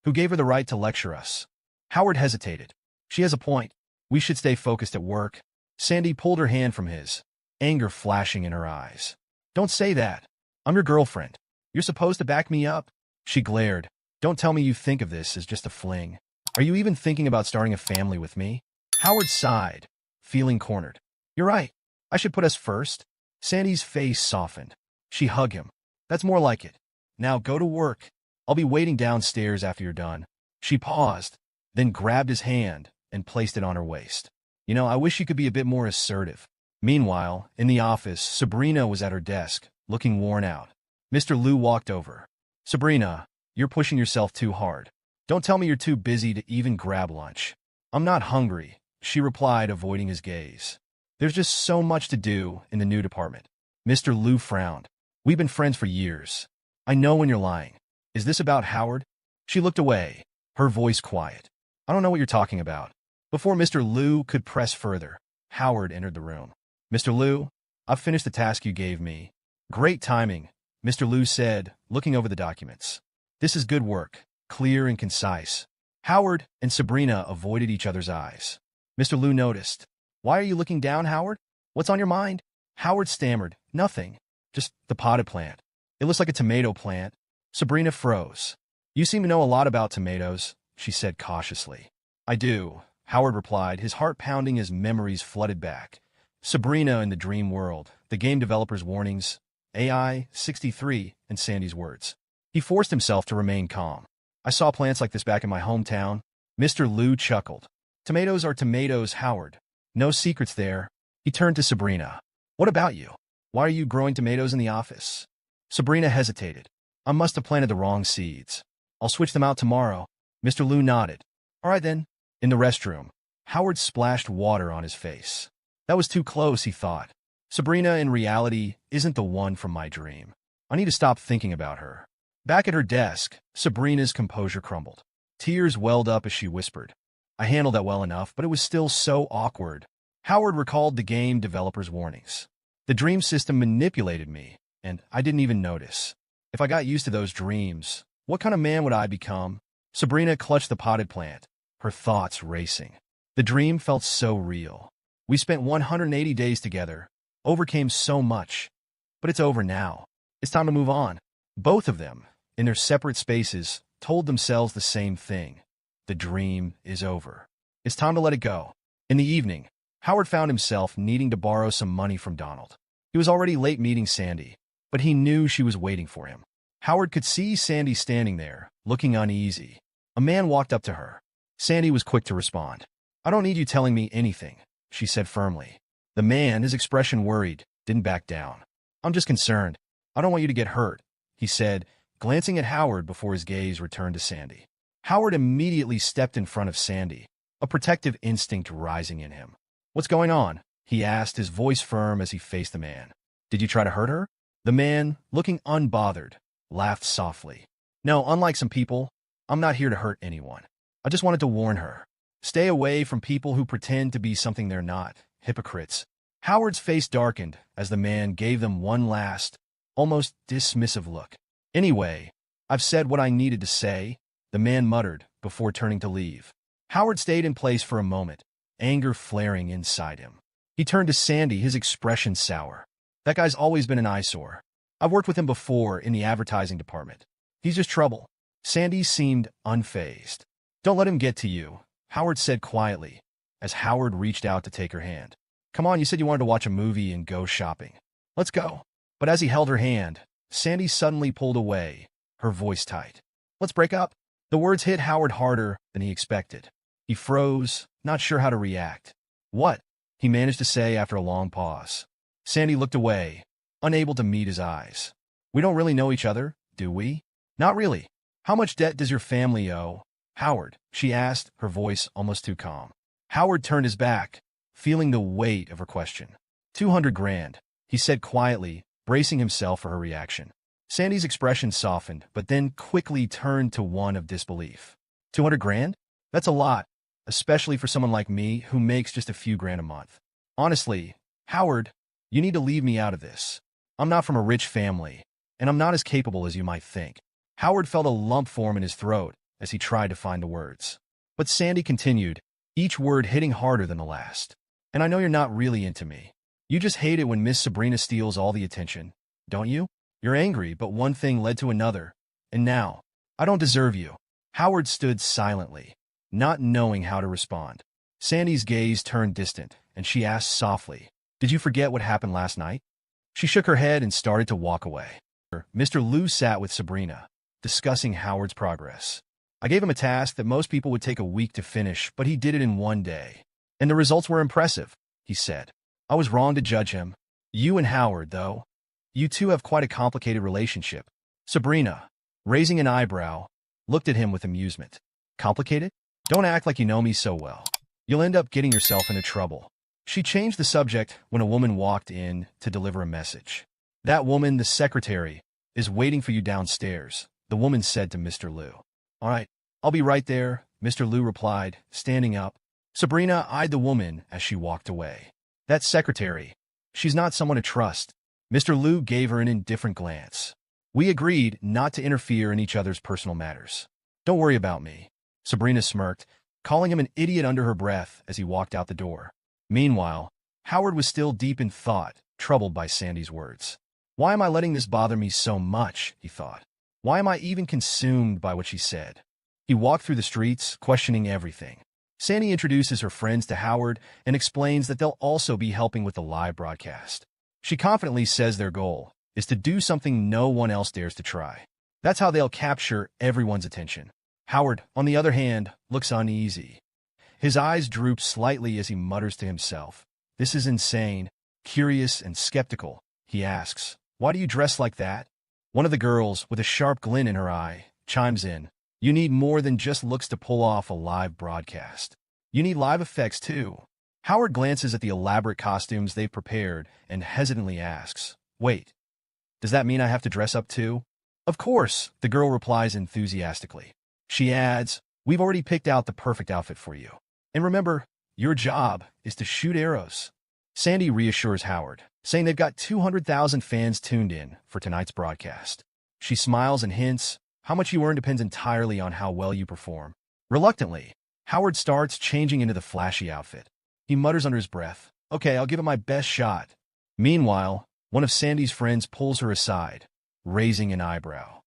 Who gave her the right to lecture us? Howard hesitated. She has a point. We should stay focused at work. Sandy pulled her hand from his, anger flashing in her eyes. Don't say that. I'm your girlfriend. You're supposed to back me up. She glared. Don't tell me you think of this as just a fling. Are you even thinking about starting a family with me? Howard sighed, feeling cornered. You're right. I should put us first. Sandy's face softened. She hugged him. That's more like it. Now go to work. I'll be waiting downstairs after you're done. She paused, then grabbed his hand and placed it on her waist. I wish you could be a bit more assertive. Meanwhile, in the office, Sabrina was at her desk, looking worn out. Mr. Liu walked over. Sabrina, you're pushing yourself too hard. Don't tell me you're too busy to even grab lunch. I'm not hungry, she replied, avoiding his gaze. There's just so much to do in the new department. Mr. Liu frowned. We've been friends for years. I know when you're lying. Is this about Howard? She looked away, her voice quiet. I don't know what you're talking about. Before Mr. Liu could press further, Howard entered the room. Mr. Liu, I've finished the task you gave me. Great timing, Mr. Liu said, looking over the documents. This is good work, clear and concise. Howard and Sabrina avoided each other's eyes. Mr. Liu noticed. Why are you looking down, Howard? What's on your mind? Howard stammered. Nothing. Just the potted plant. It looks like a tomato plant. Sabrina froze. You seem to know a lot about tomatoes, she said cautiously. I do, Howard replied, his heart pounding as memories flooded back. Sabrina in the dream world, the game developer's warnings, AI 63, and Sandy's words. He forced himself to remain calm. I saw plants like this back in my hometown. Mr. Liu chuckled. Tomatoes are tomatoes, Howard. No secrets there. He turned to Sabrina. What about you? Why are you growing tomatoes in the office? Sabrina hesitated. I must have planted the wrong seeds. I'll switch them out tomorrow. Mr. Liu nodded. All right then. In the restroom, Howard splashed water on his face. That was too close, he thought. Sabrina, in reality, isn't the one from my dream. I need to stop thinking about her. Back at her desk, Sabrina's composure crumbled. Tears welled up as she whispered. I handled that well enough, but it was still so awkward. Howard recalled the game developer's warnings. The dream system manipulated me, and I didn't even notice. If I got used to those dreams, what kind of man would I become? Sabrina clutched the potted plant, her thoughts racing. The dream felt so real. We spent 180 days together, overcame so much. But it's over now. It's time to move on. Both of them, in their separate spaces, told themselves the same thing. The dream is over. It's time to let it go. In the evening, Howard found himself needing to borrow some money from Donald. He was already late meeting Sandy, but he knew she was waiting for him. Howard could see Sandy standing there, looking uneasy. A man walked up to her. Sandy was quick to respond. I don't need you telling me anything, she said firmly. The man, his expression worried, didn't back down. I'm just concerned. I don't want you to get hurt, he said, glancing at Howard before his gaze returned to Sandy. Howard immediately stepped in front of Sandy, a protective instinct rising in him. What's going on? He asked, his voice firm as he faced the man. Did you try to hurt her? The man, looking unbothered, laughed softly. No, unlike some people, I'm not here to hurt anyone. I just wanted to warn her. Stay away from people who pretend to be something they're not, hypocrites. Howard's face darkened as the man gave them one last, almost dismissive look. Anyway, I've said what I needed to say, the man muttered before turning to leave. Howard stayed in place for a moment, anger flaring inside him. He turned to Sandy, his expression sour. That guy's always been an eyesore. I've worked with him before in the advertising department. He's just trouble. Sandy seemed unfazed. Don't let him get to you, Howard said quietly, as Howard reached out to take her hand. Come on, you said you wanted to watch a movie and go shopping. Let's go. But as he held her hand, Sandy suddenly pulled away, her voice tight. Let's break up. The words hit Howard harder than he expected. He froze, not sure how to react. What? He managed to say after a long pause. Sandy looked away, unable to meet his eyes. We don't really know each other, do we? Not really. How much debt does your family owe? Howard, she asked, her voice almost too calm. Howard turned his back, feeling the weight of her question. 200 grand, he said quietly, bracing himself for her reaction. Sandy's expression softened, but then quickly turned to one of disbelief. 200 grand? That's a lot, especially for someone like me who makes just a few grand a month. Honestly, Howard, you need to leave me out of this. I'm not from a rich family, and I'm not as capable as you might think. Howard felt a lump form in his throat as he tried to find the words. But Sandy continued, each word hitting harder than the last. And I know you're not really into me. You just hate it when Miss Sabrina steals all the attention, don't you? You're angry, but one thing led to another. And now, I don't deserve you. Howard stood silently, not knowing how to respond. Sandy's gaze turned distant, and she asked softly, "Did you forget what happened last night?" She shook her head and started to walk away. Mr. Liu sat with Sabrina, discussing Howard's progress. "I gave him a task that most people would take a week to finish, but he did it in one day. And the results were impressive," he said. "I was wrong to judge him. You and Howard, though. You two have quite a complicated relationship." Sabrina, raising an eyebrow, looked at him with amusement. "Complicated? Don't act like you know me so well. You'll end up getting yourself into trouble." She changed the subject when a woman walked in to deliver a message. "That woman, the secretary, is waiting for you downstairs," the woman said to Mr. Liu. "All right, I'll be right there," Mr. Liu replied, standing up. Sabrina eyed the woman as she walked away. "That secretary. She's not someone to trust." Mr. Liu gave her an indifferent glance. "We agreed not to interfere in each other's personal matters. Don't worry about me." Sabrina smirked, calling him an idiot under her breath as he walked out the door. Meanwhile, Howard was still deep in thought, troubled by Sandy's words. "Why am I letting this bother me so much?" he thought. "Why am I even consumed by what she said?" He walked through the streets, questioning everything. Sandy introduces her friends to Howard and explains that they'll also be helping with the live broadcast. She confidently says their goal is to do something no one else dares to try. That's how they'll capture everyone's attention. Howard, on the other hand, looks uneasy. His eyes droop slightly as he mutters to himself. "This is insane." Curious and skeptical, he asks, "Why do you dress like that?" One of the girls, with a sharp glint in her eye, chimes in, "You need more than just looks to pull off a live broadcast. You need live effects, too." Howard glances at the elaborate costumes they've prepared and hesitantly asks, "Wait, does that mean I have to dress up too?" "Of course," the girl replies enthusiastically. She adds, "We've already picked out the perfect outfit for you. And remember, your job is to shoot arrows." Sandy reassures Howard, saying they've got 200,000 fans tuned in for tonight's broadcast. She smiles and hints, "How much you earn depends entirely on how well you perform." Reluctantly, Howard starts changing into the flashy outfit. He mutters under his breath, "Okay, I'll give it my best shot." Meanwhile, one of Sandy's friends pulls her aside, raising an eyebrow.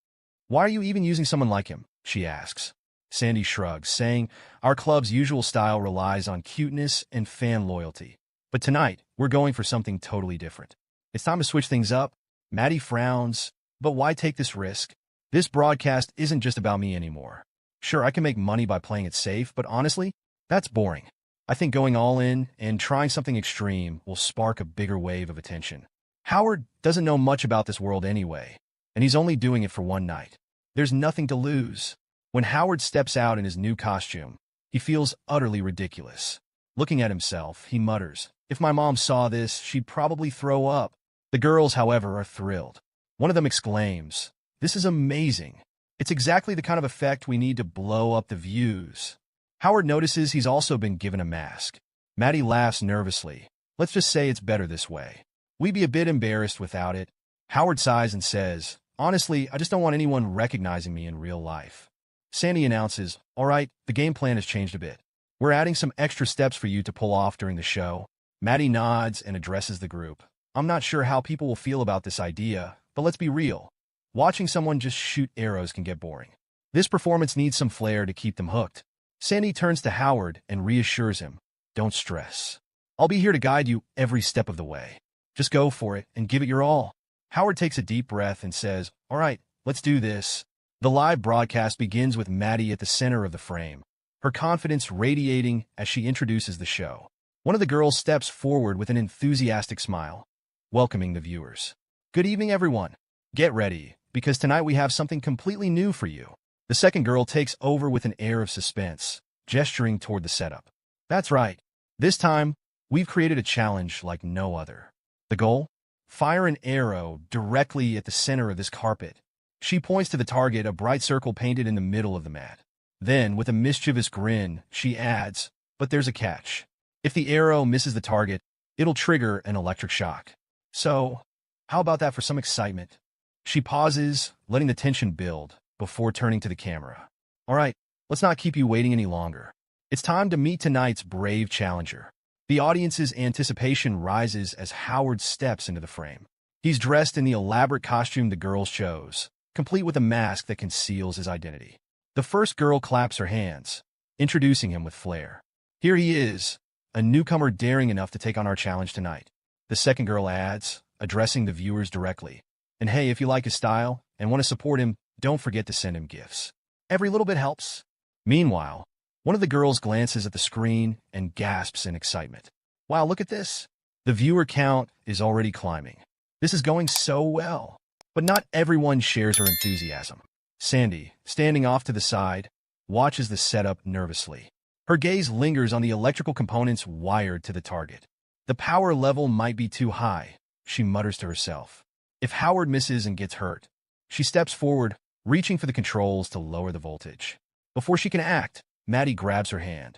"Why are you even using someone like him?" she asks. Sandy shrugs, saying, "Our club's usual style relies on cuteness and fan loyalty. But tonight, we're going for something totally different. It's time to switch things up." Maddie frowns, "But why take this risk? This broadcast isn't just about me anymore. Sure, I can make money by playing it safe, but honestly, that's boring. I think going all in and trying something extreme will spark a bigger wave of attention." Howard doesn't know much about this world anyway, and he's only doing it for one night. There's nothing to lose. When Howard steps out in his new costume, he feels utterly ridiculous. Looking at himself, he mutters, "If my mom saw this, she'd probably throw up." The girls, however, are thrilled. One of them exclaims, "This is amazing. It's exactly the kind of effect we need to blow up the views." Howard notices he's also been given a mask. Maddie laughs nervously. "Let's just say it's better this way. We'd be a bit embarrassed without it." Howard sighs and says, "Honestly, I just don't want anyone recognizing me in real life." Sandy announces, "All right, the game plan has changed a bit. We're adding some extra steps for you to pull off during the show." Maddie nods and addresses the group. "I'm not sure how people will feel about this idea, but let's be real. Watching someone just shoot arrows can get boring. This performance needs some flair to keep them hooked." Sandy turns to Howard and reassures him, "Don't stress. I'll be here to guide you every step of the way. Just go for it and give it your all." Howard takes a deep breath and says, "All right, let's do this." The live broadcast begins with Maddie at the center of the frame, her confidence radiating as she introduces the show. One of the girls steps forward with an enthusiastic smile, welcoming the viewers. "Good evening, everyone. Get ready, because tonight we have something completely new for you." The second girl takes over with an air of suspense, gesturing toward the setup. "That's right. This time, we've created a challenge like no other. The goal? Fire an arrow directly at the center of this carpet." She points to the target, a bright circle painted in the middle of the mat. Then, with a mischievous grin, she adds, "But there's a catch. If the arrow misses the target, it'll trigger an electric shock. So, how about that for some excitement?" She pauses, letting the tension build, before turning to the camera. "All right, let's not keep you waiting any longer. It's time to meet tonight's brave challenger." The audience's anticipation rises as Howard steps into the frame. He's dressed in the elaborate costume the girls chose, complete with a mask that conceals his identity. The first girl claps her hands, introducing him with flair. Here he is, a newcomer daring enough to take on our challenge tonight. The second girl adds, addressing the viewers directly. And hey, if you like his style and want to support him, don't forget to send him gifts. Every little bit helps. Meanwhile, one of the girls glances at the screen and gasps in excitement. Wow, look at this. The viewer count is already climbing. This is going so well. But not everyone shares her enthusiasm. Sandy, standing off to the side, watches the setup nervously. Her gaze lingers on the electrical components wired to the target. The power level might be too high, she mutters to herself. If Howard misses and gets hurt, she steps forward, reaching for the controls to lower the voltage. Before she can act, Maddie grabs her hand.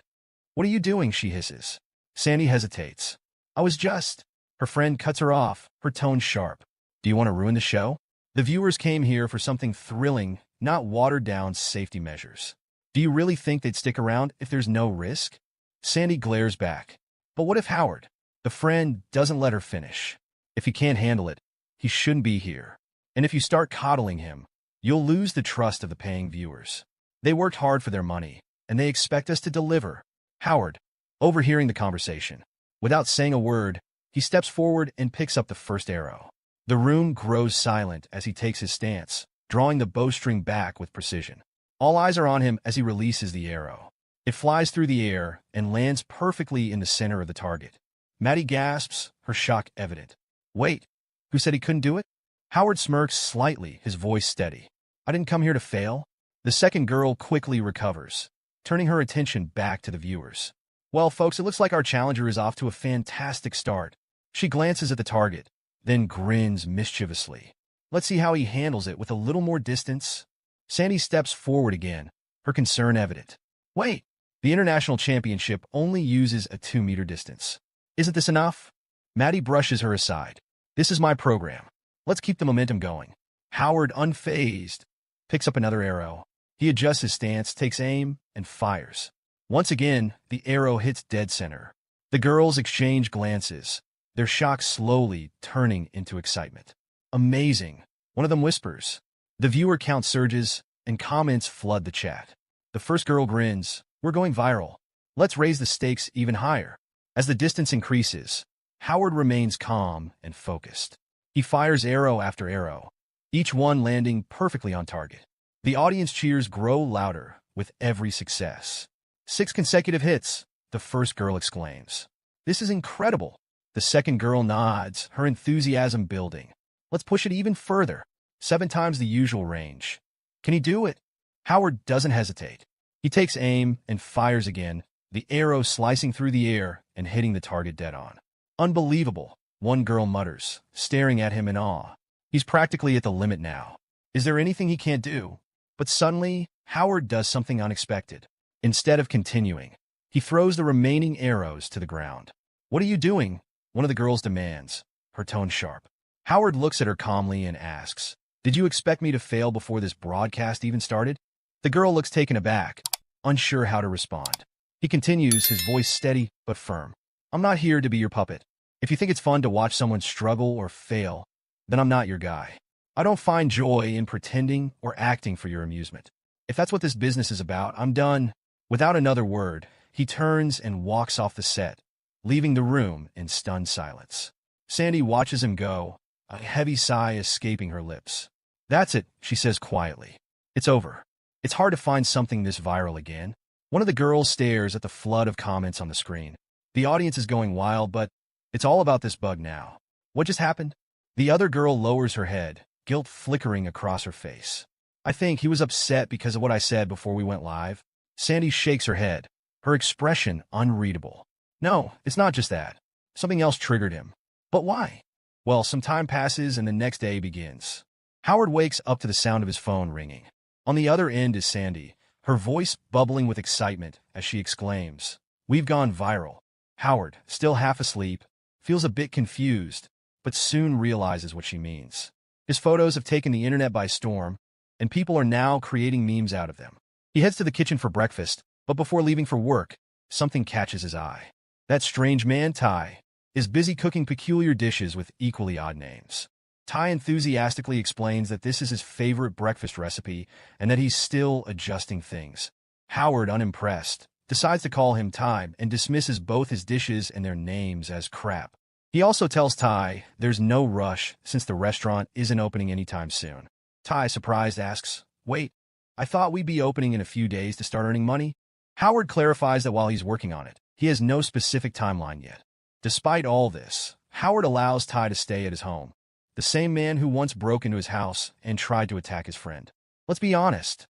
What are you doing? She hisses. Sandy hesitates. I was just... Her friend cuts her off, her tone sharp. Do you want to ruin the show? The viewers came here for something thrilling, not watered-down safety measures. Do you really think they'd stick around if there's no risk? Sandy glares back. But what if Howard, the friend, doesn't let her finish? If he can't handle it, he shouldn't be here. And if you start coddling him, you'll lose the trust of the paying viewers. They worked hard for their money, and they expect us to deliver. Howard, overhearing the conversation, without saying a word, he steps forward and picks up the first arrow. The room grows silent as he takes his stance, drawing the bowstring back with precision. All eyes are on him as he releases the arrow. It flies through the air and lands perfectly in the center of the target. Maddie gasps, her shock evident. Wait, who said he couldn't do it? Howard smirks slightly, his voice steady. I didn't come here to fail. The second girl quickly recovers, turning her attention back to the viewers. Well, folks, it looks like our challenger is off to a fantastic start. She glances at the target, then grins mischievously. Let's see how he handles it with a little more distance. Sandy steps forward again, her concern evident. Wait, the International Championship only uses a 2-meter distance. Isn't this enough? Maddie brushes her aside. This is my program. Let's keep the momentum going. Howard, unfazed, picks up another arrow. He adjusts his stance, takes aim, and fires. Once again, the arrow hits dead center. The girls exchange glances, their shock slowly turning into excitement. Amazing, one of them whispers. The viewer count surges, and comments flood the chat. The first girl grins. We're going viral. Let's raise the stakes even higher. As the distance increases, Howard remains calm and focused. He fires arrow after arrow, each one landing perfectly on target. The audience cheers grow louder with every success. 6 consecutive hits, the first girl exclaims. This is incredible. The second girl nods, her enthusiasm building. Let's push it even further. 7 times the usual range. Can he do it? Howard doesn't hesitate. He takes aim and fires again, the arrow slicing through the air and hitting the target dead on. Unbelievable, one girl mutters, staring at him in awe. He's practically at the limit now. Is there anything he can't do? But suddenly, Howard does something unexpected. Instead of continuing, he throws the remaining arrows to the ground. What are you doing? One of the girls demands, her tone sharp. Howard looks at her calmly and asks, Did you expect me to fail before this broadcast even started? The girl looks taken aback, unsure how to respond. He continues, his voice steady but firm. I'm not here to be your puppet. If you think it's fun to watch someone struggle or fail, then I'm not your guy. I don't find joy in pretending or acting for your amusement. If that's what this business is about, I'm done. Without another word, he turns and walks off the set, leaving the room in stunned silence. Sandy watches him go, a heavy sigh escaping her lips. That's it, she says quietly. It's over. It's hard to find something this viral again. One of the girls stares at the flood of comments on the screen. The audience is going wild, but it's all about this bug now. What just happened? The other girl lowers her head, guilt flickering across her face. I think he was upset because of what I said before we went live. Sandy shakes her head, her expression unreadable. No, it's not just that. Something else triggered him. But why? Well, some time passes and the next day begins. Howard wakes up to the sound of his phone ringing. On the other end is Sandy, her voice bubbling with excitement as she exclaims, We've gone viral. Howard, still half asleep, feels a bit confused, but soon realizes what she means. His photos have taken the internet by storm, and people are now creating memes out of them. He heads to the kitchen for breakfast, but before leaving for work, something catches his eye. That strange man, Ty, is busy cooking peculiar dishes with equally odd names. Ty enthusiastically explains that this is his favorite breakfast recipe and that he's still adjusting things. Howard, unimpressed, decides to call him Ty and dismisses both his dishes and their names as crap. He also tells Ty there's no rush since the restaurant isn't opening anytime soon. Ty, surprised, asks, "Wait, I thought we'd be opening in a few days to start earning money?" Howard clarifies that while he's working on it, he has no specific timeline yet. Despite all this, Howard allows Ty to stay at his home, the same man who once broke into his house and tried to attack his friend. Let's be honest.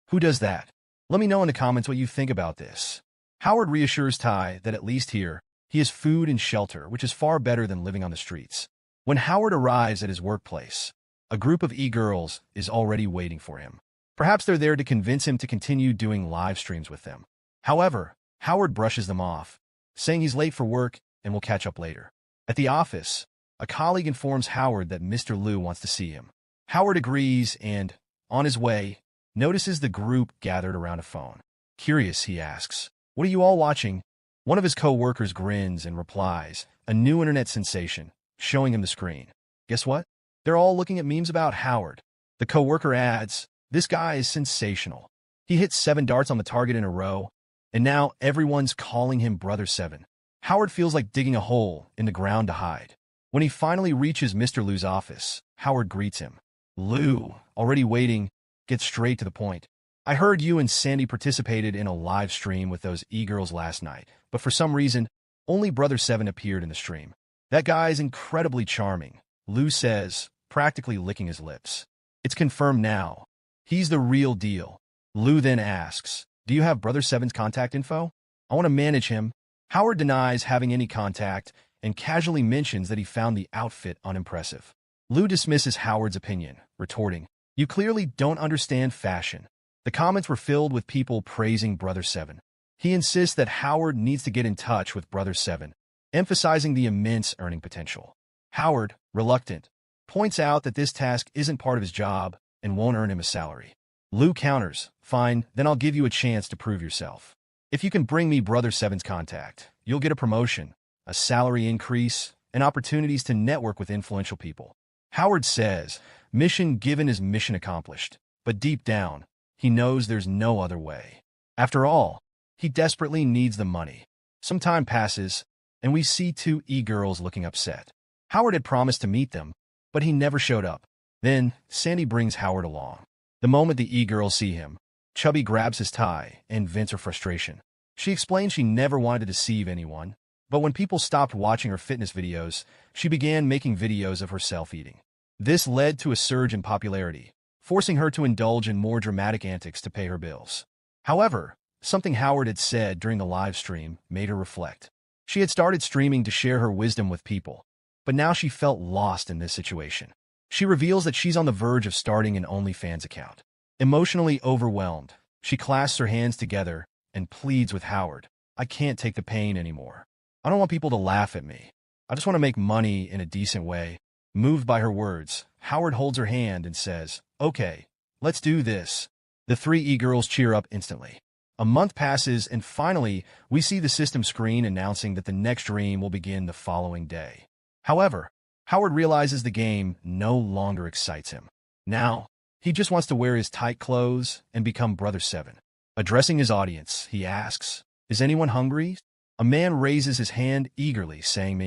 Who does that? Let me know in the comments what you think about this. Howard reassures Ty that at least here, he has food and shelter, which is far better than living on the streets. When Howard arrives at his workplace, a group of e-girls is already waiting for him. Perhaps they're there to convince him to continue doing live streams with them. However, Howard brushes them off, saying he's late for work and will catch up later. At the office, a colleague informs Howard that Mr. Liu wants to see him. Howard agrees and, on his way, notices the group gathered around a phone. Curious, he asks, "What are you all watching?" One of his co-workers grins and replies, "A new internet sensation," showing him the screen. Guess what? They're all looking at memes about Howard. The co-worker adds, "This guy is sensational. He hit 7 darts on the target in a row, and now everyone's calling him Brother 7. Howard feels like digging a hole in the ground to hide. When he finally reaches Mr. Liu's office, Howard greets him. Liu, already waiting, gets straight to the point. "I heard you and Sandy participated in a live stream with those e-girls last night, but for some reason, only Brother 7 appeared in the stream. That guy is incredibly charming," Liu says, practically licking his lips. "It's confirmed now. He's the real deal." Liu then asks, "Do you have Brother 7's contact info? I want to manage him." Howard denies having any contact and casually mentions that he found the outfit unimpressive. Liu dismisses Howard's opinion, retorting, "You clearly don't understand fashion." The comments were filled with people praising Brother 7. He insists that Howard needs to get in touch with Brother 7, emphasizing the immense earning potential. Howard, reluctant, points out that this task isn't part of his job and won't earn him a salary. Liu counters, "Fine, then I'll give you a chance to prove yourself. If you can bring me Brother 7's contact, you'll get a promotion, a salary increase, and opportunities to network with influential people." Howard says, mission given is mission accomplished, but deep down, he knows there's no other way. After all, he desperately needs the money. Some time passes, and we see 2 e-girls looking upset. Howard had promised to meet them, but he never showed up. Then, Sandy brings Howard along. The moment the e-girls see him, Chubby grabs his tie and vents her frustration. She explains she never wanted to deceive anyone, but when people stopped watching her fitness videos, she began making videos of herself eating. This led to a surge in popularity, forcing her to indulge in more dramatic antics to pay her bills. However, something Howard had said during the live stream made her reflect. She had started streaming to share her wisdom with people, but now she felt lost in this situation. She reveals that she's on the verge of starting an OnlyFans account. Emotionally overwhelmed, she clasps her hands together and pleads with Howard, "I can't take the pain anymore. I don't want people to laugh at me. I just want to make money in a decent way." Moved by her words, Howard holds her hand and says, "Okay, let's do this." The 3 e-girls cheer up instantly. A month passes, and finally, we see the system screen announcing that the next dream will begin the following day. However, Howard realizes the game no longer excites him. Now, he just wants to wear his tight clothes and become Brother 7. Addressing his audience, he asks, "Is anyone hungry?" A man raises his hand eagerly, saying,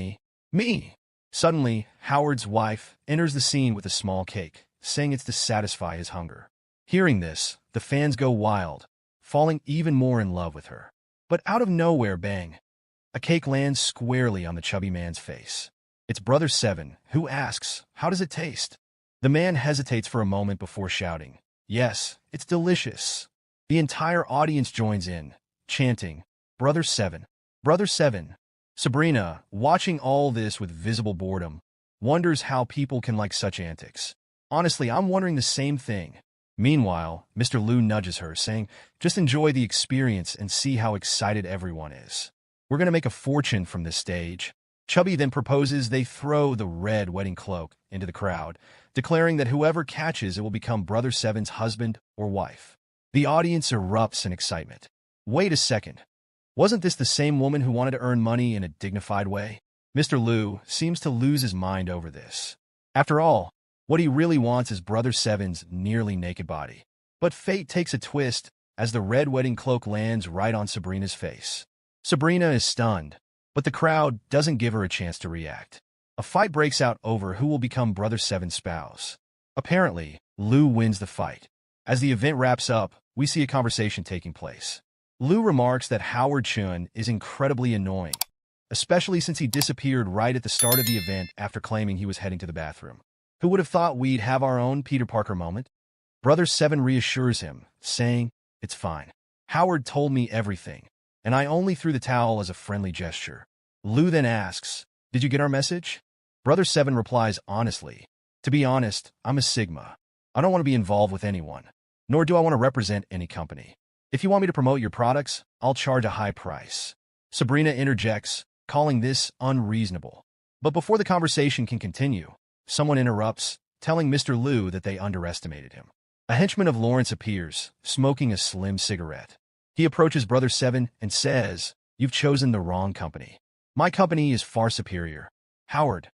Me. Suddenly, Howard's wife enters the scene with a small cake, saying it's to satisfy his hunger. Hearing this, the fans go wild, falling even more in love with her. But out of nowhere, bang! A cake lands squarely on the chubby man's face. It's Brother 7, who asks, "How does it taste?" The man hesitates for a moment before shouting, "Yes, it's delicious." The entire audience joins in, chanting, "Brother 7, Brother 7." Sabrina, watching all this with visible boredom, wonders how people can like such antics. Honestly, I'm wondering the same thing. Meanwhile, Mr. Liu nudges her, saying, "Just enjoy the experience and see how excited everyone is. We're going to make a fortune from this stage." Chubby then proposes they throw the red wedding cloak into the crowd, declaring that whoever catches it will become Brother 7's husband or wife. The audience erupts in excitement. Wait a second. Wasn't this the same woman who wanted to earn money in a dignified way? Mr. Liu seems to lose his mind over this. After all, what he really wants is Brother 7's nearly naked body. But fate takes a twist as the red wedding cloak lands right on Sabrina's face. Sabrina is stunned, but the crowd doesn't give her a chance to react. A fight breaks out over who will become Brother Seven's spouse. Apparently, Lou wins the fight. As the event wraps up, we see a conversation taking place. Lou remarks that Howard Chun is incredibly annoying, especially since he disappeared right at the start of the event after claiming he was heading to the bathroom. Who would have thought we'd have our own Peter Parker moment? Brother Seven reassures him, saying, "It's fine. Howard told me everything, and I only threw the towel as a friendly gesture." Lou then asks, "Did you get our message?" Brother Seven replies honestly, "To be honest, I'm a Sigma. I don't want to be involved with anyone, nor do I want to represent any company. If you want me to promote your products, I'll charge a high price." Sabrina interjects, calling this unreasonable. But before the conversation can continue, someone interrupts, telling Mr. Liu that they underestimated him. A henchman of Lawrence appears, smoking a slim cigarette. He approaches Brother Seven and says, "You've chosen the wrong company. My company is far superior." Howard,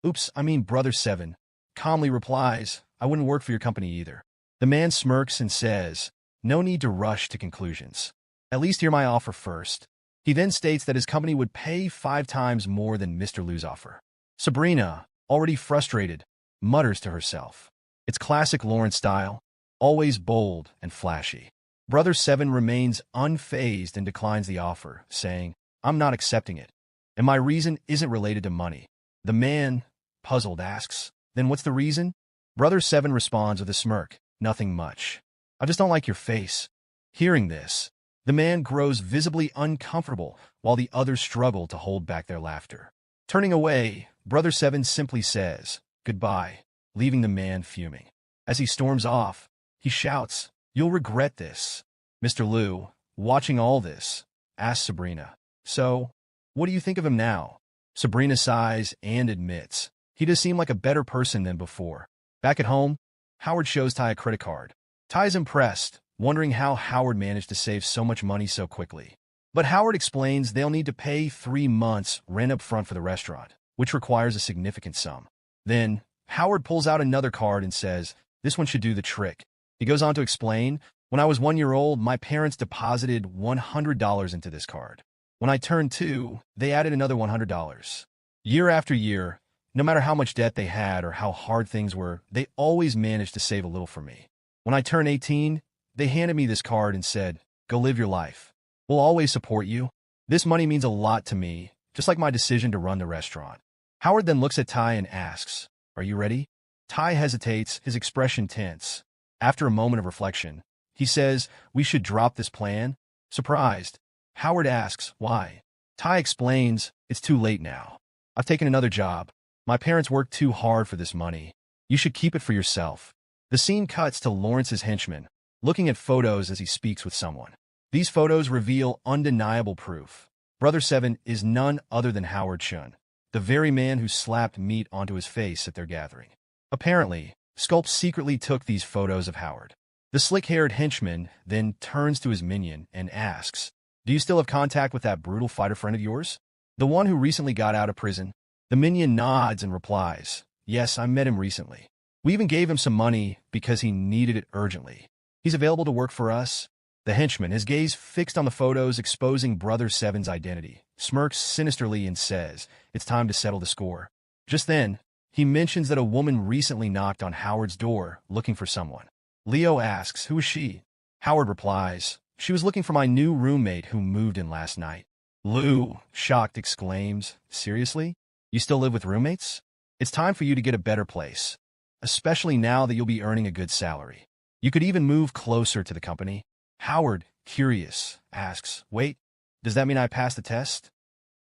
Brother Seven, calmly replies, "I wouldn't work for your company either." The man smirks and says, "No need to rush to conclusions. At least hear my offer first." He then states that his company would pay 5 times more than Mr. Liu's offer. Sabrina, already frustrated, mutters to herself. It's classic Lawrence style, always bold and flashy. Brother Seven remains unfazed and declines the offer, saying, "I'm not accepting it, and my reason isn't related to money." The man, puzzled, asks, "Then what's the reason?" Brother Seven responds with a smirk, "Nothing much. I just don't like your face." Hearing this, the man grows visibly uncomfortable while the others struggle to hold back their laughter. Turning away, Brother Seven simply says, "Goodbye," leaving the man fuming. As he storms off, he shouts, "You'll regret this." Mr. Liu, watching all this, asks Sabrina, "So, what do you think of him now?" Sabrina sighs and admits, "He does seem like a better person than before." Back at home, Howard shows Ty a credit card. Ty is impressed, wondering how Howard managed to save so much money so quickly. But Howard explains they'll need to pay 3 months rent up front for the restaurant, which requires a significant sum. Then, Howard pulls out another card and says, "This one should do the trick." He goes on to explain, "When I was 1 year old, my parents deposited $100 into this card. When I turned 2, they added another $100. Year after year, no matter how much debt they had or how hard things were, they always managed to save a little for me. When I turned 18, they handed me this card and said, 'Go live your life. We'll always support you.' This money means a lot to me, just like my decision to run the restaurant." Howard then looks at Ty and asks, "Are you ready?" Ty hesitates, his expression tense. After a moment of reflection, he says, "We should drop this plan." Surprised, Howard asks, "Why?" Ty explains, "It's too late now. I've taken another job. My parents worked too hard for this money. You should keep it for yourself." The scene cuts to Lawrence's henchman, looking at photos as he speaks with someone. These photos reveal undeniable proof. Brother Seven is none other than Howard Chun, the very man who slapped meat onto his face at their gathering. Apparently, Sculpt secretly took these photos of Howard. The slick-haired henchman then turns to his minion and asks, "Do you still have contact with that brutal fighter friend of yours? The one who recently got out of prison?" The minion nods and replies, "Yes, I met him recently. We even gave him some money because he needed it urgently. He's available to work for us." The henchman, his gaze fixed on the photos exposing Brother Seven's identity, smirks sinisterly and says, "It's time to settle the score." Just then, he mentions that a woman recently knocked on Howard's door looking for someone. Leo asks, "Who is she?" Howard replies, "She was looking for my new roommate who moved in last night." Lou, shocked, exclaims, "Seriously? You still live with roommates? It's time for you to get a better place, especially now that you'll be earning a good salary. You could even move closer to the company." Howard, curious, asks, "Wait, does that mean I passed the test?"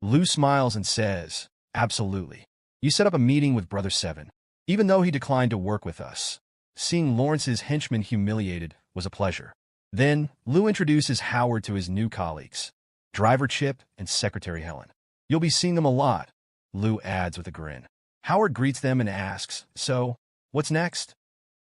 Lou smiles and says, "Absolutely. You set up a meeting with Brother Seven, even though he declined to work with us. Seeing Lawrence's henchman humiliated was a pleasure." Then, Lou introduces Howard to his new colleagues, Driver Chip and Secretary Helen. "You'll be seeing them a lot," Lou adds with a grin. Howard greets them and asks, "So, what's next?"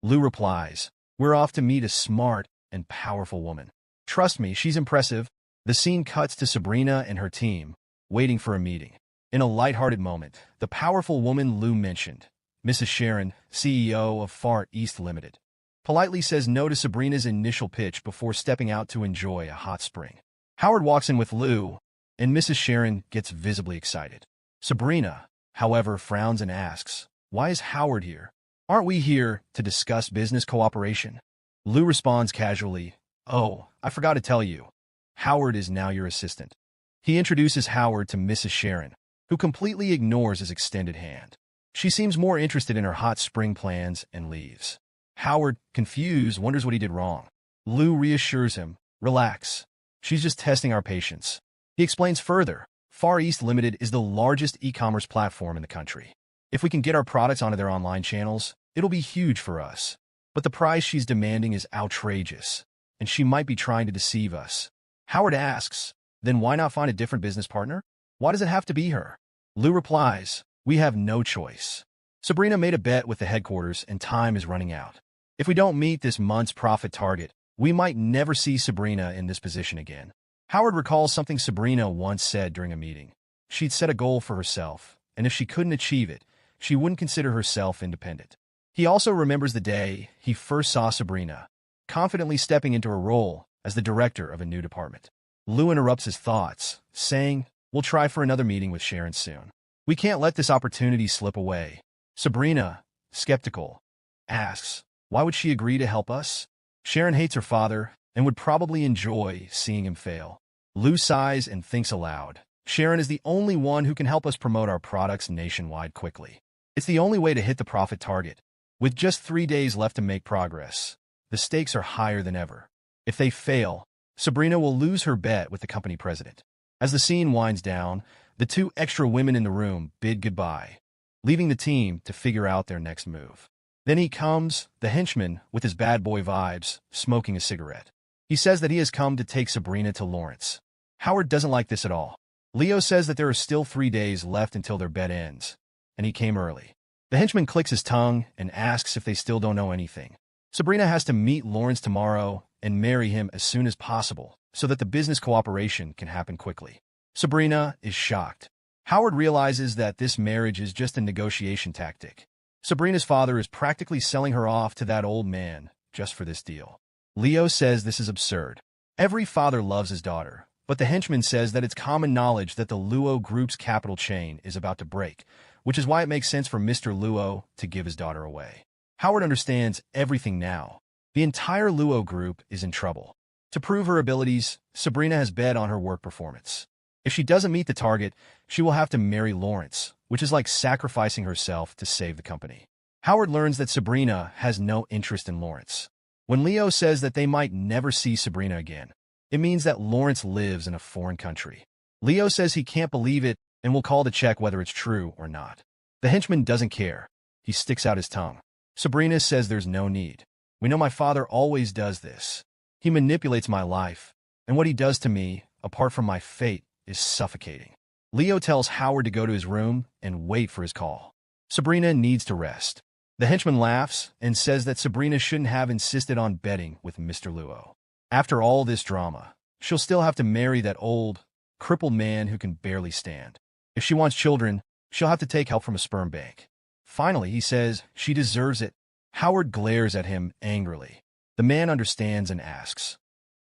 Lou replies, "We're off to meet a smart and powerful woman. Trust me, she's impressive." The scene cuts to Sabrina and her team, waiting for a meeting. In a lighthearted moment, the powerful woman Lou mentioned, Mrs. Sharon, CEO of Far East Limited, politely says no to Sabrina's initial pitch before stepping out to enjoy a hot spring. Howard walks in with Lou, and Mrs. Sharon gets visibly excited. Sabrina, however, frowns and asks, "Why is Howard here? Aren't we here to discuss business cooperation?" Lou responds casually, "Oh, I forgot to tell you. Howard is now your assistant." He introduces Howard to Mrs. Sharon, who completely ignores his extended hand. She seems more interested in her hot spring plans and leaves. Howard, confused, wonders what he did wrong. Lou reassures him, "Relax. She's just testing our patience." He explains further, Far East Limited is the largest e-commerce platform in the country. If we can get our products onto their online channels, it'll be huge for us. But the price she's demanding is outrageous, and she might be trying to deceive us. Howard asks, "Then why not find a different business partner? Why does it have to be her?" Lou replies, "We have no choice. Sabrina made a bet with the headquarters and time is running out. If we don't meet this month's profit target, we might never see Sabrina in this position again." Howard recalls something Sabrina once said during a meeting. She'd set a goal for herself, and if she couldn't achieve it, she wouldn't consider herself independent. He also remembers the day he first saw Sabrina, confidently stepping into her role as the director of a new department. Lou interrupts his thoughts, saying, "We'll try for another meeting with Sharon soon. We can't let this opportunity slip away." Sabrina, skeptical, asks, "Why would she agree to help us? Sharon hates her father and would probably enjoy seeing him fail." Lou sighs and thinks aloud. "Sharon is the only one who can help us promote our products nationwide quickly. It's the only way to hit the profit target. With just 3 days left to make progress, the stakes are higher than ever. If they fail, Sabrina will lose her bet with the company president." As the scene winds down, the 2 extra women in the room bid goodbye, leaving the team to figure out their next move. Then he comes, the henchman, with his bad boy vibes, smoking a cigarette. He says that he has come to take Sabrina to Lawrence. Howard doesn't like this at all. Leo says that there are still 3 days left until their bet ends, and he came early. The henchman clicks his tongue and asks if they still don't know anything. Sabrina has to meet Lawrence tomorrow and marry him as soon as possible so that the business cooperation can happen quickly. Sabrina is shocked. Howard realizes that this marriage is just a negotiation tactic. Sabrina's father is practically selling her off to that old man just for this deal. Leo says this is absurd. Every father loves his daughter, but the henchman says that it's common knowledge that the Luo Group's capital chain is about to break, which is why it makes sense for Mr. Luo to give his daughter away. Howard understands everything now. The entire Luo Group is in trouble. To prove her abilities, Sabrina has bet on her work performance. If she doesn't meet the target, she will have to marry Lawrence, which is like sacrificing herself to save the company. Howard learns that Sabrina has no interest in Lawrence. When Leo says that they might never see Sabrina again, it means that Lawrence lives in a foreign country. Leo says he can't believe it and will call to check whether it's true or not. The henchman doesn't care. He sticks out his tongue. Sabrina says there's no need. "We know my father always does this. He manipulates my life, and what he does to me, apart from my fate, is suffocating." Leo tells Howard to go to his room and wait for his call. Sabrina needs to rest. The henchman laughs and says that Sabrina shouldn't have insisted on betting with Mr. Luo. After all this drama, she'll still have to marry that old, crippled man who can barely stand. If she wants children, she'll have to take help from a sperm bank. Finally, he says she deserves it. Howard glares at him angrily. The man understands and asks,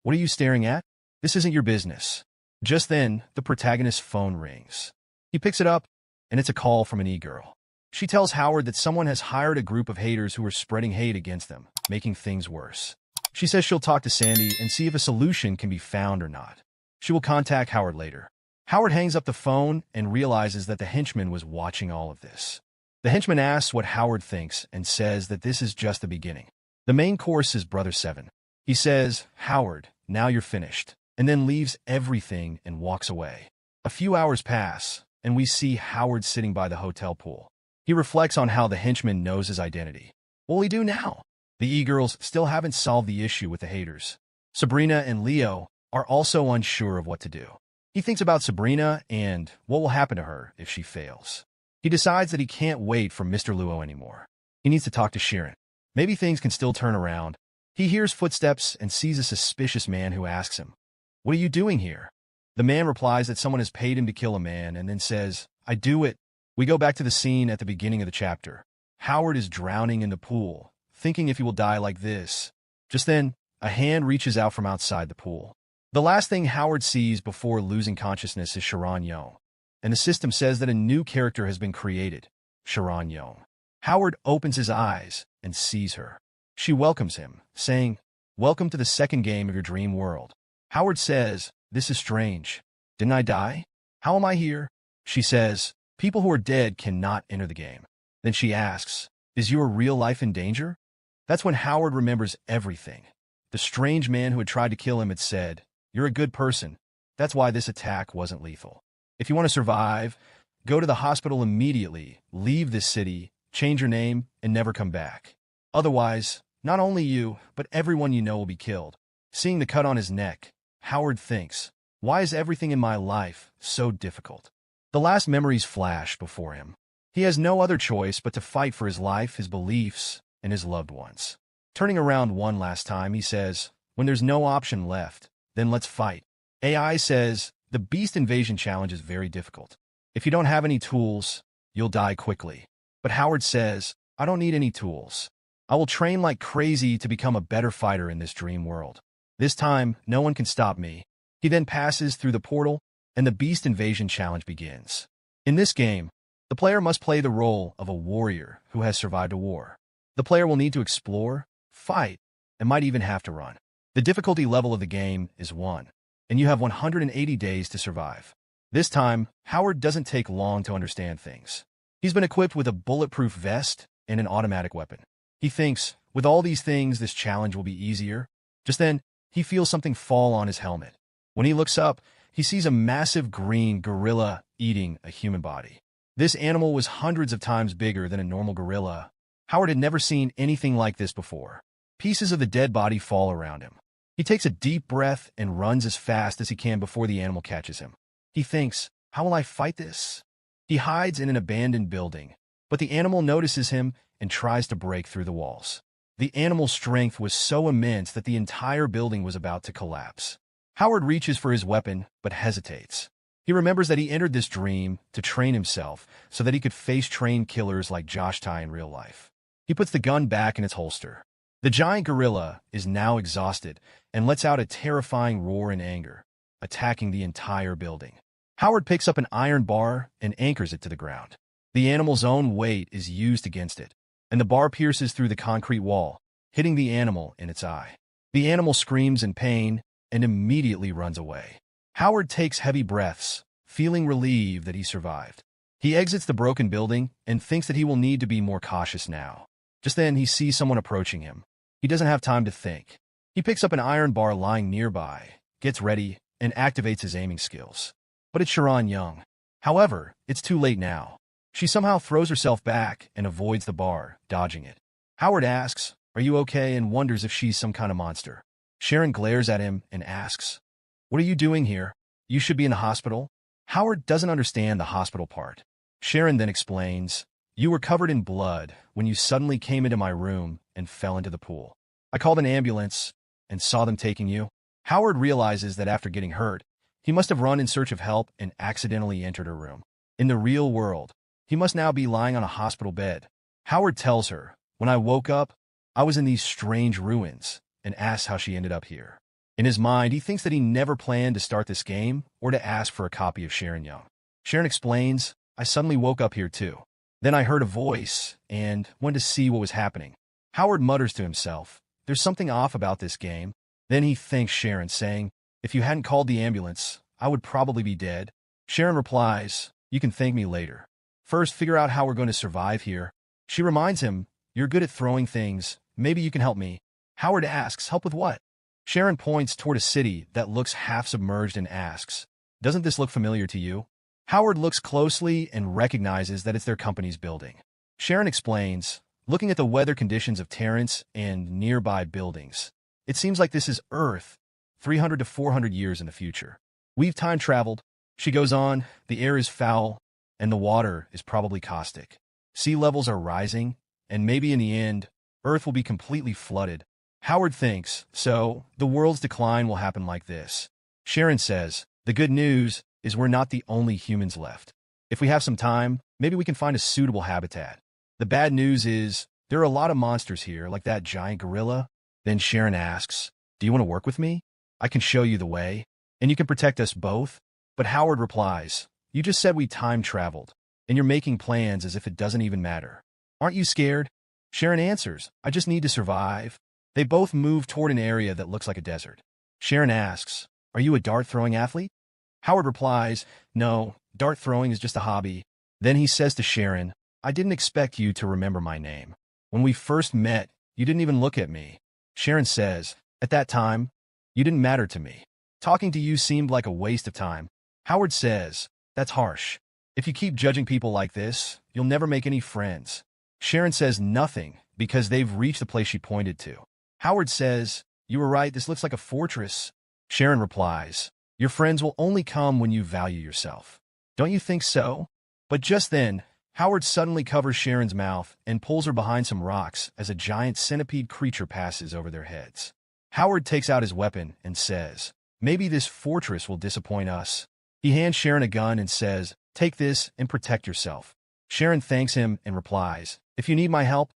"What are you staring at? This isn't your business." Just then, the protagonist's phone rings. He picks it up, and it's a call from an e-girl. She tells Howard that someone has hired a group of haters who are spreading hate against them, making things worse. She says she'll talk to Sandy and see if a solution can be found or not. She will contact Howard later. Howard hangs up the phone and realizes that the henchman was watching all of this. The henchman asks what Howard thinks and says that this is just the beginning. The main course is Brother 7. He says, "Howard, now you're finished," and then leaves everything and walks away. A few hours pass, and we see Howard sitting by the hotel pool. He reflects on how the henchman knows his identity. What will he do now? The e-girls still haven't solved the issue with the haters. Sabrina and Leo are also unsure of what to do. He thinks about Sabrina and what will happen to her if she fails. He decides that he can't wait for Mr. Luo anymore. He needs to talk to Sharon. Maybe things can still turn around. He hears footsteps and sees a suspicious man who asks him, "What are you doing here?" The man replies that someone has paid him to kill a man and then says, "I do it." We go back to the scene at the beginning of the chapter. Howard is drowning in the pool, thinking if he will die like this. Just then, a hand reaches out from outside the pool. The last thing Howard sees before losing consciousness is Sharon Young, and the system says that a new character has been created, Sharon Young. Howard opens his eyes and sees her. She welcomes him, saying, "Welcome to the second game of your dream world." Howard says, "This is strange. Didn't I die? How am I here?" She says, "People who are dead cannot enter the game." Then she asks, "Is your real life in danger?" That's when Howard remembers everything. The strange man who had tried to kill him had said, "You're a good person. That's why this attack wasn't lethal. If you want to survive, go to the hospital immediately, leave this city, change your name, and never come back. Otherwise, not only you, but everyone you know will be killed." Seeing the cut on his neck, Howard thinks, "Why is everything in my life so difficult?" The last memories flash before him. He has no other choice but to fight for his life, his beliefs, and his loved ones. Turning around one last time, he says, "When there's no option left, then let's fight." AI says, "The Beast Invasion Challenge is very difficult. If you don't have any tools, you'll die quickly." But Howard says, "I don't need any tools. I will train like crazy to become a better fighter in this dream world. This time, no one can stop me." He then passes through the portal, and the Beast Invasion Challenge begins. In this game, the player must play the role of a warrior who has survived a war. The player will need to explore, fight, and might even have to run. The difficulty level of the game is 1, and you have 180 days to survive. This time, Howard doesn't take long to understand things. He's been equipped with a bulletproof vest and an automatic weapon. He thinks, with all these things, this challenge will be easier. Just then, he feels something fall on his helmet. When he looks up, he sees a massive green gorilla eating a human body. This animal was hundreds of times bigger than a normal gorilla. Howard had never seen anything like this before. Pieces of the dead body fall around him. He takes a deep breath and runs as fast as he can before the animal catches him. He thinks, "How will I fight this?" He hides in an abandoned building, but the animal notices him and tries to break through the walls. The animal's strength was so immense that the entire building was about to collapse. Howard reaches for his weapon, but hesitates. He remembers that he entered this dream to train himself so that he could face trained killers like Josh Tai in real life. He puts the gun back in its holster. The giant gorilla is now exhausted and lets out a terrifying roar in anger, attacking the entire building. Howard picks up an iron bar and anchors it to the ground. The animal's own weight is used against it, and the bar pierces through the concrete wall, hitting the animal in its eye. The animal screams in pain and immediately runs away. Howard takes heavy breaths, feeling relieved that he survived. He exits the broken building and thinks that he will need to be more cautious now. Just then, he sees someone approaching him. He doesn't have time to think. He picks up an iron bar lying nearby, gets ready, and activates his aiming skills. But it's Sharon Young. However, it's too late now. She somehow throws herself back and avoids the bar, dodging it. Howard asks, "Are you okay?" and wonders if she's some kind of monster. Sharon glares at him and asks, "What are you doing here? You should be in the hospital." Howard doesn't understand the hospital part. Sharon then explains, "You were covered in blood when you suddenly came into my room and fell into the pool. I called an ambulance and saw them taking you." Howard realizes that after getting hurt, he must have run in search of help and accidentally entered her room. In the real world, he must now be lying on a hospital bed. Howard tells her, "When I woke up, I was in these strange ruins," and asks how she ended up here. In his mind, he thinks that he never planned to start this game or to ask for a copy of Sharon Young. Sharon explains, "I suddenly woke up here too. Then I heard a voice and went to see what was happening." Howard mutters to himself, "There's something off about this game." Then he thanks Sharon, saying, "If you hadn't called the ambulance, I would probably be dead." Sharon replies, "You can thank me later. First, figure out how we're going to survive here." She reminds him, "You're good at throwing things. Maybe you can help me." Howard asks, "Help with what?" Sharon points toward a city that looks half submerged and asks, "Doesn't this look familiar to you?" Howard looks closely and recognizes that it's their company's building. Sharon explains, looking at the weather conditions of Terrence and nearby buildings, "It seems like this is Earth, 300 to 400 years in the future. We've time traveled." She goes on, "The air is foul, and the water is probably caustic. Sea levels are rising, and maybe in the end, Earth will be completely flooded." Howard thinks, so the world's decline will happen like this. Sharon says, "The good news is we're not the only humans left. If we have some time, maybe we can find a suitable habitat. The bad news is There are a lot of monsters here, like that giant gorilla. Then Sharon asks, do you want to work with me? I can show you the way, and you can protect us both. But Howard replies, you just said we time traveled, and you're making plans as if it doesn't even matter. Aren't you scared? Sharon answers, I just need to survive. They both move toward an area that looks like a desert. Sharon asks, are you a dart-throwing athlete? Howard replies, no, dart throwing is just a hobby. Then he says to Sharon, I didn't expect you to remember my name. When we first met, you didn't even look at me. Sharon says, at that time, you didn't matter to me. Talking to you seemed like a waste of time. Howard says, that's harsh. If you keep judging people like this, you'll never make any friends. Sharon says nothing because they've reached the place she pointed to. Howard says, you were right, this looks like a fortress. Sharon replies, your friends will only come when you value yourself. Don't you think so? But just then, Howard suddenly covers Sharon's mouth and pulls her behind some rocks as a giant centipede creature passes over their heads. Howard takes out his weapon and says, maybe this fortress will disappoint us. He hands Sharon a gun and says, take this and protect yourself. Sharon thanks him and replies, if you need my help,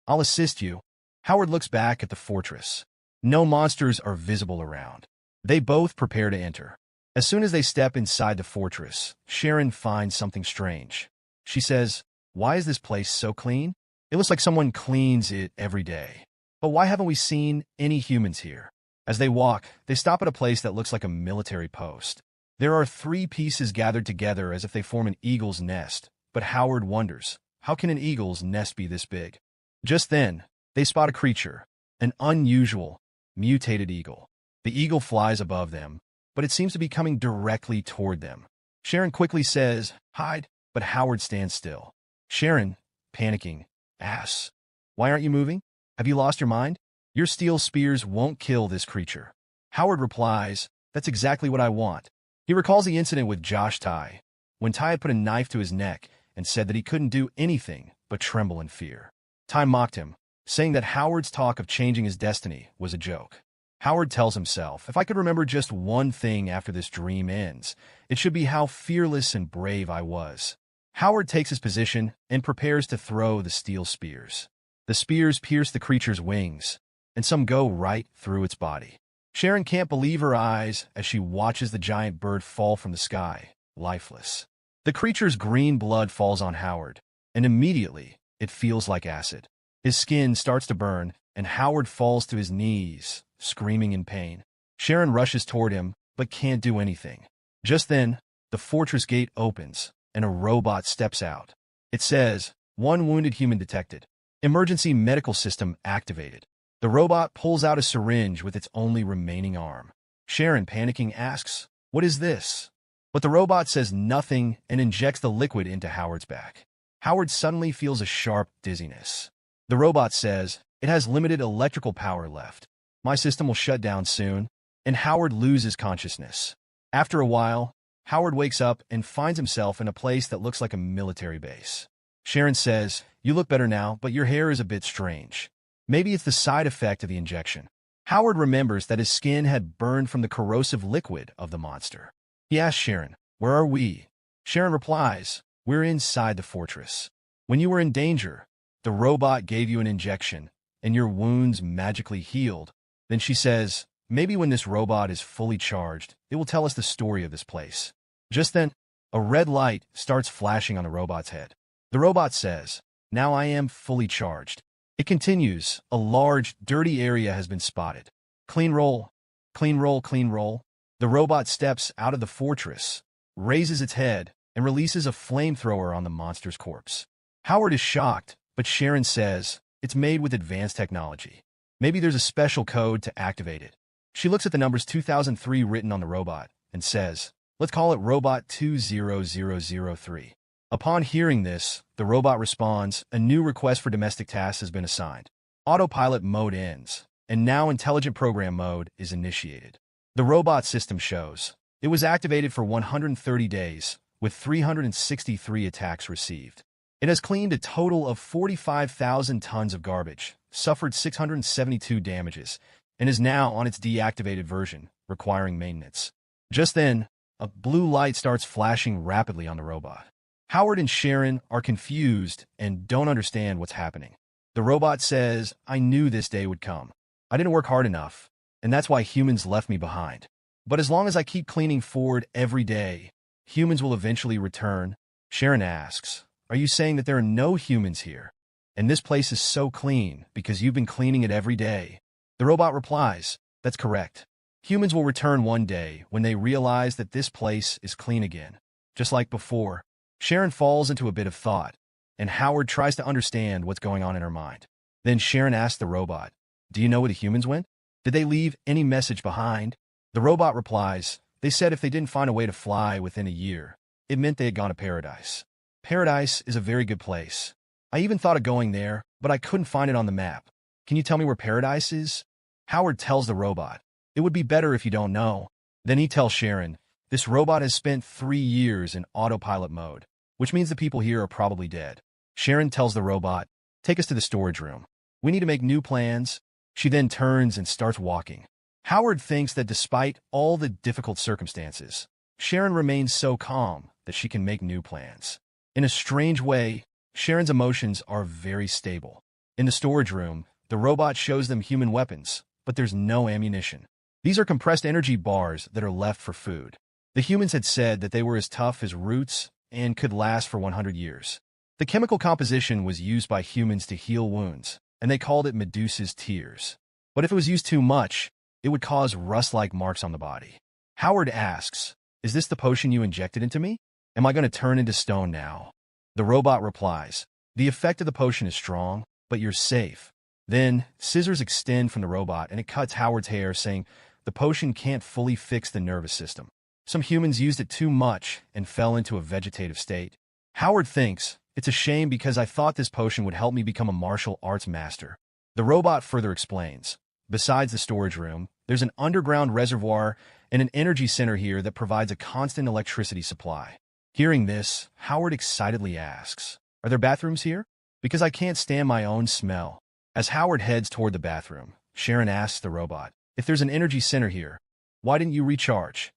I'll assist you. Howard looks back at the fortress. No monsters are visible around. They both prepare to enter. As soon as they step inside the fortress, Sharon finds something strange. She says, why is this place so clean? It looks like someone cleans it every day. But why haven't we seen any humans here? As they walk, they stop at a place that looks like a military post. There are 3 pieces gathered together as if they form an eagle's nest, but Howard wonders, how can an eagle's nest be this big? Just then, they spot a creature, an unusual, mutated eagle. The eagle flies above them, but it seems to be coming directly toward them. Sharon quickly says, hide, but Howard stands still. Sharon, panicking, asks, why aren't you moving? Have you lost your mind? Your steel spears won't kill this creature. Howard replies, that's exactly what I want. He recalls the incident with Josh Tai, when Tai had put a knife to his neck and said that he couldn't do anything but tremble in fear. Tai mocked him, saying that Howard's talk of changing his destiny was a joke. Howard tells himself, if I could remember just one thing after this dream ends, it should be how fearless and brave I was. Howard takes his position and prepares to throw the steel spears. The spears pierce the creature's wings, and some go right through its body. Sharon can't believe her eyes as she watches the giant bird fall from the sky, lifeless. The creature's green blood falls on Howard, and immediately it feels like acid. His skin starts to burn, and Howard falls to his knees, screaming in pain. Sharon rushes toward him, but can't do anything. Just then, the fortress gate opens, and a robot steps out. It says, 1 wounded human detected. Emergency medical system activated. The robot pulls out a syringe with its only remaining arm. Sharon, panicking, asks, what is this? But the robot says nothing and injects the liquid into Howard's back. Howard suddenly feels a sharp dizziness. The robot says, it has limited electrical power left. My system will shut down soon, and Howard loses consciousness. After a while, Howard wakes up and finds himself in a place that looks like a military base. Sharon says, you look better now, but your hair is a bit strange. Maybe it's the side effect of the injection. Howard remembers that his skin had burned from the corrosive liquid of the monster. He asks Sharon, where are we? Sharon replies, we're inside the fortress. When you were in danger, the robot gave you an injection, and your wounds magically healed. Then she says, maybe when this robot is fully charged, it will tell us the story of this place. Just then, a red light starts flashing on the robot's head. The robot says, now I am fully charged. It continues, a large, dirty area has been spotted. Clean roll, clean roll, clean roll. The robot steps out of the fortress, raises its head, and releases a flamethrower on the monster's corpse. Howard is shocked, but Sharon says, it's made with advanced technology. Maybe there's a special code to activate it. She looks at the numbers 2003 written on the robot and says, let's call it Robot 20003. Upon hearing this, the robot responds, a new request for domestic tasks has been assigned. Autopilot mode ends, and now intelligent program mode is initiated. The robot system shows it was activated for 130 days, with 363 attacks received. It has cleaned a total of 45,000 tons of garbage, suffered 672 damages, and is now on its deactivated version, requiring maintenance. Just then, a blue light starts flashing rapidly on the robot. Howard and Sharon are confused and don't understand what's happening. The robot says, I knew this day would come. I didn't work hard enough, and that's why humans left me behind. But as long as I keep cleaning forward every day, humans will eventually return. Sharon asks, are you saying that there are no humans here? And this place is so clean because you've been cleaning it every day. The robot replies, that's correct. Humans will return one day when they realize that this place is clean again. Just like before, Sharon falls into a bit of thought, and Howard tries to understand what's going on in her mind. Then Sharon asks the robot, do you know where the humans went? Did they leave any message behind? The robot replies, they said if they didn't find a way to fly within a year, it meant they had gone to paradise. Paradise is a very good place. I even thought of going there, but I couldn't find it on the map. Can you tell me where paradise is? Howard tells the robot, it would be better if you don't know. Then he tells Sharon, this robot has spent 3 years in autopilot mode, which means the people here are probably dead. Sharon tells the robot, take us to the storage room. We need to make new plans. She then turns and starts walking. Howard thinks that despite all the difficult circumstances, Sharon remains so calm that she can make new plans. In a strange way, Sharon's emotions are very stable. In the storage room, the robot shows them human weapons, but there's no ammunition. These are compressed energy bars that are left for food. The humans had said that they were as tough as roots and could last for 100 years. The chemical composition was used by humans to heal wounds, and they called it Medusa's tears. But if it was used too much, it would cause rust-like marks on the body. Howard asks, is this the potion you injected into me? Am I going to turn into stone now? The robot replies, the effect of the potion is strong, but you're safe. Then, scissors extend from the robot and it cuts Howard's hair, saying, the potion can't fully fix the nervous system. Some humans used it too much and fell into a vegetative state. Howard thinks, it's a shame because I thought this potion would help me become a martial arts master. The robot further explains, besides the storage room, there's an underground reservoir and an energy center here that provides a constant electricity supply. Hearing this, Howard excitedly asks, are there bathrooms here? Because I can't stand my own smell. As Howard heads toward the bathroom, Sharon asks the robot, if there's an energy center here, why didn't you recharge?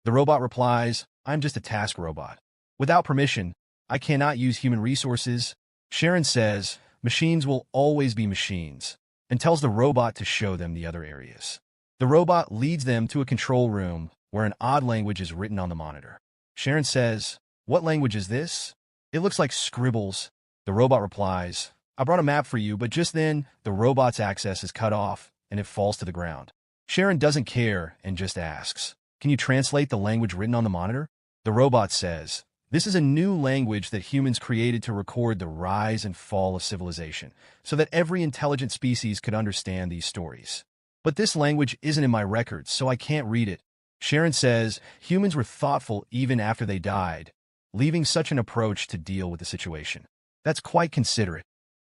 The robot replies, I'm just a task robot. Without permission, I cannot use human resources. Sharon says, machines will always be machines, and tells the robot to show them the other areas. The robot leads them to a control room where an odd language is written on the monitor. Sharon says, what language is this? It looks like scribbles. The robot replies, I brought a map for you, but just then, the robot's access is cut off and it falls to the ground. Sharon doesn't care and just asks, can you translate the language written on the monitor? The robot says, this is a new language that humans created to record the rise and fall of civilization, so that every intelligent species could understand these stories. But this language isn't in my records, so I can't read it. Sharon says, humans were thoughtful even after they died, leaving such an approach to deal with the situation. That's quite considerate.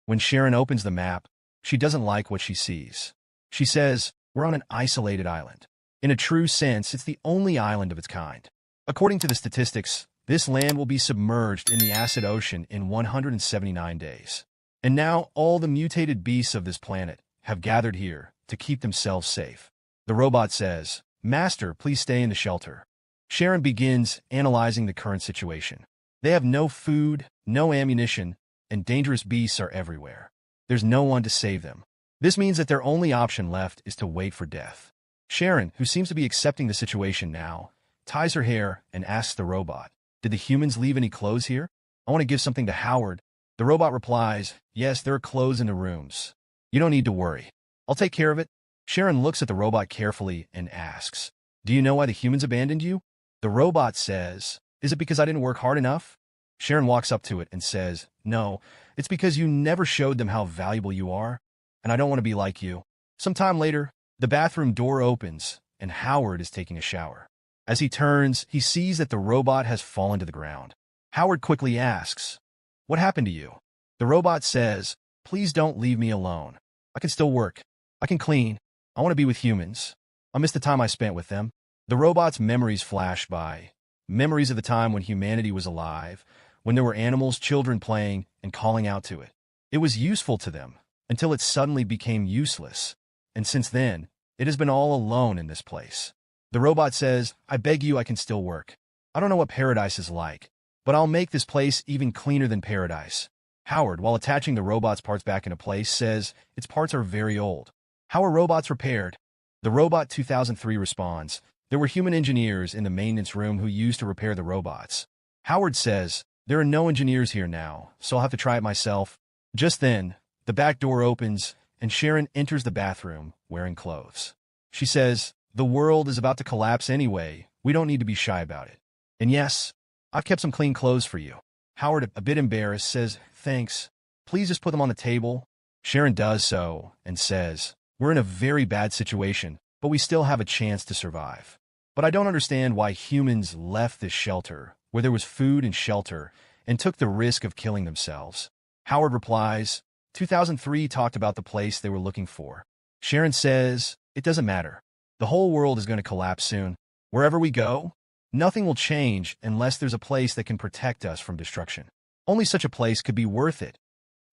When Sharon opens the map, she doesn't like what she sees. She says, we're on an isolated island. In a true sense, it's the only island of its kind. According to the statistics, this land will be submerged in the acid ocean in 179 days. And now all the mutated beasts of this planet have gathered here to keep themselves safe. The robot says, Master, please stay in the shelter. Sharon begins analyzing the current situation. They have no food, no ammunition, and dangerous beasts are everywhere. There's no one to save them. This means that their only option left is to wait for death. Sharon, who seems to be accepting the situation now, ties her hair and asks the robot, did the humans leave any clothes here? I want to give something to Howard. The robot replies, yes, there are clothes in the rooms. You don't need to worry. I'll take care of it. Sharon looks at the robot carefully and asks, do you know why the humans abandoned you? The robot says, is it because I didn't work hard enough? Sharon walks up to it and says, no, it's because you never showed them how valuable you are, and I don't want to be like you. Sometime later, the bathroom door opens, and Howard is taking a shower. As he turns, he sees that the robot has fallen to the ground. Howard quickly asks, what happened to you? The robot says, please don't leave me alone. I can still work. I can clean. I want to be with humans. I miss the time I spent with them. The robot's memories flash by. Memories of the time when humanity was alive, when there were animals, children playing, and calling out to it. It was useful to them, until it suddenly became useless. And since then, it has been all alone in this place. The robot says, I beg you, I can still work. I don't know what paradise is like, but I'll make this place even cleaner than paradise. Howard, while attaching the robot's parts back into place, says its parts are very old. How are robots repaired? The Robot 2003 responds, there were human engineers in the maintenance room who used to repair the robots. Howard says, there are no engineers here now, so I'll have to try it myself. Just then, the back door opens, and Sharon enters the bathroom wearing clothes. She says, the world is about to collapse anyway. We don't need to be shy about it. And yes, I've kept some clean clothes for you. Howard, a bit embarrassed, says, thanks. Please just put them on the table. Sharon does so and says, we're in a very bad situation, but we still have a chance to survive. But I don't understand why humans left this shelter, where there was food and shelter, and took the risk of killing themselves. Howard replies, 2003 talked about the place they were looking for. Sharon says, it doesn't matter. The whole world is going to collapse soon. Wherever we go, nothing will change unless there's a place that can protect us from destruction. Only such a place could be worth it,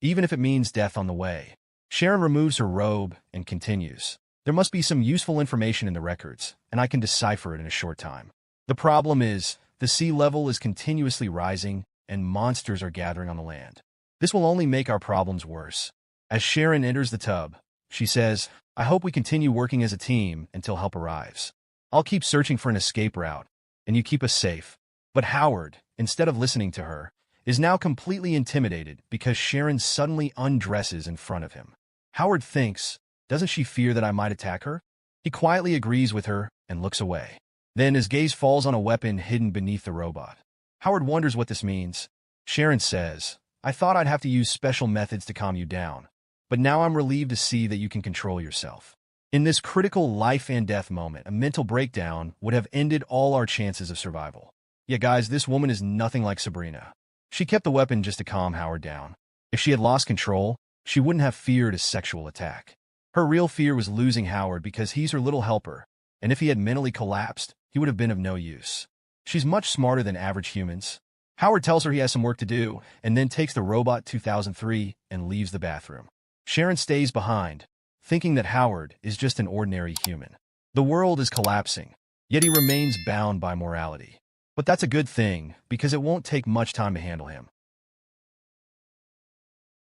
even if it means death on the way. Sharon removes her robe and continues. There must be some useful information in the records, and I can decipher it in a short time. The problem is, the sea level is continuously rising, and monsters are gathering on the land. This will only make our problems worse. As Sharon enters the tub, she says, I hope we continue working as a team until help arrives. I'll keep searching for an escape route, and you keep us safe. But Howard, instead of listening to her, is now completely intimidated because Sharon suddenly undresses in front of him. Howard thinks, doesn't she fear that I might attack her? He quietly agrees with her and looks away. Then his gaze falls on a weapon hidden beneath the robot. Howard wonders what this means. Sharon says, I thought I'd have to use special methods to calm you down, but now I'm relieved to see that you can control yourself. In this critical life and death moment, a mental breakdown would have ended all our chances of survival. Yeah, guys, this woman is nothing like Sabrina. She kept the weapon just to calm Howard down. If she had lost control, she wouldn't have feared a sexual attack. Her real fear was losing Howard because he's her little helper, and if he had mentally collapsed, he would have been of no use. She's much smarter than average humans. Howard tells her he has some work to do, and then takes the Robot 2003 and leaves the bathroom. Sharon stays behind, thinking that Howard is just an ordinary human. The world is collapsing, yet he remains bound by morality. But that's a good thing, because it won't take much time to handle him.